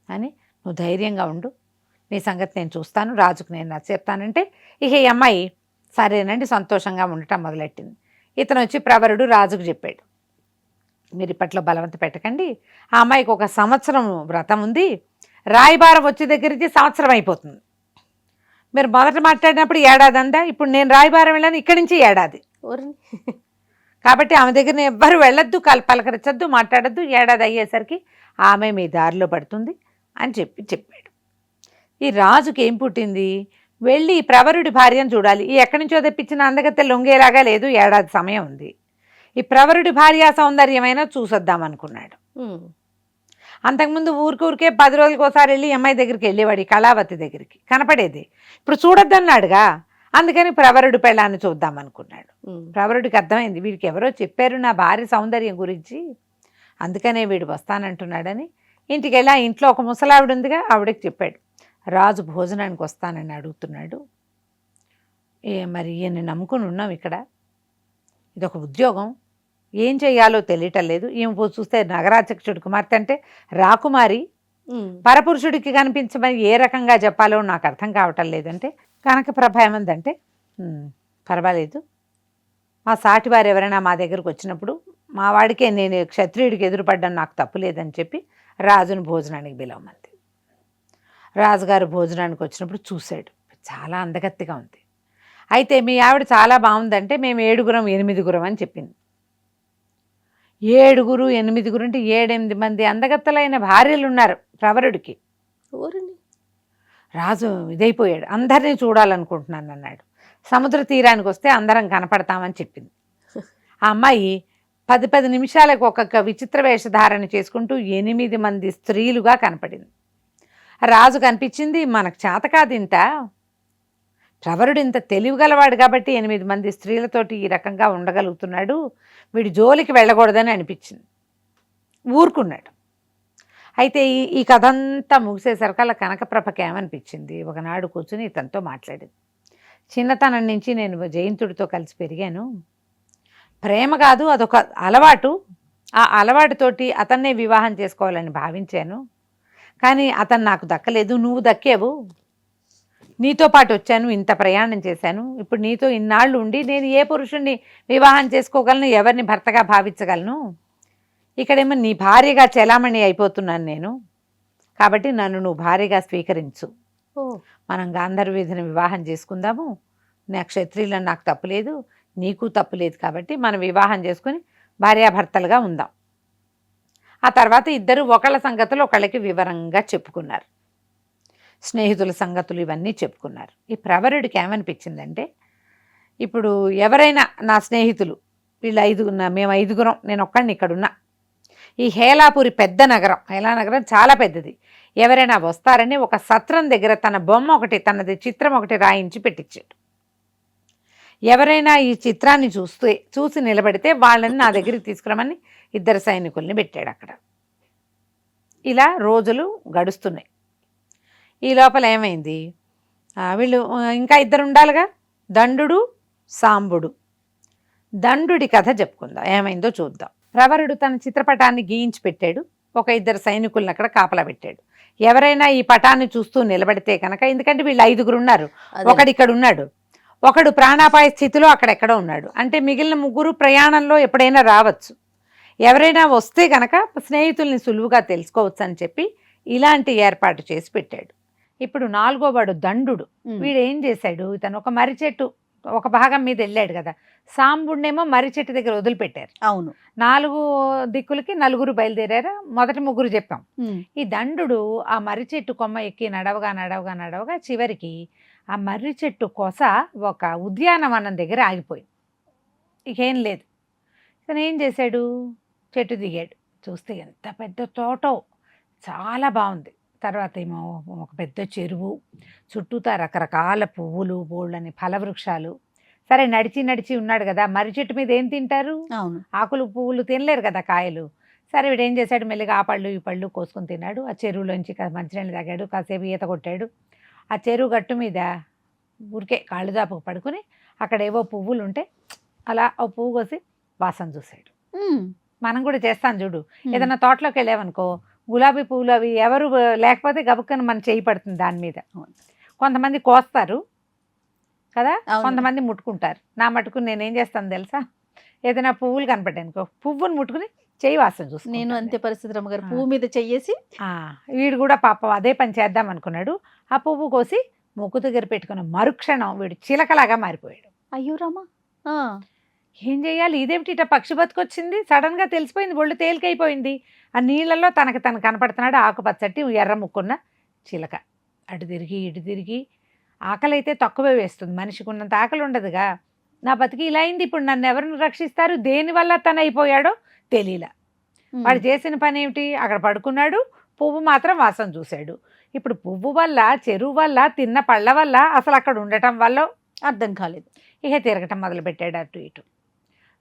అని, నువ్వు ధైర్యంగా ఉండు, నీ సంగతి నేను చూస్తాను, రాజుకు నేను నచ్చ చెప్తానంటే ఇక ఈ అమ్మాయి సరేనండి సంతోషంగా ఉండటం మొదలెట్టింది. ఇతను వచ్చి ప్రవరుడు రాజుకు చెప్పాడు, మీరు ఇప్పట్లో బలవంత పెట్టకండి, ఆ అమ్మాయికి ఒక సంవత్సరం వ్రతం ఉంది, రాయబారం వచ్చే దగ్గరికి సంవత్సరం అయిపోతుంది, మీరు మొదట మాట్లాడినప్పుడు ఏడాది అందా, ఇప్పుడు నేను రాయబారం వెళ్ళాను ఇక్కడి నుంచి ఏడాది, కాబట్టి ఆమె దగ్గర ఎవ్వరు వెళ్ళొద్దు, పలకరించద్దు, మాట్లాడద్దు, ఏడాది అయ్యేసరికి ఆమె మీ దారిలో పడుతుంది అని చెప్పాడు. ఈ రాజుకి ఏం పుట్టింది, వెళ్ళి ఈ ప్రవరుడి భార్యను చూడాలి, ఈ ఎక్కడి నుంచో తెప్పించిన అందగత్తె లొంగేలాగా లేదు, ఏడాది సమయం ఉంది, ఈ ప్రవరుడి భార్య సౌందర్యమైనా చూసొద్దాం అనుకున్నాడు. అంతకుముందు ఊరికే 10 రోజులకి ఒకసారి వెళ్ళి అమ్మాయి దగ్గరికి వెళ్ళేవాడు, ఈ కళావతి దగ్గరికి కనపడేది, ఇప్పుడు చూడొద్దన్నాడుగా, అందుకని ప్రవరుడి పెళ్ళాన్ని చూద్దాం అనుకున్నాడు. ప్రవరుడికి అర్థమైంది, వీడికి ఎవరో చెప్పారు నా భార్య సౌందర్యం గురించి, అందుకనే వీడు వస్తానంటున్నాడని ఇంటికి వెళ్ళి ఆ ఇంట్లో ఒక ముసలావిడ ఉందిగా ఆవిడకి చెప్పాడు, రాజు భోజనానికి వస్తానని అడుగుతున్నాడు, మరి ఈయన్ని నమ్ముకుని ఉన్నాం ఇక్కడ, ఇదొక ఉద్యోగం, ఏం చెయ్యాలో తెలియటం లేదు, ఈమె చూస్తే నగరాధ్యక్షుడి కుమార్తె అంటే రాకుమారి, పరపురుషుడికి కనిపించమని ఏ రకంగా చెప్పాలో నాకు అర్థం కావటం లేదంటే కనకప్రభ ఏమందంటే పర్వాలేదు, మా సాటి వారు ఎవరైనా మా దగ్గరకు వచ్చినప్పుడు మా వాడికే నేను క్షత్రియుడికి ఎదురుపడ్డాను, నాకు తప్పు లేదని చెప్పి రాజును భోజనానికి పిలవమంది. రాజుగారు భోజనానికి వచ్చినప్పుడు చూశాడు, చాలా అందగత్తిగా ఉంది, అయితే మీ ఆవిడ చాలా బాగుందంటే మేము 7 8 అని చెప్పింది. 7 8 అంటే 7 మంది అందగత్తలైన భార్యలు ఉన్నారు ప్రవరుడికి. ఊరండి. రాజు ఇదైపోయాడు, అందరినీ చూడాలనుకుంటున్నాను అన్నాడు. సముద్ర తీరానికి వస్తే అందరం కనపడతామని చెప్పింది. ఆ అమ్మాయి 10 నిమిషాలకు ఒక్కొక్క విచిత్ర వేషధారణ చేసుకుంటూ 8 మంది స్త్రీలుగా కనపడింది. రాజు కనిపించింది, మనకు చేత కాదు ఇంత, ప్రవరుడు ఇంత తెలివిగలవాడు కాబట్టి 8 మంది స్త్రీలతోటి ఈ రకంగా ఉండగలుగుతున్నాడు, వీడి జోలికి వెళ్ళకూడదని అనిపించింది. ఊరుకున్నాడు. అయితే ఈ కథ అంతా ముగిసేసరికల్లా కనకప్రభకి ఏమనిపించింది, ఒకనాడు కూర్చుని ఇతనితో మాట్లాడింది. చిన్నతనం నుంచి నేను జయంతుడితో కలిసి పెరిగాను, ప్రేమ కాదు అదొక అలవాటు, ఆ అలవాటుతోటి అతన్నే వివాహం చేసుకోవాలని భావించాను, కానీ అతను నాకు దక్కలేదు, నువ్వు దక్కావు, నీతో పాటు వచ్చాను, ఇంత ప్రయాణం చేశాను, ఇప్పుడు నీతో ఇన్నాళ్ళు ఉండి నేను ఏ పురుషుణ్ణి వివాహం చేసుకోగలను, ఎవరిని భర్తగా భావించగలను, ఇక్కడేమో నీ భార్యగా చెలామణి అయిపోతున్నాను నేను, కాబట్టి నన్ను నువ్వు భార్యగా స్వీకరించు, మనం గాంధర్వీధిని వివాహం చేసుకుందాము, నా క్షత్రియులను నాకు తప్పులేదు, నీకు తప్పులేదు, కాబట్టి మనం వివాహం చేసుకుని భార్యాభర్తలుగా ఉందాం. ఆ తర్వాత ఇద్దరు ఒకళ్ళ సంగతులు ఒకళ్ళకి వివరంగా చెప్పుకున్నారు, స్నేహితుల సంగతులు ఇవన్నీ చెప్పుకున్నారు. ఈ ప్రవరుడికి ఏమనిపించిందంటే, ఇప్పుడు ఎవరైనా నా స్నేహితులు వీళ్ళు మేము 5గురం, నేను ఒక్కడిని ఇక్కడున్నా, ఈ హేలాపురి పెద్ద నగరం, హేలా నగరం చాలా పెద్దది, ఎవరైనా వస్తారని ఒక సత్రం దగ్గర తన బొమ్మ ఒకటి, తనది చిత్రం ఒకటి రాయించి పెట్టించాడు. ఎవరైనా ఈ చిత్రాన్ని చూసి నిలబడితే వాళ్ళని నా దగ్గరికి తీసుకురమని 2 సైనికుల్ని పెట్టాడు అక్కడ. ఇలా రోజులు గడుస్తున్నాయి. ఈ లోపల ఏమైంది, వీళ్ళు ఇంకా 2 ఉండాలిగా, దండుడు సాంబుడు. దండుడి కథ చెప్పుకుందాం, ఏమైందో చూద్దాం. ప్రవరుడు తన చిత్రపటాన్ని గీయించి పెట్టాడు, ఒక 2 సైనికులను అక్కడ కాపలా పెట్టాడు. ఎవరైనా ఈ పటాన్ని చూస్తూ నిలబడితే కనుక, ఎందుకంటే వీళ్ళు 5గురు ఉన్నారు, ఒకడు ఇక్కడ ఉన్నాడు, ఒకడు ప్రాణాపాయ స్థితిలో అక్కడెక్కడ ఉన్నాడు, అంటే మిగిలిన 3 ప్రయాణంలో ఎప్పుడైనా రావచ్చు, ఎవరైనా వస్తే కనుక స్నేహితుల్ని సులువుగా తెలుసుకోవచ్చు అని చెప్పి ఇలాంటి ఏర్పాటు చేసి పెట్టాడు. ఇప్పుడు 4వ వాడు దండుడు, వీడు ఏం చేశాడు, ఇతను ఒక మర్రి చెట్టు ఒక భాగం మీద వెళ్ళాడు కదా, సాంబుడినేమో మర్రి చెట్టు దగ్గర వదిలిపెట్టారు. అవును, 4 దిక్కులకి 4 బయలుదేరారు, మొదటి 3 చెప్పాం. ఈ దండుడు ఆ మర్రి చెట్టు కొమ్మ ఎక్కి నడవగా చివరికి ఆ మర్రి చెట్టు కొస ఒక ఉద్యానవనం దగ్గర ఆగిపోయింది, ఇకేం లేదు. ఇతను ఏం చేశాడు, చెట్టు దిగాడు, చూస్తే ఎంత పెద్ద తోటో, చాలా బాగుంది. తర్వాత ఏమో ఒక పెద్ద చెరువు, చుట్టూతా రకరకాల పువ్వులు, బోళ్ళని ఫలవృక్షాలు. సరే నడిచి ఉన్నాడు కదా, మర్రి చెట్టు మీద ఏం తింటారు, ఆకులు పువ్వులు తినలేరు కదా, కాయలు. సరే వీడు ఏం చేశాడు, మెల్లిగా ఆ పళ్ళు ఈ పళ్ళు కోసుకొని తిన్నాడు, ఆ చెరువులోంచి మంచినీళ్ళు తాగాడు, కాసేపు ఈత కొట్టాడు. ఆ చెరువు గట్టు మీద ఊరికే కాళ్ళు దాపుకు పడుకుని అక్కడ ఏవో పువ్వులు ఉంటే అలా ఓ పువ్వు కోసి వాసన చూశాడు. మనం కూడా చేస్తాం చూడు, ఏదైనా తోటలోకి వెళ్ళామనుకో, గులాబీ పువ్వులు అవి ఎవరు లేకపోతే గబుక్కని మన చేయి పడుతుంది దాని మీద. కొంతమంది కోస్తారు కదా, కొంతమంది ముట్టుకుంటారు. నా మటుకు నేనేం చేస్తాను తెలుసా, ఏదైనా పువ్వులు కనపడ్డానుకో, పువ్వుని ముట్టుకుని చెయ్యి వాసన చూసి, నేను అంతే పరిస్థితి రమ్మగారు, పువ్వు మీద చెయ్యేసి. వీడు కూడా పాపం అదే పని చేద్దాం అనుకున్నాడు. ఆ పువ్వు కోసి ముక్కు దగ్గర పెట్టుకున్న మరుక్షణం వీడు చిలకలాగా మారిపోయాడు. అయ్యో రామా, ఏం చేయాలి, ఇదేమిటి ఇట పక్షి బతుకొచ్చింది, సడన్గా తెలిసిపోయింది, ఒళ్ళు తేలికైపోయింది. ఆ నీళ్ళల్లో తనకు కనపడుతున్నాడు ఆకుపచ్చటి ఎర్ర ముక్కున్న చిలక. అటు తిరిగి ఇటు తిరిగి, ఆకలి అయితే తక్కువే వేస్తుంది, మనిషికి ఉన్నంత ఆకలి ఉండదుగా. నా బతికి ఇలా అయింది, ఇప్పుడు నన్ను ఎవరిని రక్షిస్తారు, దేనివల్ల తను అయిపోయాడో తెలియలా. వాడు చేసిన పని ఏమిటి, అక్కడ పడుకున్నాడు, పువ్వు మాత్రం వాసన చూశాడు. ఇప్పుడు పువ్వు వల్ల, చెరువు వల్ల, తిన్న పళ్ళ వల్ల, అసలు అక్కడ ఉండటం వల్ల అర్థం కాలేదు. ఇక తిరగటం మొదలుపెట్టాడు అటు ఇటు.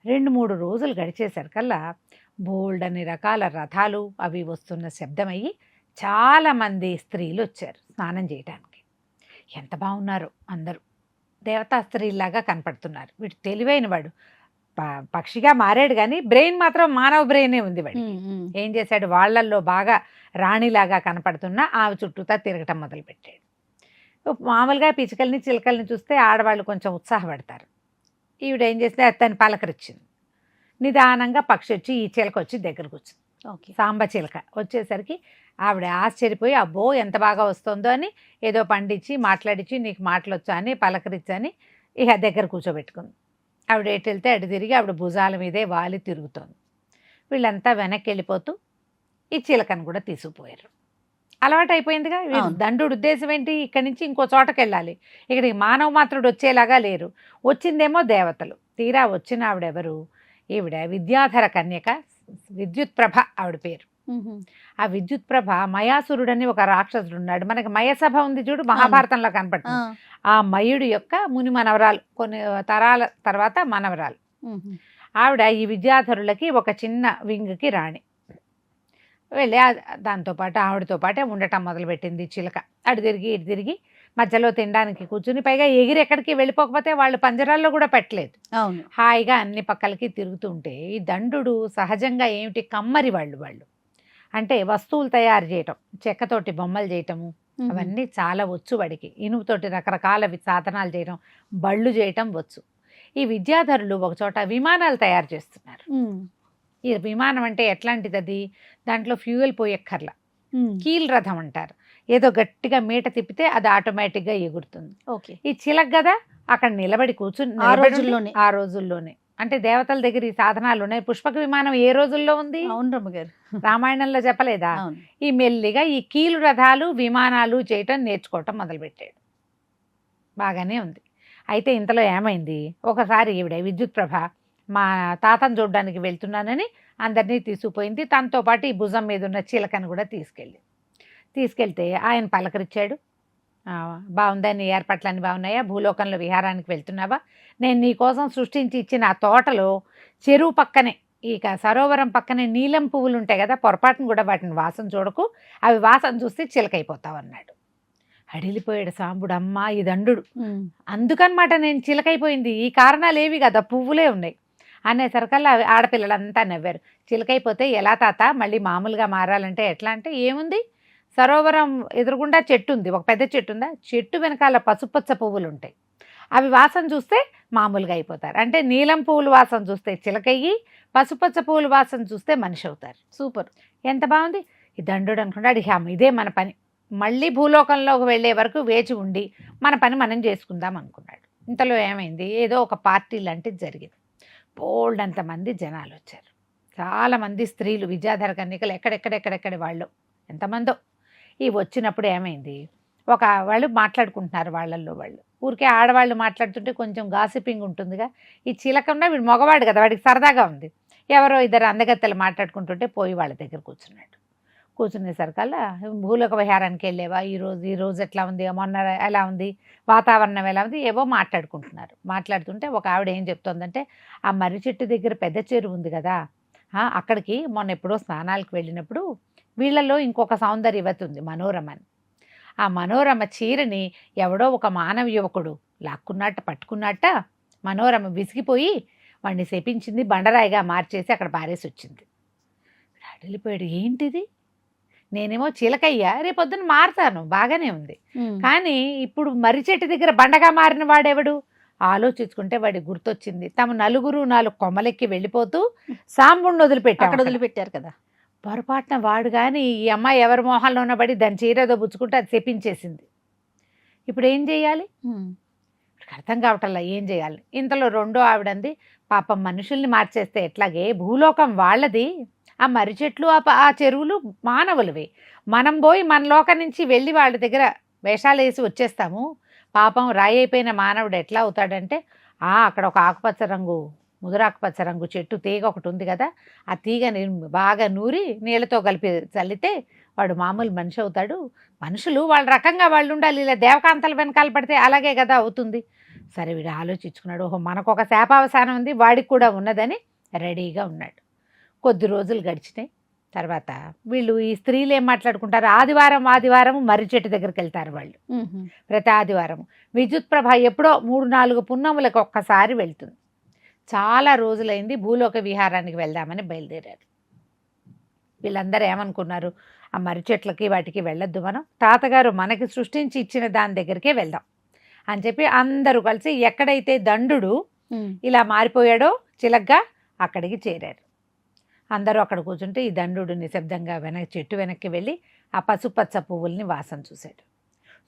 2-3 రోజులు గడిచేసరికల్లా బోల్డన్ని రకాల రథాలు అవి వస్తున్న శబ్దమయ్యి చాలామంది స్త్రీలు వచ్చారు స్నానం చేయడానికి. ఎంత బాగున్నారు అందరూ, దేవతా స్త్రీలాగా కనపడుతున్నారు. వీడు తెలివైన వాడు, పక్షిగా మారాడు కానీ బ్రెయిన్ మాత్రం మానవ బ్రెయినే ఉంది వాడి. ఏం చేశాడు, వాళ్ళల్లో బాగా రాణిలాగా కనపడుతున్న ఆమె చుట్టూతా తిరగటం మొదలుపెట్టాడు. మామూలుగా పిచ్చుకల్ని చిలకల్ని చూస్తే ఆడవాళ్ళు కొంచెం ఉత్సాహపడతారు. ఈవిడ ఏం చేస్తే అతన్ని పలకరించింది. నిదానంగా పక్షి వచ్చి ఈ చిలక వచ్చి దగ్గరకు వచ్చింది. సాంబ చిలక వచ్చేసరికి ఆవిడ ఆశ్చర్యపోయి, అబ్బో ఎంత బాగా వస్తుందో అని ఏదో పండించి మాట్లాడించి, నీకు మాటలొచ్చా అని పలకరించని ఇక దగ్గర కూర్చోబెట్టుకుంది. ఆవిడ ఎటు వెళ్తే అటు తిరిగి ఆవిడ భుజాల మీదే వాలి తిరుగుతోంది. వీళ్ళంతా వెనక్కి వెళ్ళిపోతూ ఈ చిలకను కూడా తీసుకుపోయారు. అలవాటు అయిపోయిందిగా. అవును. దండుడు ఉద్దేశం ఏంటి, ఇక్కడి నుంచి ఇంకో చోటకి వెళ్ళాలి, ఇక్కడికి మానవ మాత్రుడు వచ్చేలాగా లేరు. వచ్చిందేమో దేవతలు. తీరా వచ్చిన ఆవిడెవరు, ఈవిడ విద్యాధర కన్యక విద్యుత్ ప్రభ ఆవిడ పేరు. ఆ విద్యుత్ ప్రభ మయాసురుడని ఒక రాక్షసుడు ఉన్నాడు. మనకి మయసభ ఉంది చూడు, మహాభారతంలో కనపడుతుంది. ఆ మయుడు యొక్క ముని మనవరాలు, కొన్ని తరాల తర్వాత మనవరాలు ఆవిడ. ఈ విద్యాధరులకి ఒక చిన్న వింగ్కి రాణి. వెళ్ళి దాంతోపాటు ఆవిడతో పాటే ఉండటం మొదలుపెట్టింది చిలక. అటు తిరిగి ఇటు తిరిగి మధ్యలో తినడానికి కూర్చుని, పైగా ఎగిరి ఎక్కడికి వెళ్ళిపోకపోతే వాళ్ళు పంజరాల్లో కూడా పెట్టలేదు. అవును. హాయిగా అన్ని పక్కలకి తిరుగుతుంటే ఈ దండు సహజంగా ఏమిటి, కమ్మరి వాళ్ళు అంటే వస్తువులు తయారు చేయటం, చెక్కతోటి బొమ్మలు చేయటము, అవన్నీ చాలా వచ్చు వాడికి. ఇనుముతోటి రకరకాల సాధనాలు చేయటం, బళ్ళు చేయటం వచ్చు. ఈ విద్యాధరులు ఒకచోట విమానాలు తయారు చేస్తున్నారు. ఈ విమానం అంటే ఎట్లాంటిది, అది దాంట్లో ఫ్యూయల్ పోయక్కర్లా, కీల్ రథం అంటారు. ఏదో గట్టిగా మీట తిప్పితే అది ఆటోమేటిక్గా ఎగురుతుంది. ఓకే. ఈ చిలక కదా అక్కడ నిలబడి కూర్చుని ఆ రోజుల్లోనే అంటే దేవతల దగ్గర ఈ సాధనాలు ఉన్నాయి. పుష్పక విమానం ఏ రోజుల్లో ఉంది? అవును రమ్మగారు, రామాయణంలో చెప్పలేదా? ఈ మెల్లిగా ఈ కీలు రథాలు విమానాలు చేయటం నేర్చుకోవటం మొదలుపెట్టాడు. బాగానే ఉంది. అయితే ఇంతలో ఏమైంది, ఒకసారి ఈవిడ విద్యుత్ ప్రభ మా తాతను చూడడానికి వెళ్తున్నానని అందరినీ తీసుకుపోయింది. తనతో పాటు ఈ భుజం మీద ఉన్న చిలకను కూడా తీసుకెళ్తే ఆయన పలకరించాడు. బాగుందా, నీ ఏర్పాట్లన్నీ బాగున్నాయా, భూలోకంలో విహారానికి వెళ్తున్నావా, నేను నీ కోసం సృష్టించి ఇచ్చిన ఆ తోటలో చెరువు పక్కనే, ఇక సరోవరం పక్కనే నీలం పువ్వులు ఉంటాయి కదా, పొరపాటును కూడా వాటిని వాసన చూడకు, అవి వాసన చూస్తే చిలకైపోతావు అన్నాడు. అడిలిపోయాడు సాంబుడు. అమ్మ ఈ దండు అందుకనమాట నేను చిలకైపోయింది, ఈ కారణాలు ఏవి కదా, పువ్వులే ఉన్నాయి అనేసరికల్లా ఆడపిల్లలంతా నవ్వారు. చిలకైపోతే ఎలా తాత, మళ్ళీ మామూలుగా మారాలంటే ఎట్లా అంటే, ఏముంది, సరోవరం ఎదురుగుండా చెట్టు ఉంది, ఒక పెద్ద చెట్టు ఉందా, చెట్టు వెనకాల పసుపచ్చ పువ్వులు ఉంటాయి, అవి వాసన చూస్తే మామూలుగా అయిపోతారు. అంటే నీలం పువ్వులు వాసన చూస్తే చిలకయ్యి, పసుపచ్చ పువ్వులు వాసన చూస్తే మనిషి అవుతారు. సూపర్, ఎంత బాగుంది. ఈ దండు అనుకున్నాడు, ఇదే మన పని, మళ్ళీ భూలోకంలోకి వెళ్ళే వరకు వేచి ఉండి మన పని మనం చేసుకుందాం అనుకున్నాడు. ఇంతలో ఏమైంది, ఏదో ఒక పార్టీ లాంటిది జరిగింది. బోల్డ్ అంతమంది జనాలు వచ్చారు, చాలామంది స్త్రీలు, విద్యాధర కన్యకలు, ఎక్కడెక్కడెక్కడెక్కడ వాళ్ళు ఎంతమందో. ఈ వచ్చినప్పుడు ఏమైంది, ఒక వాళ్ళు మాట్లాడుకుంటున్నారు, వాళ్ళల్లో వాళ్ళు ఊరికే ఆడవాళ్ళు మాట్లాడుతుంటే కొంచెం గాసిపింగ్ ఉంటుందిగా. ఈ చిలకన్నా వీడు మగవాడు కదా, వాడికి సరదాగా ఉంది. ఎవరో ఇద్దరు అందగత్తెలు మాట్లాడుకుంటుంటే పోయి వాళ్ళ దగ్గర కూర్చున్నాడు. కూర్చునేసరికల్లా భూలోక విహారానికి వెళ్ళేవా, ఈ రోజు ఎట్లా ఉంది, మొన్న ఎలా ఉంది, వాతావరణం ఎలా ఉంది, ఏవో మాట్లాడుకుంటున్నారు. మాట్లాడుతుంటే ఒక ఆవిడ ఏం చెప్తోందంటే, ఆ మర్రి చెట్టు దగ్గర పెద్ద చెరువు ఉంది కదా, అక్కడికి మొన్న ఎప్పుడో స్నానాలకు వెళ్ళినప్పుడు వీళ్ళలో ఇంకొక సౌందర్యవతి ఉంది, మనోరమ అని. ఆ మనోరమ చీరని ఎవడో ఒక మానవ యువకుడు పట్టుకున్నట్ట మనోరమ విసిగిపోయి వాడిని శపించింది, బండరాయిగా మార్చేసి అక్కడ పారేసి వచ్చింది. అడిలిపోయాడు, ఏంటిది, నేనేమో చిలకయ్యా, రేపొద్దున మారుతాను, బాగానే ఉంది, కానీ ఇప్పుడు మర్రి చెట్టు దగ్గర బండగా మారిన వాడెవడు? ఆలోచించుకుంటే వాడి గుర్తొచ్చింది, తమ 4 కొమ్మలెక్కి వెళ్ళిపోతూ సాంబుణ్ణి వదిలిపెట్టారు కదా. పొరపాటున వాడు కానీ ఈ అమ్మాయి ఎవరి మోహంలోన పడి దాని చీరేదో పుచ్చుకుంటే అది చెప్పించేసింది. ఇప్పుడు ఏం చేయాలి, అర్థం కావటల్లా ఏం చేయాలి. ఇంతలో రెండో ఆవిడంది, పాపం మనుషుల్ని మార్చేస్తే ఎట్లాగే, భూలోకం వాళ్ళది, ఆ మర్రి చెట్లు ఆ చెరువులు మానవులవి, మనం పోయి మన లోకం నుంచి వెళ్ళి వాళ్ళ దగ్గర వేషాలు వేసి వచ్చేస్తాము, పాపం రాయి అయిపోయిన మానవుడు ఎట్లా అవుతాడంటే, అక్కడ ఒక ఆకుపచ్చ రంగు, ముదురాకుపచ్చ రంగు చెట్టు తీగ ఒకటి ఉంది కదా, ఆ తీగని బాగా నూరి నీళ్ళతో కలిపి చల్లితే వాడు మామూలు మనిషి అవుతాడు. మనుషులు వాళ్ళ రకంగా వాళ్ళు ఉండాలి, ఇలా దేవకాంతల వెనకాల పడితే అలాగే కదా అవుతుంది. సరే వీడు ఆలోచించుకున్నాడు, ఓహో మనకు ఒక శాపావసానం ఉంది, వాడికి కూడా ఉన్నదని రెడీగా ఉన్నాడు. కొద్ది రోజులు గడిచినాయి. తర్వాత వీళ్ళు ఈ స్త్రీలు ఏం మాట్లాడుకుంటారు, ఆదివారం మర్రి చెట్టు దగ్గరికి వెళ్తారు వాళ్ళు, ప్రతి ఆదివారం. విద్యుత్ ప్రభ ఎప్పుడో 3-4 పున్నములకు ఒక్కసారి వెళ్తుంది. చాలా రోజులైంది, భూలోక విహారానికి వెళ్దామని బయలుదేరారు. వీళ్ళందరూ ఏమనుకున్నారు, ఆ మర్రి చెట్లకి వాటికి వెళ్ళొద్దు, మనం తాతగారు మనకి సృష్టించి ఇచ్చిన దాని దగ్గరికే వెళ్దాం అని చెప్పి అందరూ కలిసి ఎక్కడైతే దండు ఇలా మారిపోయాడో చిలగ్గా అక్కడికి చేరారు. అందరూ అక్కడ కూర్చుంటే ఈ దండు నిశ్శబ్దంగా చెట్టు వెనక్కి వెళ్ళి ఆ పసుపచ్చ పువ్వుల్ని వాసన చూశాడు.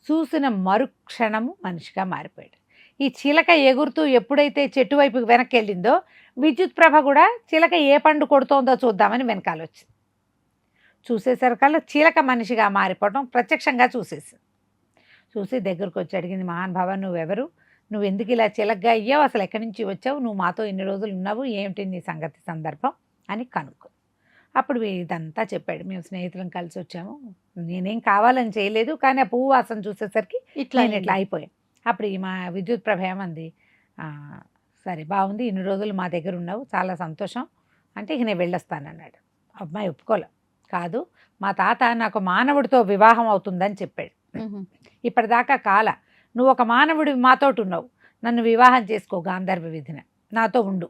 చూసిన మరుక్షణము మనిషిగా మారిపోయాడు. ఈ చిలక ఎగురుతూ ఎప్పుడైతే చెట్టు వైపుకి వెనక్కి వెళ్ళిందో విద్యుత్ ప్రభ కూడా చిలక ఏ పండు కొడుతోందో చూద్దామని వెనకాల వచ్చింది. చూసేసరికల్లా చిలక మనిషిగా మారిపోవడం ప్రత్యక్షంగా చూసేసింది. చూసి దగ్గరకు వచ్చి అడిగింది, మహానుభావ నువ్వెవరు, నువ్వు ఎందుకు ఇలా చిలకగా అయ్యావు, అసలు ఎక్కడి నుంచి వచ్చావు, నువ్వు మాతో ఇన్ని రోజులు ఉన్నావు, ఏమిటి నీ సంగతి సందర్భం అని కనుక్కుంది. అప్పుడు ఇదంతా చెప్పాడు, మేము స్నేహితులం కలిసి వచ్చాము, నేనేం కావాలని చేయలేదు, కానీ ఆ పువ్వు వాసన చూసేసరికి నేను ఇట్లా అయిపోయాను. అప్పుడు ఈ మా విద్యుత్ ప్రభ ఏమంది, సరే బాగుంది, ఇన్ని రోజులు మా దగ్గర ఉన్నావు, చాలా సంతోషం అంటే ఇక నేను వెళ్ళొస్తానన్నాడు. అమ్మాయి ఒప్పుకోలే, కాదు మా తాత నాకు మానవుడితో వివాహం అవుతుందని చెప్పాడు, ఇప్పటిదాకా కాల, నువ్వు ఒక మానవుడి మాతోటి ఉన్నావు, నన్ను వివాహం చేసుకో గాంధర్వ విధిన, నాతో ఉండు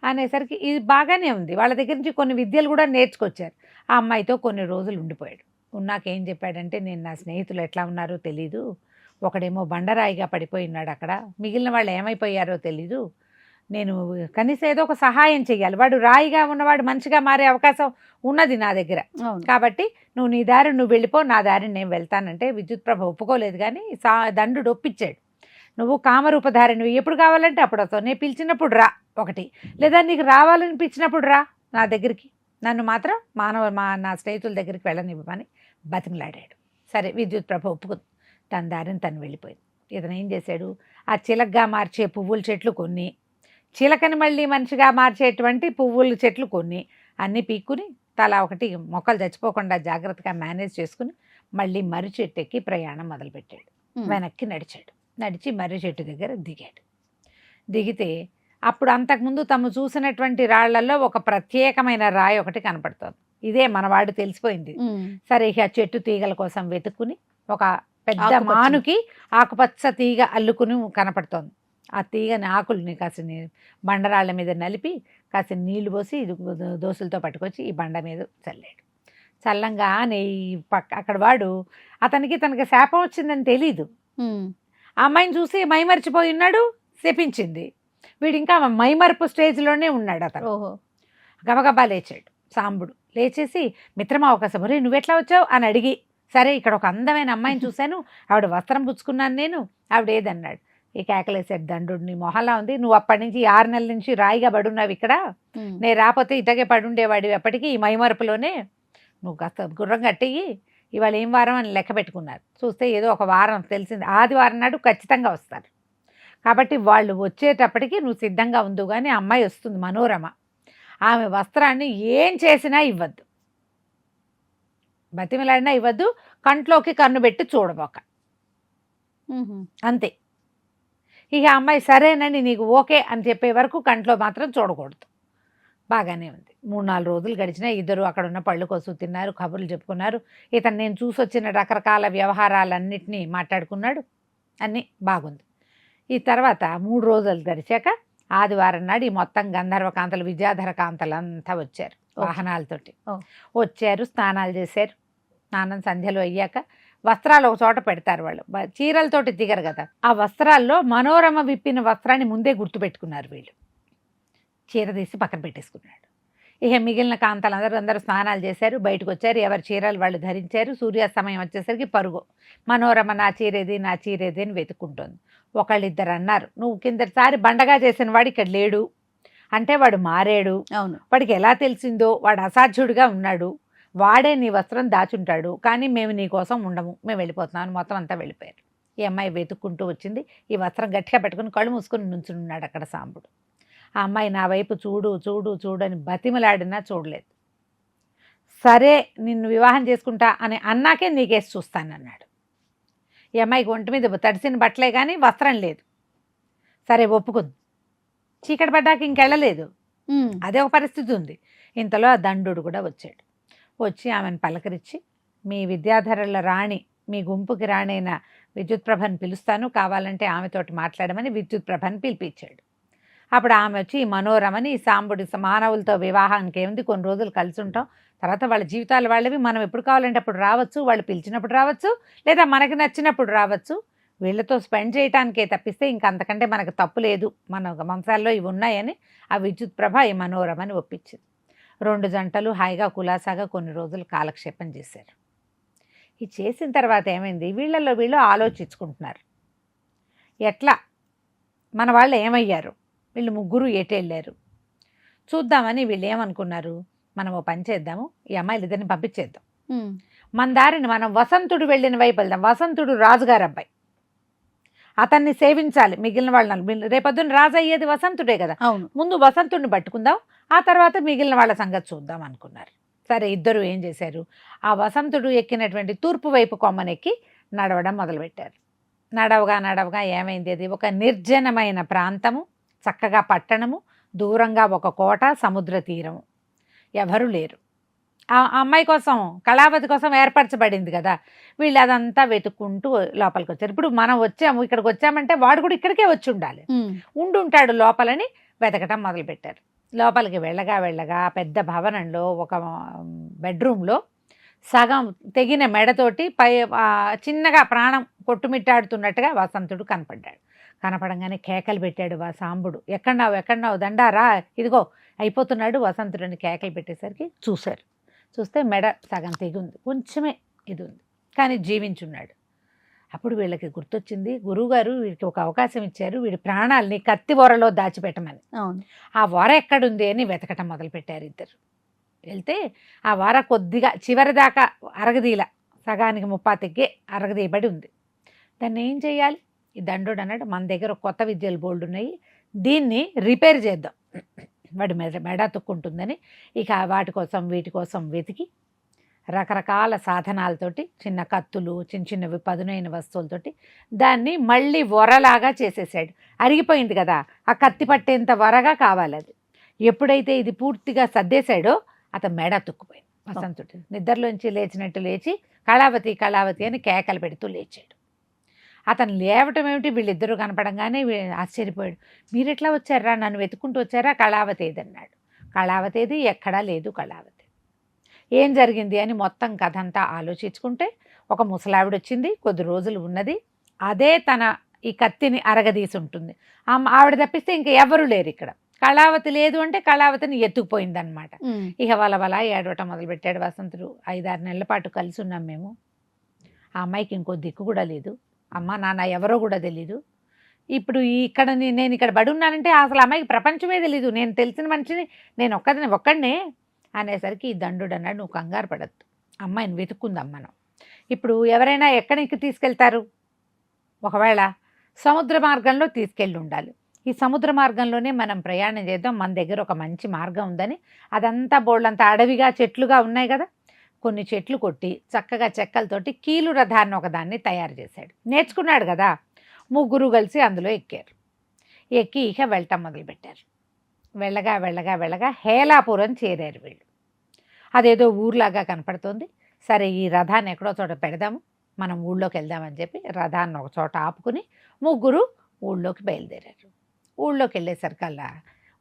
అనేసరికి ఇది బాగానే ఉంది. వాళ్ళ దగ్గర నుంచి కొన్ని విద్యలు కూడా నేర్చుకొచ్చారు. ఆ అమ్మాయితో కొన్ని రోజులు ఉండిపోయాడు. ఉన్నాకేం చెప్పాడంటే, నేను నా స్నేహితులు ఎట్లా ఉన్నారో తెలీదు, ఒకడేమో బండరాయిగా పడిపోయి ఉన్నాడు అక్కడ, మిగిలిన వాళ్ళు ఏమైపోయారో తెలీదు, నేను కనీసం ఏదో ఒక సహాయం చెయ్యాలి, వాడు రాయిగా ఉన్నవాడు మనిషిగా మారే అవకాశం ఉన్నది నా దగ్గర, కాబట్టి నువ్వు నీ దారి నువ్వు వెళ్ళిపో, నా దారిని నేను వెళ్తానంటే విద్యుత్ ప్రభ ఒప్పుకోలేదు. కానీ దండు ఒప్పించాడు, నువ్వు కామరూపధారిని ఎప్పుడు కావాలంటే అప్పుడు వస్తావు, నేను పిలిచినప్పుడు రా ఒకటి, లేదా నీకు రావాలనిపించినప్పుడు రా నా దగ్గరికి, నన్ను మాత్రం నా స్నేహితుల దగ్గరికి వెళ్ళనివ్వమని బతిమలాడాడు. సరే విద్యుత్ ప్రభ ఒప్పుకుంది, తన దారిని తను వెళ్ళిపోయింది. ఇతను ఏం చేశాడు, ఆ చిలకగా మార్చే పువ్వుల చెట్లు కొన్ని, చిలకని మళ్ళీ మనిషిగా మార్చేటువంటి పువ్వుల చెట్లు కొన్ని అన్నీ పీక్కుని తలా ఒకటి మొక్కలు చచ్చిపోకుండా జాగ్రత్తగా మేనేజ్ చేసుకుని మళ్ళీ మర్రి చెట్టు ఎక్కి ప్రయాణం మొదలుపెట్టాడు. వెనక్కి నడిచి మర్రి చెట్టు దగ్గర దిగితే అప్పుడు అంతకుముందు తము చూసినటువంటి రాళ్లలో ఒక ప్రత్యేకమైన రాయి ఒకటి కనపడుతుంది. ఇదే మనవాడు తెలిసిపోయింది. సరే ఇక చెట్టు తీగల కోసం వెతుక్కుని ఒక పెద్ద మానుకి ఆకుపచ్చ తీగ అల్లుకుని కనపడుతోంది. ఆ తీగని ఆకుల్ని కాసిన బండరాళ్ళ మీద నలిపి కాసిన నీళ్లు పోసి దోసులతో పట్టుకొచ్చి ఈ బండ మీద చల్లాడు. చల్లంగానే ఈ అక్కడ వాడు అతనికి తనకి శాపం వచ్చిందని తెలీదు. ఆ అమ్మాయిని చూసి మైమరిచిపోయి ఉన్నాడు, శపించింది. వీడు ఇంకా మైమరుపు స్టేజ్లోనే ఉన్నాడు. అతను గబగబా లేచాడు. సాంబుడు లేచేసి, మిత్రమా ఒకసారి ఒరే నువ్వెట్లా వచ్చావు అని అడిగి, సరే ఇక్కడ ఒక అందమైన అమ్మాయిని చూశాను, ఆవిడ వస్త్రం పుచ్చుకున్నాను నేను, ఆవిడ ఏదన్నాడు. ఈ కేకలేసాడు దండు, నీ మొహలా ఉంది, నువ్వు అప్పటి నుంచి 6 నెలల నుంచి రాయిగా పడున్నావు ఇక్కడ, నేను రాకపోతే ఇటగే పడుండేవాడు ఎప్పటికీ ఈ మైమరుపులోనే, నువ్వు కాస్త గుర్రం కట్టేయి, ఇవాళ ఏం వారం అని లెక్క పెట్టుకున్నారు. చూస్తే ఏదో ఒక వారం తెలిసింది, ఆదివారం నాడు ఖచ్చితంగా వస్తారు, కాబట్టి వాళ్ళు వచ్చేటప్పటికి నువ్వు సిద్ధంగా ఉండు. కానీ అమ్మాయి వస్తుంది మనోరమ, ఆమె వస్త్రాన్ని ఏం చేసినా ఇవ్వద్దు, బతిమలాడినా ఇవ్వద్దు, కంట్లోకి కన్ను పెట్టి చూడబోక, అంతే. ఇక అమ్మాయి సరేనండి నీకు ఓకే అని చెప్పే వరకు కంట్లో మాత్రం చూడకూడదు. బాగానే ఉంది. 3-4 రోజులు గడిచినా ఇద్దరు అక్కడ ఉన్న పళ్ళు కోసం తిన్నారు, కబుర్లు చెప్పుకున్నారు. ఇతను నేను చూసొచ్చిన రకరకాల వ్యవహారాలన్నింటినీ మాట్లాడుకున్నాడు, అన్నీ బాగుంది. ఈ తర్వాత 3 రోజులు గడిచాక ఆదివారం నాడు ఈ మొత్తం గంధర్వ కాంతలు విద్యాధర కాంతలు అంతా వచ్చారు వాహనాలతోటి. వచ్చారు, స్నానాలు చేశారు. స్నానం సంధ్యలో అయ్యాక వస్త్రాలు ఒక చోట పెడతారు వాళ్ళు, చీరలతోటి దిగరు కదా. ఆ వస్త్రాల్లో మనోరమ విప్పిన వస్త్రాన్ని ముందే గుర్తుపెట్టుకున్నారు వీళ్ళు. చీర తీసి పక్కన పెట్టేసుకున్నాడు. ఇక మిగిలిన కాంతలు అందరూ స్నానాలు చేశారు, బయటకు వచ్చారు, ఎవరి చీరలు వాళ్ళు ధరించారు. సూర్యాస్తమయం వచ్చేసరికి పరుగు, మనోరమ నా చీరేది నా చీరేది అని వెతుక్కుంటోంది. ఒకళ్ళిద్దరు అన్నారు, నువ్వు కిందసారి బండగా చేసిన వాడు ఇక్కడ లేడు అంటే వాడు మారాడు, అవును వాడికి ఎలా తెలిసిందో, వాడు అసాధ్యుడిగా ఉన్నాడు, వాడే నీ వస్త్రం దాచుంటాడు, కానీ మేము నీ కోసం ఉండము, మేము వెళ్ళిపోతున్నాం. మొత్తం అంతా వెళ్ళిపోయారు. ఈ అమ్మాయి వెతుక్కుంటూ వచ్చింది. ఈ వస్త్రం గట్టిగా పెట్టుకుని కళ్ళు మూసుకుని నుంచున్నాడు అక్కడ సాంబుడు. ఆ అమ్మాయి నా వైపు చూడు చూడు చూడని బతిమలాడినా చూడలేదు. సరే నిన్ను వివాహం చేసుకుంటా అని అన్నాకే నీకేసి చూస్తానన్నాడు. ఈ అమ్మాయికి ఒంటి మీద తడిసిన బట్టలే కానీ వస్త్రం లేదు. సరే ఒప్పుకుంది. చీకటి పడ్డాక ఇంకెళ్ళలేదు, అదే ఒక పరిస్థితి ఉంది. ఇంతలో ఆ దండు కూడా వచ్చాడు. వచ్చి ఆమెను పలకరించి, మీ విద్యాధరుల రాణి, మీ గుంపుకి రాణైన విద్యుత్ ప్రభను పిలుస్తాను, కావాలంటే ఆమెతోటి మాట్లాడమని విద్యుత్ ప్రభను పిలిపించాడు. అప్పుడు ఆమె వచ్చి ఈ మనోరమని, ఈ సాంబుడి మానవులతో వివాహానికి ఏముంది, కొన్ని రోజులు కలిసి ఉంటాం, తర్వాత వాళ్ళ జీవితాలు వాళ్ళవి, మనం ఎప్పుడు కావాలంటే అప్పుడు రావచ్చు, వాళ్ళు పిలిచినప్పుడు రావచ్చు, లేదా మనకి నచ్చినప్పుడు రావచ్చు, వీళ్ళతో స్పెండ్ చేయడానికే తప్పిస్తే ఇంకంతకంటే మనకు తప్పు లేదు, మన వంశాల్లో ఇవి ఉన్నాయని ఆ విద్యుత్ ప్రభ ఈ మనోరమని ఒప్పించింది. 2 జంటలు హాయిగా కులాసాగా కొన్ని రోజులు కాలక్షేపం చేశారు. ఇది చేసిన తర్వాత ఏమైంది, వీళ్ళు ఆలోచించుకుంటున్నారు, ఎట్లా మన వాళ్ళు ఏమయ్యారు, వీళ్ళు ముగ్గురు ఎటు వెళ్ళారు చూద్దామని వీళ్ళు ఏమనుకున్నారు, మనం ఓ పని చేద్దాము, ఈ అమ్మాయిలు ఇద్దరిని పంపించేద్దాం, మన దారిని మనం వసంతుడు వెళ్ళిన వైపు వెళ్దాం. వసంతుడు రాజుగారు అబ్బాయి, అతన్ని సేవించాలి, మిగిలిన వాళ్ళని. రేపొద్దున రాజు అయ్యేది వసంతుడే కదా, అవును. ముందు వసంతుడిని పట్టుకుందాం, ఆ తర్వాత మిగిలిన వాళ్ళ సంగతి చూద్దాం అనుకున్నారు. సరే, ఇద్దరు ఏం చేశారు, ఆ వసంతుడు ఎక్కినటువంటి తూర్పు వైపు కొమ్మనెక్కి నడవడం మొదలుపెట్టారు. నడవగా ఏమైంది, అది ఒక నిర్జనమైన ప్రాంతము, చక్కగా పట్టణము, దూరంగా ఒక కోట, సముద్ర తీరము, ఎవరు లేరు. ఆ అమ్మాయి కోసం, కళావతి కోసం ఏర్పరచబడింది కదా. వీళ్ళు అదంతా వెతుక్కుంటూ లోపలికి వచ్చారు. ఇప్పుడు మనం వచ్చాము, ఇక్కడికి వచ్చామంటే వాడు కూడా ఇక్కడికే వచ్చి ఉండాలి, ఉండుంటాడు లోపలని వెతకటం మొదలుపెట్టారు. లోపలికి వెళ్ళగా పెద్ద భవనంలో ఒక బెడ్రూమ్లో సగం తెగిన మెడతోటి చిన్నగా ప్రాణం కొట్టుమిట్టాడుతున్నట్టుగా వసంతుడు కనపడ్డాడు. కనపడంగానే కేకలు పెట్టాడు సాంబుడు, ఎక్కడున్నావు దండారా, ఇదిగో అయిపోతున్నాడు. వసంతుడిని కేకలు పెట్టేసరికి చూస్తే మెడ సగం తెగుంది, కొంచెమే ఇది ఉంది, కానీ జీవించున్నాడు. అప్పుడు వీళ్ళకి గుర్తొచ్చింది, గురువుగారు వీడికి ఒక అవకాశం ఇచ్చారు, వీడి ప్రాణాలని కత్తి వరలో దాచిపెట్టమని. ఆ వర ఎక్కడుంది అని వెతకటం మొదలుపెట్టారు ఇద్దరు. వెళ్తే ఆ వర కొద్దిగా చివరి దాకా అరగదీల, సగానికి ముప్పా తెగ్గే అరగదీయబడి ఉంది. దాన్ని ఏం చేయాలి, ఈ దండోడు అన్నాడు, మన దగ్గర కొత్త విద్యలు బోల్డ్ ఉన్నాయి, దీన్ని రిపేర్ చేద్దాం, వాడి మెడ తొక్కుంటుందని. ఇక వీటి కోసం వెతికి రకరకాల సాధనాలతోటి, చిన్న కత్తులు, చిన్నవి పదునైన వస్తువులతోటి దాన్ని మళ్ళీ వరలాగా చేసేసాడు. అరిగిపోయింది కదా, ఆ కత్తి పట్టేంత వరగా కావాలి అది. ఎప్పుడైతే ఇది పూర్తిగా సర్దేశాడో అతను మెడ తొక్కుపోయింది. వసంతుడు నిద్రలోంచి లేచినట్టు లేచి కళావతి అని కేకలు పెడుతూ లేచాడు. అతను లేవటం ఏమిటి, వీళ్ళిద్దరూ కనపడంగానే ఆశ్చర్యపోయాడు. మీరు ఎట్లా వచ్చారా, నన్ను వెతుక్కుంటూ వచ్చారా, కళావతి ఏదన్నాడు. కళావతి ఏది, ఎక్కడా లేదు కళావతి. ఏం జరిగింది అని మొత్తం కథ అంతా ఆలోచించుకుంటే ఒక ముసలావిడ వచ్చింది, కొద్ది రోజులు ఉన్నది, అదే తన ఈ కత్తిని అరగదీసి ఉంటుంది. ఆవిడ తప్పిస్తే ఇంకా ఎవరు లేరు ఇక్కడ. కళావతి లేదు అంటే కళావతిని ఎత్తుకుపోయిందనమాట. ఇక వల ఏడవటం మొదలుపెట్టాడు వసంతుడు. 5-6 నెలల పాటు కలిసి ఉన్నాం మేము, ఆ అమ్మాయికి ఇంకో దిక్కు కూడా లేదు, అమ్మ నాన్న ఎవరో కూడా తెలీదు. ఇప్పుడు నేను ఇక్కడ బడి ఉన్నానంటే అసలు అమ్మాయికి ప్రపంచమే తెలీదు, నేను తెలిసిన మనిషిని నేను ఒక్కడినే అనేసరికి ఈ దండుడు అన్నాడు, నువ్వు కంగారు పడద్దు, అమ్మాయిని వెతుక్కుందాం మనం. ఇప్పుడు ఎవరైనా ఎక్కడికి తీసుకెళ్తారు, ఒకవేళ సముద్ర మార్గంలో తీసుకెళ్ళి ఉండాలి. ఈ సముద్ర మార్గంలోనే మనం ప్రయాణం చేద్దాం, మన దగ్గర ఒక మంచి మార్గం ఉందని. అదంతా బోళ్ళంతా అడవిగా చెట్లుగా ఉన్నాయి కదా, కొన్ని చెట్లు కొట్టి చక్కగా చెక్కలతోటి కీలు రథాన్ని ఒకదాన్ని తయారు చేశాడు. నేర్చుకున్నాడు కదా, ముగ్గురు కలిసి అందులో ఎక్కారు. ఎక్కి ఇక వెళ్ళటం మొదలుపెట్టారు. వెళ్ళగా హేలాపురం చేరారు వీళ్ళు. అదేదో ఊర్లాగా కనపడుతుంది. సరే, ఈ రథాన్ని ఎక్కడో చోట పెడదాము, మనం ఊళ్ళోకి వెళ్దామని చెప్పి రథాన్ని ఒక చోట ఆపుకుని ముగ్గురు ఊళ్ళోకి బయలుదేరారు. ఊళ్ళోకి వెళ్ళేసరికల్లా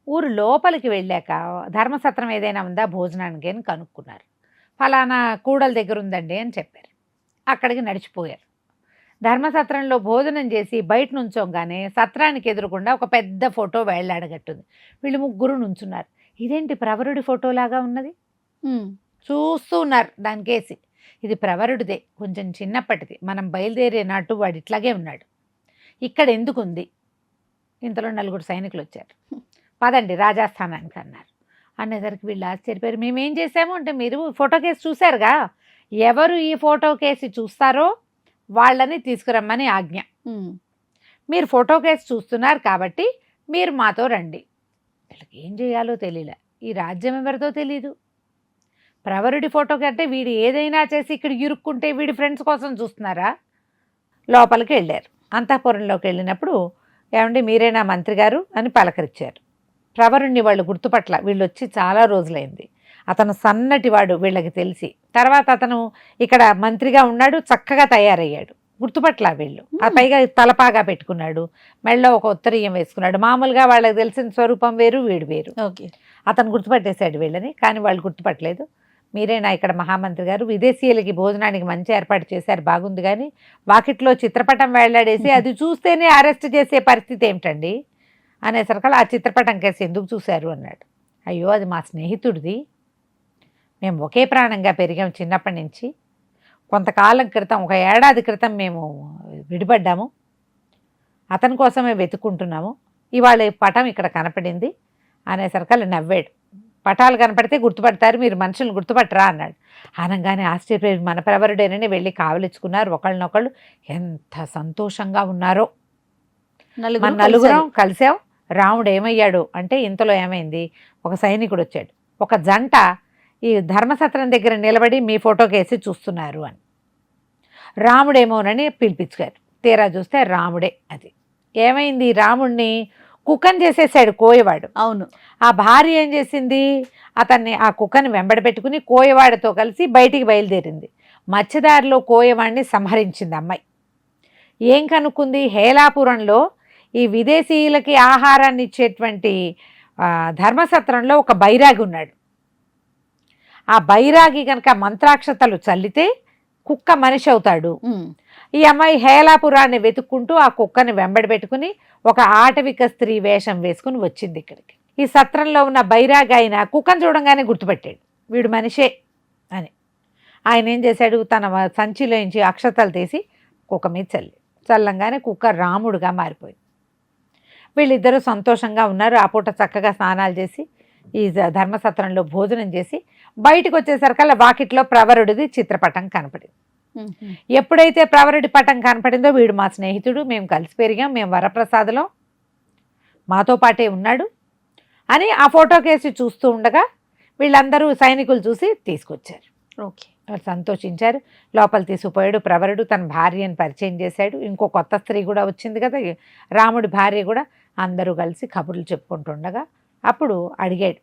ఊరు లోపలికి వెళ్ళాక ధర్మసత్రం ఏదైనా ఉందా భోజనానికి అని కనుక్కున్నారు. ఫలానా కూడల దగ్గర ఉందండి అని చెప్పారు. అక్కడికి నడిచిపోయారు. ధర్మసత్రంలో భోజనం చేసి బయట నుంచోగానే సత్రానికి ఎదురుకుండా ఒక పెద్ద ఫోటో వేళ్లాడగట్టుంది. వీళ్ళు ముగ్గురు నుంచున్నారు. ఇదేంటి ప్రవరుడి ఫోటోలాగా ఉన్నది, చూస్తూ ఉన్నారు దానికేసి. ఇది ప్రవరుడిదే, కొంచెం చిన్నప్పటిది, మనం బయలుదేరే నాటు వాడు ఇట్లాగే ఉన్నాడు, ఇక్కడ ఎందుకుంది. ఇంతలో 4 సైనికులు వచ్చారు. పదండి రాజాస్థానానికి అన్నారు. అనేసరికి వీళ్ళు ఆశ్చర్యపోయారు. మేమేం చేసాము అంటే, మీరు ఫోటో కేసు చూశారుగా, ఎవరు ఈ ఫోటో కేసు చూస్తారో వాళ్ళని తీసుకురమ్మని ఆజ్ఞ. మీరు ఫోటో కేసు చూస్తున్నారు కాబట్టి మీరు మాతో రండి. వీళ్ళకి ఏం చేయాలో తెలియలే, ఈ రాజ్యం ఎవరితో తెలీదు. ప్రవరుడి ఫోటో కంటే వీడు ఏదైనా చేసి ఇక్కడ ఇరుక్కుంటే వీడి ఫ్రెండ్స్ కోసం చూస్తున్నారా. లోపలికి వెళ్ళారు. అంతఃపురంలోకి వెళ్ళినప్పుడు, ఏమండి మీరేనా మంత్రి గారు అని పలకరించారు. ప్రవరుణ్ణి వాళ్ళు గుర్తుపట్ల, వీళ్ళు వచ్చి చాలా రోజులైంది. అతను సన్నటివాడు వీళ్ళకి తెలిసి. తర్వాత అతను ఇక్కడ మంత్రిగా ఉన్నాడు, చక్కగా తయారయ్యాడు, గుర్తుపట్ల వీళ్ళు. ఆ పైగా తలపాగా పెట్టుకున్నాడు, మెళ్ళో ఒక ఉత్తరీయం వేసుకున్నాడు. మామూలుగా వాళ్ళకి తెలిసిన స్వరూపం వేరు, వీడు వేరు. ఓకే, అతను గుర్తుపట్టేశాడు వీళ్ళని, కానీ వాళ్ళు గుర్తుపట్టలేదు. మీరేనా ఇక్కడ మహామంత్రి గారు, విదేశీయులకి భోజనానికి మంచి ఏర్పాటు చేశారు, బాగుంది, కానీ వాకిట్లో చిత్రపటం వేళ్లాడేసి అది చూస్తేనే అరెస్ట్ చేసే పరిస్థితి ఏమిటండి అనేసరికల్లా ఆ చిత్రపటం కేసు ఎందుకు చూశారు అన్నాడు. అయ్యో, అది మా స్నేహితుడిది, మేము ఒకే ప్రాణంగా పెరిగాం చిన్నప్పటి నుంచి. కొంతకాలం క్రితం, 1 ఏడాది క్రితం మేము విడిపడ్డాము, అతని కోసమే వెతుక్కుంటున్నాము. ఇవాళ ఈ పటం ఇక్కడ కనపడింది అనేసరికల్లా నవ్వాడు. పటాలు కనపడితే గుర్తుపడతారు, మీరు మనుషులను గుర్తుపట్టరా అన్నాడు. అనగానే ఆశ్చర్యపోయి మన ప్రవరుడేనని వెళ్ళి కావలించుకున్నారు. ఒకళ్ళనొకళ్ళు ఎంత సంతోషంగా ఉన్నారో. మన నలుగురం కలిసాం. రాముడు ఏమయ్యాడు అంటే ఇంతలో ఏమైంది, ఒక సైనికుడు వచ్చాడు. ఒక జంట ఈ ధర్మసత్రం దగ్గర నిలబడి మీ ఫోటోకేసి చూస్తున్నారు అని. రాముడేమోనని పిలిపించారు. తీరా చూస్తే రాముడే. అది ఏమైంది, రాముడిని కుక్కని చేసేసాడు కోయవాడు. అవును. ఆ భార్య ఏం చేసింది, అతన్ని ఆ కుక్కని వెంబడి పెట్టుకుని కోయవాడితో కలిసి బయటికి బయలుదేరింది. మత్స్యదారిలో కోయవాడిని సంహరించింది అమ్మాయి. ఏం కనుక్కుంది, హేలాపురంలో ఈ విదేశీయులకి ఆహారాన్ని ఇచ్చేటువంటి ధర్మసత్రంలో ఒక బైరాగి ఉన్నాడు. ఆ బైరాగి కనుక మంత్రాక్షతలు చల్లితే కుక్క మనిషి అవుతాడు. ఈ అమ్మాయి హేలాపురాన్ని వెతుక్కుంటూ ఆ కుక్కని వెంబడి పెట్టుకుని ఒక ఆటవిక స్త్రీ వేషం వేసుకుని వచ్చింది ఇక్కడికి. ఈ సత్రంలో ఉన్న బైరాగి ఆయన కుక్కను చూడంగానే గుర్తుపెట్టాడు, వీడు మనిషే అని. ఆయన ఏం చేశాడు, తన సంచిలోంచి అక్షతలు తీసి కుక్క మీద చల్లంగానే కుక్క రాముడుగా మారిపోయింది. వీళ్ళిద్దరూ సంతోషంగా ఉన్నారు. ఆ పూట చక్కగా స్నానాలు చేసి ఈ ధర్మసత్రంలో భోజనం చేసి బయటకు వచ్చేసరికల్లా వాకిట్లో ప్రవరుడిది చిత్రపటం కనపడింది. ఎప్పుడైతే ప్రవరుడి పటం కనపడిందో, వీడు మా స్నేహితుడు, మేము కలిసి పెరిగాం, మేము వరప్రసాదలో మాతో పాటే ఉన్నాడు అని ఆ ఫోటో కేసి చూస్తూ ఉండగా వీళ్ళందరూ సైనికులు చూసి తీసుకొచ్చారు. ఓకే, వాళ్ళు సంతోషించారు. లోపల తీసుకుపోయాడు. ప్రవరుడు తన భార్యను పరిచయం చేశాడు. ఇంకో కొత్త స్త్రీ కూడా వచ్చింది కదా, రాముడి భార్య కూడా. అందరూ కలిసి కబుర్లు చెప్పుకుంటుండగా అప్పుడు అడిగాడు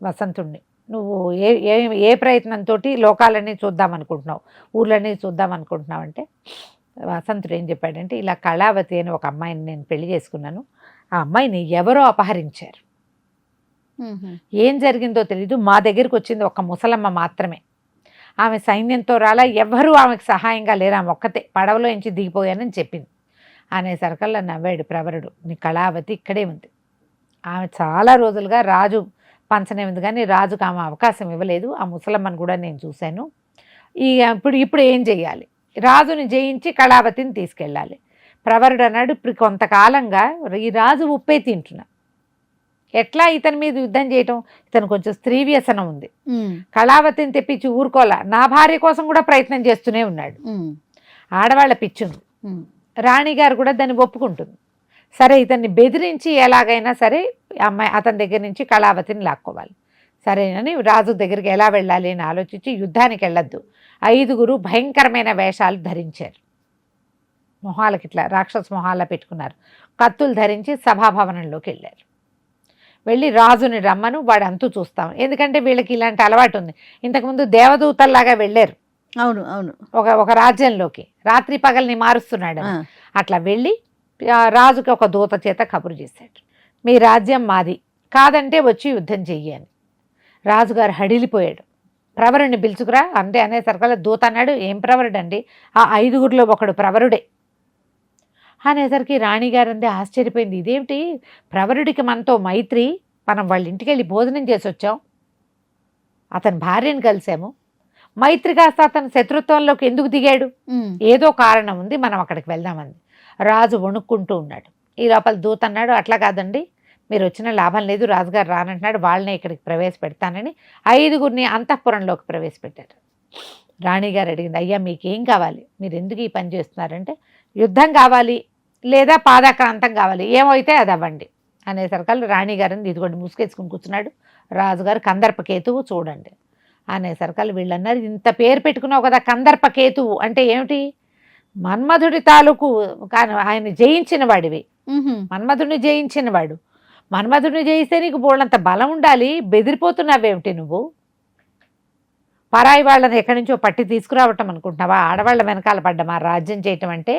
వసంతుణ్ణి, నువ్వు ఏ ప్రయత్నంతో లోకాలన్నీ చూద్దామనుకుంటున్నావు, ఊర్లన్నీ చూద్దామనుకుంటున్నావు అంటే వసంతుడు ఏం చెప్పాడంటే, ఇలా కళావతి అని ఒక అమ్మాయిని నేను పెళ్లి చేసుకున్నాను. ఆ అమ్మాయిని ఎవరో అపహరించారు. ఏం జరిగిందో తెలీదు. మా దగ్గరికి వచ్చింది ఒక ముసలమ్మ మాత్రమే. ఆమె సైన్యంతో రాలా, ఎవ్వరూ ఆమెకు సహాయంగా లేరు, ఆమె ఒక్కతే పడవలో నుంచి దిగిపోయానని చెప్పింది. అనేసరికల్లా నవ్వాడు ప్రవరుడు, నీ కళావతి ఇక్కడే ఉంది. ఆమె చాలా రోజులుగా రాజు పంచనే ఉంది, కానీ రాజుకు ఆమె అవకాశం ఇవ్వలేదు. ఆ ముసలమ్మను కూడా నేను చూశాను. ఇప్పుడు ఏం చెయ్యాలి, రాజుని జయించి కళావతిని తీసుకెళ్ళాలి. ప్రవరుడు అన్నాడు, ఇప్పుడు కొంతకాలంగా ఈ రాజు ఉప్పే తింటున్నా, ఎట్లా ఇతని మీద యుద్ధం చేయటం, ఇతను కొంచెం స్త్రీ వ్యసనం ఉంది, కళావతిని తెప్పించి ఊరుకోలా, నా భార్య కోసం కూడా ప్రయత్నం చేస్తూనే ఉన్నాడు. ఆడవాళ్ళ పిచ్చుంది. రాణిగారు కూడా దాన్ని ఒప్పుకుంటుంది. సరే, ఇతన్ని బెదిరించి ఎలాగైనా సరే అమ్మాయి అతని దగ్గర నుంచి కళావతిని లాక్కోవాలి. సరేనని రాజు దగ్గరికి ఎలా వెళ్ళాలి అని ఆలోచించి, యుద్ధానికి వెళ్ళొద్దు, 5 భయంకరమైన వేషాలు ధరించారు. మొహాలకి ఇట్లా రాక్షస మొహాల్లో పెట్టుకున్నారు. కత్తులు ధరించి సభాభవనంలోకి వెళ్ళారు. వెళ్ళి రాజుని రమ్మను, వాడు అంతు చూస్తాం. ఎందుకంటే వీళ్ళకి ఇలాంటి అలవాటు ఉంది. ఇంతకుముందు దేవదూతల్లాగా వెళ్ళారు. అవును అవును. ఒక రాజ్యంలోకి రాత్రి పగల్ని మారుస్తున్నాడు. అట్లా వెళ్ళి రాజుకి ఒక దూత చేత కబురు చేశాడు, మీ రాజ్యం మాది, కాదంటే వచ్చి యుద్ధం చెయ్యని. రాజుగారు హడిలిపోయాడు. ప్రవరుడిని పిలుచుకురా అంటే అనేసరికల్లా దూత అన్నాడు, ఏం ప్రవరుడు అండి, ఆ 5 ఒకడు ప్రవరుడే అనేసరికి రాణిగారు అందే ఆశ్చర్యపోయింది. ఇదేమిటి, ప్రవరుడికి మనతో మైత్రి, మనం వాళ్ళ ఇంటికి వెళ్ళి భోజనం చేసి వచ్చాం, అతని భార్యను కలిసాము, మైత్రి కాస్త అతను శత్రుత్వంలోకి ఎందుకు దిగాడు, ఏదో కారణం ఉంది, మనం అక్కడికి వెళ్దామంది. రాజు వణుక్కుంటూ ఉన్నాడు. ఈ లోపల దూత అన్నాడు, అట్లా కాదండి, మీరు వచ్చిన లాభం లేదు, రాజుగారు రానంటున్నాడు, వాళ్ళనే ఇక్కడికి ప్రవేశపెడతానని 5 అంతఃపురంలోకి ప్రవేశపెట్టారు. రాణిగారు అడిగింది, అయ్యా మీకేం కావాలి, మీరు ఎందుకు ఈ పని చేస్తున్నారంటే, యుద్ధం కావాలి లేదా పాదాక్రాంతం కావాలి, ఏమైతే అది అవ్వండి అనేసరికల్లా రాణిగారిని ఇదిగోండి ముసుగేసుకుని కూర్చున్నాడు. రాజుగారు కందర్పకేతువు చూడండి అనేసరికల్లా వీళ్ళన్నారు, ఇంత పేరు పెట్టుకున్నావు కదా కందర్పకేతువు అంటే ఏమిటి, మన్మధుడి తాలూకు కానీ ఆయన జయించిన వాడివి, మన్మధుడిని జయించిన వాడు, మన్మధుడిని జయిస్తే నీకు బోళ్ళంత బలం ఉండాలి, బెదిరిపోతున్నావేమిటి నువ్వు, పరాయి వాళ్ళని ఎక్కడి నుంచో పట్టి తీసుకురావటం అనుకుంటున్నావా, ఆడవాళ్ళ వెనకాల పడ్డమా రాజ్యం చేయటం అంటే,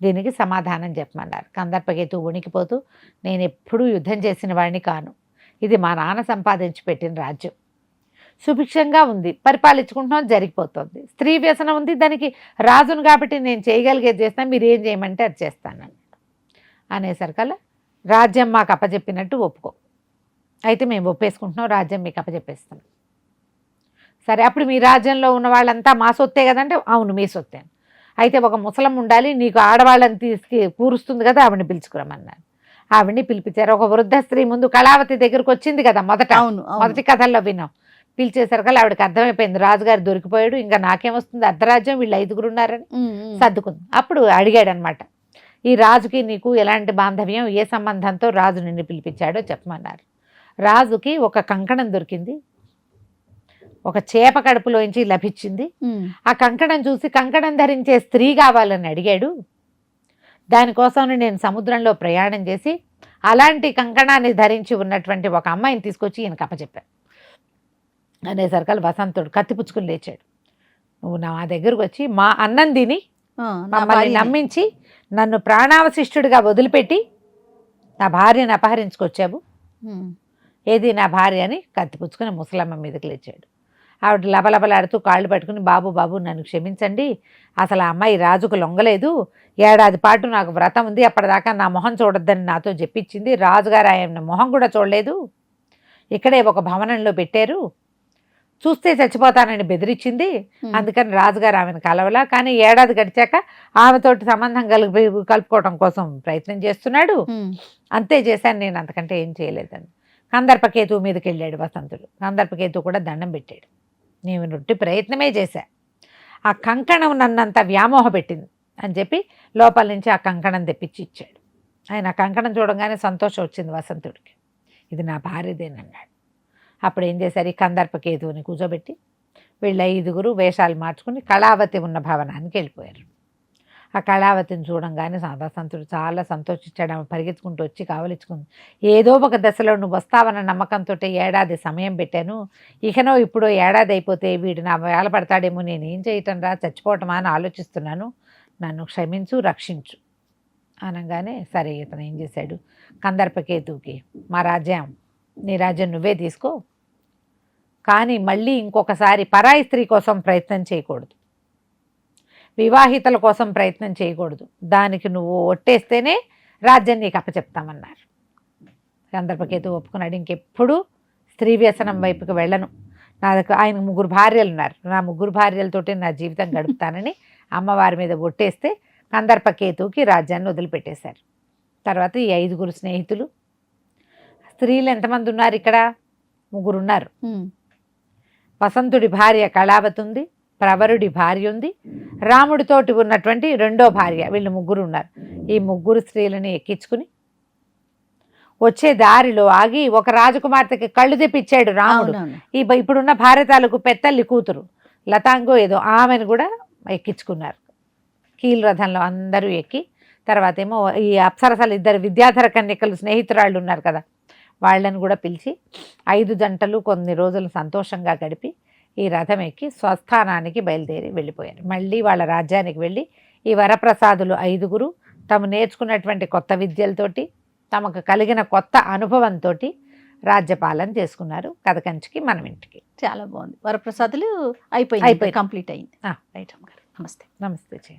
దీనికి సమాధానం చెప్పమన్నారు. కందర్పకేతు వణికిపోతూ, నేను ఎప్పుడూ యుద్ధం చేసిన వాడిని కాను, ఇది మా నాన్న సంపాదించి పెట్టిన రాజ్యం, సుభిక్షంగా ఉంది, పరిపాలించుకుంటున్నాం, జరిగిపోతుంది, స్త్రీ వ్యసనం ఉంది, దానికి రాజును కాబట్టి నేను చేయగలిగేది చేస్తాను, మీరు ఏం చేయమంటే అది చేస్తానని అనేసరికల్లా, రాజ్యం మాకు అప్పచెప్పినట్టు ఒప్పుకో, అయితే మేము ఒప్పేసుకుంటున్నాం, రాజ్యం మీకు అప్పచెప్పేస్తాం. సరే, అప్పుడు మీ రాజ్యంలో ఉన్న వాళ్ళంతా మా సొత్తే కదంటే, అవును మీ సొత్తే, అయితే ఒక ముసలం ఉండాలి, నీకు ఆడవాళ్ళని కూరుస్తుంది కదా, ఆవిడని పిలుచుకురమన్నారు. ఆవిడ్ని పిలిపించారు. ఒక వృద్ధ స్త్రీ ముందు కళావతి దగ్గరకు వచ్చింది కదా మొదట, అవును మొదటి కథల్లో విన్నాం. పిలిచేసరికి ఆవిడకి అర్థమైపోయింది రాజుగారు దొరికిపోయాడు, ఇంకా నాకేమొస్తుంది అర్ధరాజ్యం, వీళ్ళు 5 ఉన్నారని సర్దుకుంది. అప్పుడు అడిగాడు అనమాట, ఈ రాజుకి నీకు ఎలాంటి బాంధవ్యం, ఏ సంబంధంతో రాజు నిన్ను పిలిపించాడో చెప్పమన్నారు. రాజుకి ఒక కంకణం దొరికింది, ఒక చేప కడుపులోంచి లభించింది. ఆ కంకణం చూసి కంకణం ధరించే స్త్రీ కావాలని అడిగాడు. దానికోసం నేను సముద్రంలో ప్రయాణం చేసి అలాంటి కంకణాన్ని ధరించి ఉన్నటువంటి ఒక అమ్మాయిని తీసుకొచ్చి ఈయనకు అప్పచెప్పాను అనేసరికి వసంతుడు కత్తిపుచ్చుకుని లేచాడు. నువ్వు నా దగ్గరకు వచ్చి మా అన్నం తిని మమ్మల్ని నమ్మించి నన్ను ప్రాణావశిష్టుడిగా వదిలిపెట్టి నా భార్యను అపహరించుకొచ్చావు, ఏది నా భార్య అని కత్తిపుచ్చుకుని ముసలమ్మ మీదకి లేచాడు. ఆవిడ లబలబలాడుతూ కాళ్ళు పట్టుకుని, బాబు బాబు నన్ను క్షమించండి, అసలు ఆ అమ్మాయి రాజుకు లొంగలేదు, ఏడాది పాటు నాకు వ్రతం ఉంది, అప్పటిదాకా నా మొహం చూడొద్దని నాతో చెప్పించింది, రాజుగారు ఆయన మొహం కూడా చూడలేదు, ఇక్కడే ఒక భవనంలో పెట్టారు, చూస్తే చచ్చిపోతానని బెదిరించింది, అందుకని రాజుగారు ఆమెను కలవలా, కానీ ఏడాది గడిచాక ఆమెతోటి సంబంధం కలుపుకోవడం కోసం ప్రయత్నం చేస్తున్నాడు, అంతే చేశాను నేను, అంతకంటే ఏం చేయలేదని. కందర్పకేతు మీదకి వెళ్ళాడు వసంతుడు. కందర్పకేతు కూడా దండం పెట్టాడు, నేను నొట్టి ప్రయత్నమే చేశా, ఆ కంకణం నన్నంత వ్యామోహ పెట్టింది అని చెప్పి లోపల నుంచి ఆ కంకణం తెప్పించి ఇచ్చాడు. ఆయన ఆ కంకణం చూడగానే సంతోషం వచ్చింది వసంతుడికి, ఇది నా భార్యదేనన్నాడు. అప్పుడు ఏం చేశారు, ఈ కందర్పకేతువుని కూర్చోబెట్టి వీళ్ళ 5 వేషాలు మార్చుకుని కళావతి ఉన్న భవనానికి వెళ్ళిపోయారు. ఆ కళావతిని చూడంగానే వసంతుడు చాలా సంతోషించాడు. ఆమె పరిగెత్తుకుంటూ వచ్చి కావలించుకుంది. ఏదో ఒక దశలో నువ్వు వస్తావన్న నమ్మకంతో ఏడాది సమయం పెట్టాను, ఇకనో ఇప్పుడు ఏడాది అయిపోతే వీడు నా వేళ పడతాడేమో, నేను ఏం చేయటం రా, చచ్చిపోవటమా అని ఆలోచిస్తున్నాను, నన్ను క్షమించు, రక్షించు అనగానే సరే ఇతను ఏం చేశాడు, కందర్పకేతువుకి మా రాజ్యం, నీ రాజ్యం నువ్వే తీసుకో, కానీ మళ్ళీ ఇంకొకసారి పరాయి స్త్రీ కోసం ప్రయత్నం చేయకూడదు, వివాహితల కోసం ప్రయత్నం చేయకూడదు, దానికి నువ్వు ఒట్టేస్తేనే రాజ్యం నీకు అప్పచెప్తామన్నారు. కందర్పకేతు ఒప్పుకున్నాడు, ఇంకెప్పుడు స్త్రీ వ్యసనం వైపుకి వెళ్ళను, నాకు ఆయనకు 3 భార్యలు ఉన్నారు, నా 3 భార్యలతోటి నా జీవితం గడుపుతానని అమ్మవారి మీద ఒట్టేస్తే కందర్పకేతువుకి రాజ్యాన్ని వదిలిపెట్టేశారు. తర్వాత ఈ 5 స్నేహితులు, స్త్రీలు ఎంతమంది ఉన్నారు ఇక్కడ, 3 ఉన్నారు. వసంతుడి భార్య కళావతి ఉంది, ప్రవరుడి భార్య ఉంది, రాముడితోటి ఉన్నటువంటి 2వ భార్య, వీళ్ళు 3 ఉన్నారు. ఈ 3 స్త్రీలని ఎక్కించుకుని వచ్చే దారిలో ఆగి ఒక రాజకుమార్తెకి కళ్ళు తెప్పించాడు రాముడు. ఇప్పుడున్న భార్య తాలూకు పెత్తల్లి కూతురు లతాంగో ఏదో, ఆమెను కూడా ఎక్కించుకున్నారు. కీలు రథంలో అందరూ ఎక్కి, తర్వాత ఏమో ఈ అప్సరసలు 2 విద్యాధర కన్యకలు స్నేహితురాళ్ళు ఉన్నారు కదా, వాళ్ళని కూడా పిలిచి 5 జంటలు కొన్ని రోజులు సంతోషంగా గడిపి ఈ రథం ఎక్కి స్వస్థానానికి బయలుదేరి వెళ్ళిపోయారు. మళ్ళీ వాళ్ళ రాజ్యానికి వెళ్ళి ఈ వరప్రసాదులు 5 తాము నేర్చుకున్నటువంటి కొత్త విద్యలతోటి, తమకు కలిగిన కొత్త అనుభవంతో రాజ్యపాలన చేసుకున్నారు. కథ కంచికి మనం ఇంటికి. చాలా బాగుంది. వరప్రసాదులు అయిపోయింది, కంప్లీట్ అయింది. రైట్ అమ్మగారు, నమస్తే. నమస్తే.